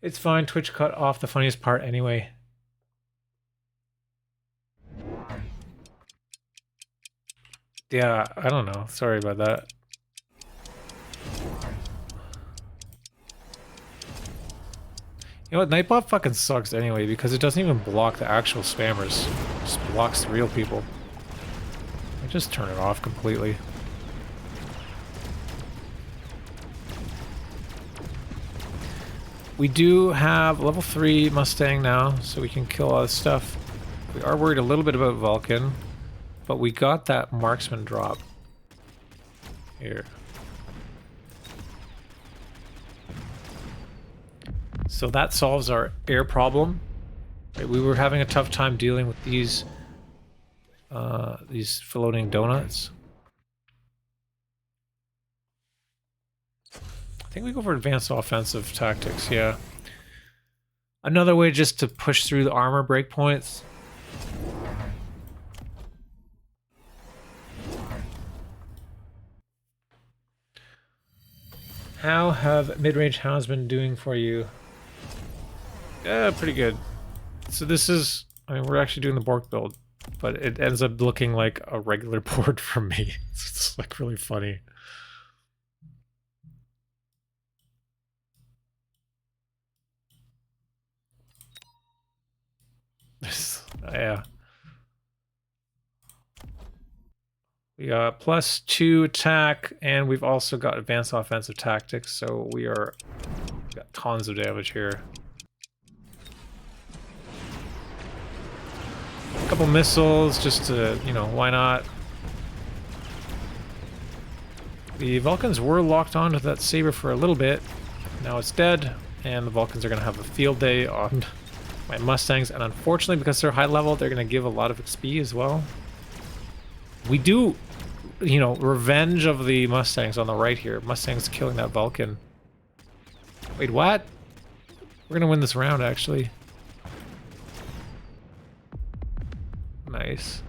It's fine. Twitch cut off the funniest part anyway. Yeah, I don't know. Sorry about that. You know what? Nightbot fucking sucks anyway because it doesn't even block the actual spammers. It just blocks the real people. I just turn it off completely. We do have level 3 Mustang now, so we can kill all this stuff. We are worried a little bit about Vulcan, but we got that marksman drop here. So that solves our air problem. Right, we were having a tough time dealing with these floating donuts. I think we go for advanced offensive tactics, yeah. Another way just to push through the armor breakpoints. How have mid-range hounds been doing for you? Yeah, pretty good. So this is, I mean, we're actually doing the Borked Build, but it ends up looking like a regular board for me. It's like really funny. Yeah. We got +2 attack, and we've also got advanced offensive tactics, so we got tons of damage here. A couple missiles, just to, you know, why not? The Vulcans were locked onto that saber for a little bit. Now it's dead, and the Vulcans are going to have a field day on my Mustangs, and unfortunately, because they're high level, they're going to give a lot of XP as well. We do, you know, revenge of the Mustangs on the right here. Mustangs killing that Vulcan. Wait, what? We're going to win this round, actually. Nice.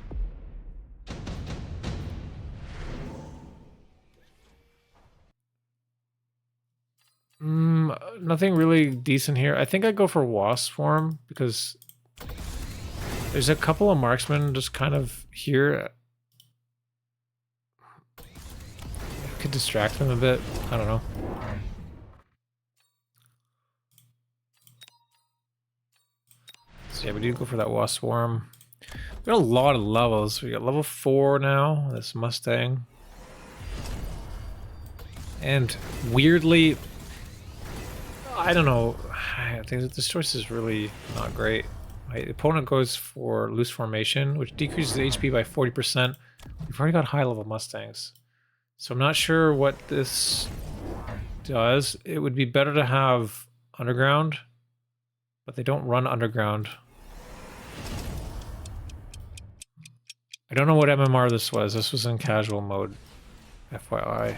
Nothing really decent here. I think I'd go for Wasp Swarm because there's a couple of marksmen just kind of here. Could distract them a bit. I don't know. So yeah, we do go for that Wasp Swarm. We got a lot of levels. We got level 4 now, this Mustang. And weirdly, I don't know, I think that this choice is really not great. My opponent goes for loose formation, which decreases the HP by 40%. We've already got high level Mustangs. So I'm not sure what this does. It would be better to have underground, but they don't run underground. I don't know what MMR this was. This was in casual mode. FYI.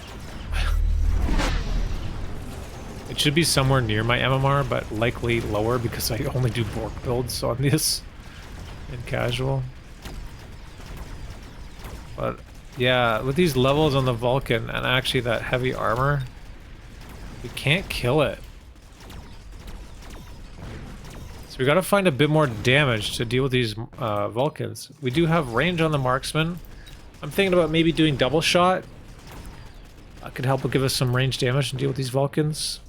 It should be somewhere near my MMR, but likely lower because I only do Borked Builds on this in casual. But yeah, with these levels on the Vulcan and actually that heavy armor, we can't kill it. So we gotta find a bit more damage to deal with these Vulcans. We do have range on the marksman. I'm thinking about maybe doing double shot. That could help give us some range damage and deal with these Vulcans.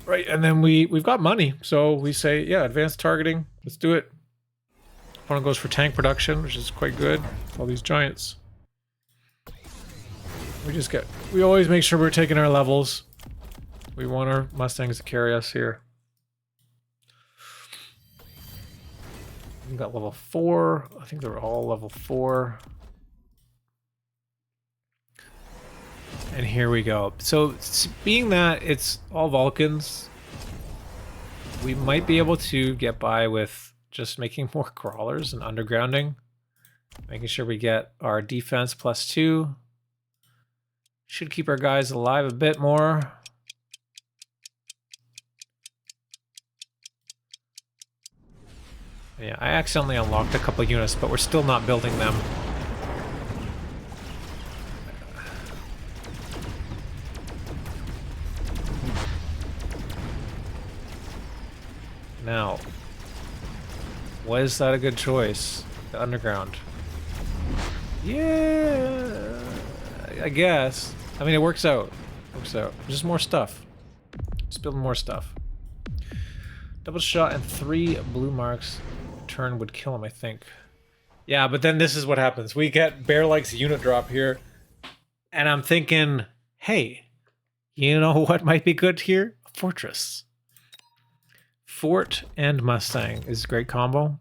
Right, and then we've got money, so we say, yeah, advanced targeting, let's do it. Opponent goes for tank production, which is quite good. All these giants. We always make sure we're taking our levels. We want our Mustangs to carry us here. We got level 4. I think they're all level 4. And here we go. So, being that it's all Vulcans, we might be able to get by with just making more crawlers and undergrounding. Making sure we get our defense +2. Should keep our guys alive a bit more. Yeah, I accidentally unlocked a couple units, but we're still not building them. Now, was that a good choice? The underground. Yeah, I guess. I mean, it works out. It works out. Just more stuff. Just building more stuff. Double shot and 3 blue marks. Turn would kill him, I think. Yeah, but then this is what happens. We get Bear-like's unit drop here. And I'm thinking, hey, you know what might be good here? A fortress. Fort and Mustang is a great combo.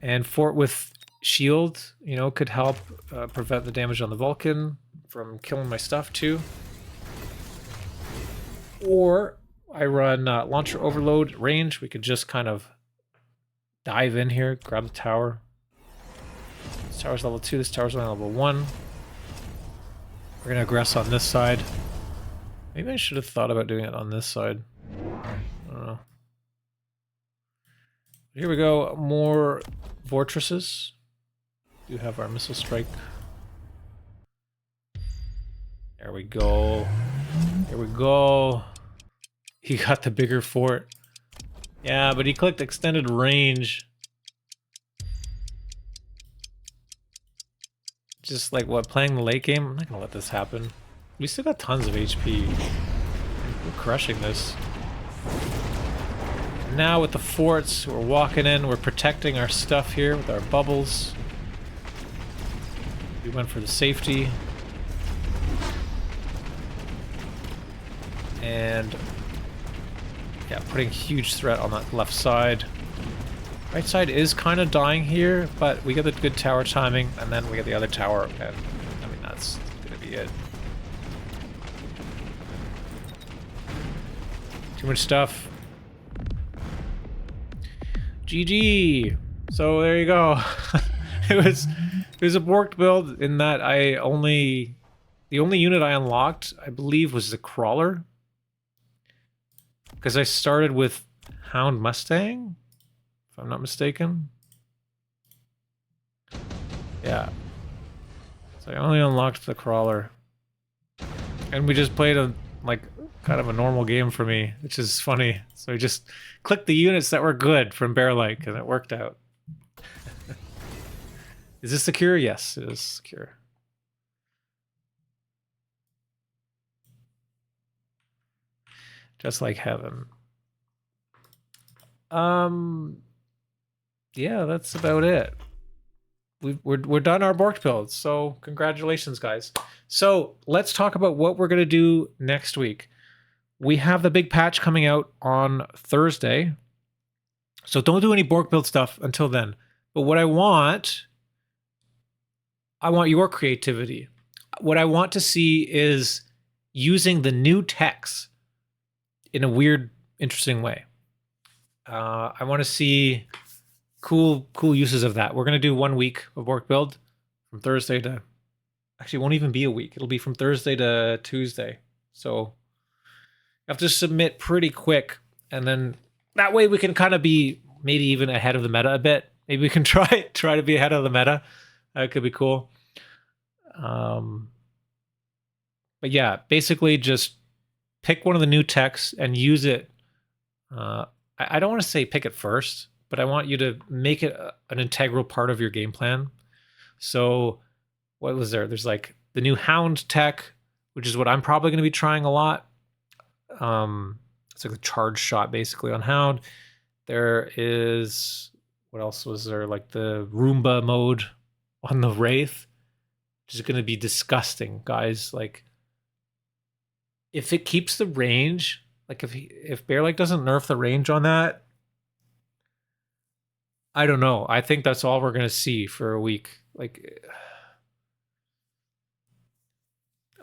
And Fort with shield, you know, could help prevent the damage on the Vulcan from killing my stuff too. Or I run launcher overload range. We could just kind of dive in here, grab the tower. This tower's level 2, this tower's only level 1. We're gonna aggress on this side. Maybe I should have thought about doing it on this side. I don't know. Here we go, more fortresses. We do have our missile strike. There we go. There we go. He got the bigger fort. Yeah, but he clicked extended range. Just like what, playing the late game? I'm not gonna let this happen. We still got tons of HP. We're crushing this. Now with the forts, we're walking in, we're protecting our stuff here with our bubbles. We went for the safety. And yeah, putting huge threat on that left side. Right side is kind of dying here, but we get the good tower timing, and then we get the other tower, and I mean, that's gonna be it. Too much stuff. GG. So there you go. it was a Borked build in that the only unit I unlocked, I believe, was the crawler. Because I started with Hound Mustang, if I'm not mistaken. Yeah. So I only unlocked the crawler. And we just played a kind of a normal game for me, which is funny. So I just clicked the units that were good from Bear-like, and it worked out. Is this secure? Yes, it is secure. Just like heaven. Yeah, that's about it. We're done our Borked builds, so congratulations, guys. So let's talk about what we're gonna do next week. We have the big patch coming out on Thursday. So don't do any Borked Build stuff until then. But what I want your creativity. What I want to see is using the new techs in a weird, interesting way. I want to see cool uses of that. We're going to do 1 week of Borked Build from Thursday to... Actually, it won't even be a week. It'll be from Thursday to Tuesday. So you have to submit pretty quick. And then that way we can kind of be maybe even ahead of the meta a bit. Maybe we can try to be ahead of the meta. That could be cool. But yeah, basically just pick one of the new techs and use it. I don't want to say pick it first, but I want you to make it an integral part of your game plan. So what was there? There's like the new Hound tech, which is what I'm probably going to be trying a lot. It's like a charge shot basically on Hound. There is, what else was there? Like the Roomba mode on the Wraith, which is going to be disgusting, guys. Like if it keeps the range, like if Bear like doesn't nerf the range on that, I don't know. I think that's all we're going to see for a week. Like,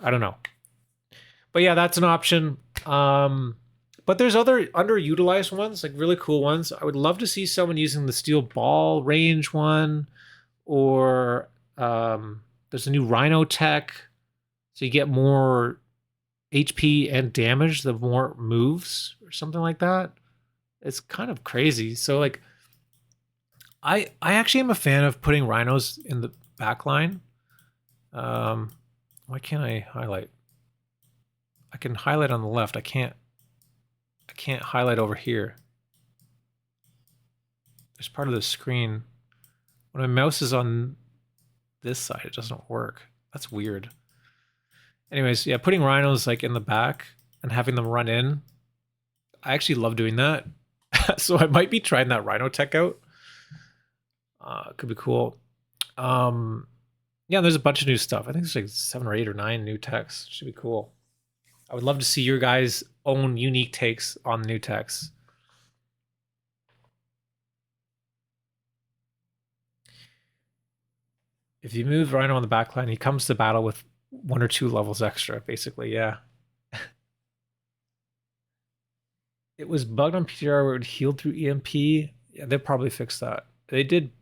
I don't know. But yeah, that's an option. But there's other underutilized ones, like really cool ones. I would love to see someone using the steel ball range one, or there's a new Rhino tech. So you get more HP and damage the more moves or something like that. It's kind of crazy. So like, I actually am a fan of putting rhinos in the back line. Why can't I highlight? I can highlight on the left. I can't highlight over here. There's part of the screen. When my mouse is on this side, it doesn't work. That's weird. Anyways, yeah, putting rhinos like in the back and having them run in. I actually love doing that. So I might be trying that rhino tech out. Could be cool. Yeah, there's a bunch of new stuff. I think there's like 7 or 8 or 9 new techs. Should be cool. I would love to see your guys' own unique takes on the new techs. If you move Rhino on the backline, he comes to battle with 1 or 2 levels extra, basically, yeah. It was bugged on PTR where it healed through EMP. Yeah, they'll probably fix that. They did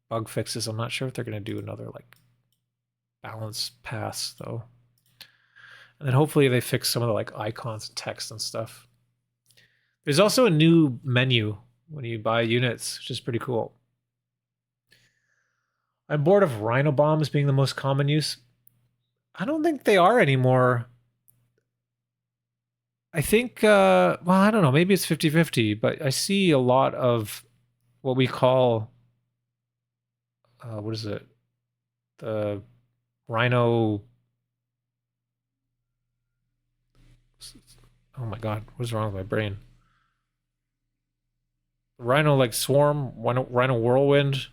bug fixes. I'm not sure if they're going to do another like balance pass though. And then hopefully they fix some of the like icons and text and stuff. There's also a new menu when you buy units, which is pretty cool. I'm bored of Rhino bombs being the most common use. I don't think they are anymore. I think, well, I don't know, maybe it's 50-50, but I see a lot of what we call, what is it? The Rhino. Oh my God, what's wrong with my brain? Rhino like swarm, Rhino whirlwind,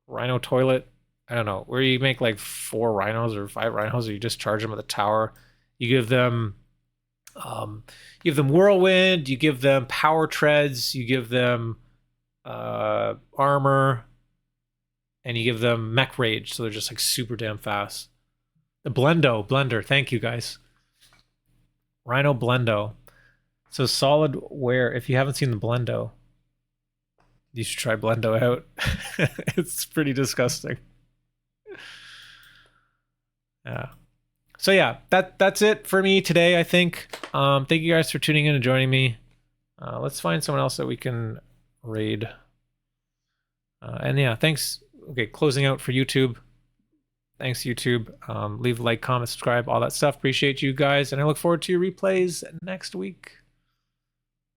Rhino toilet. I don't know, where you make like 4 rhinos or 5 rhinos, or you just charge them at the tower. You give them whirlwind, you give them power treads, you give them armor, and you give them mech rage, so they're just like super damn fast. The blender, thank you guys. Rhino blendo. So solid wear. If you haven't seen the blendo, you should try blendo out. It's pretty disgusting. Yeah. So yeah, that's it for me today, I think. Thank you guys for tuning in and joining me. Let's find someone else that we can raid. And yeah, thanks. Okay, closing out for YouTube. Thanks, YouTube. Leave a like, comment, subscribe, all that stuff. Appreciate you guys, and I look forward to your replays next week.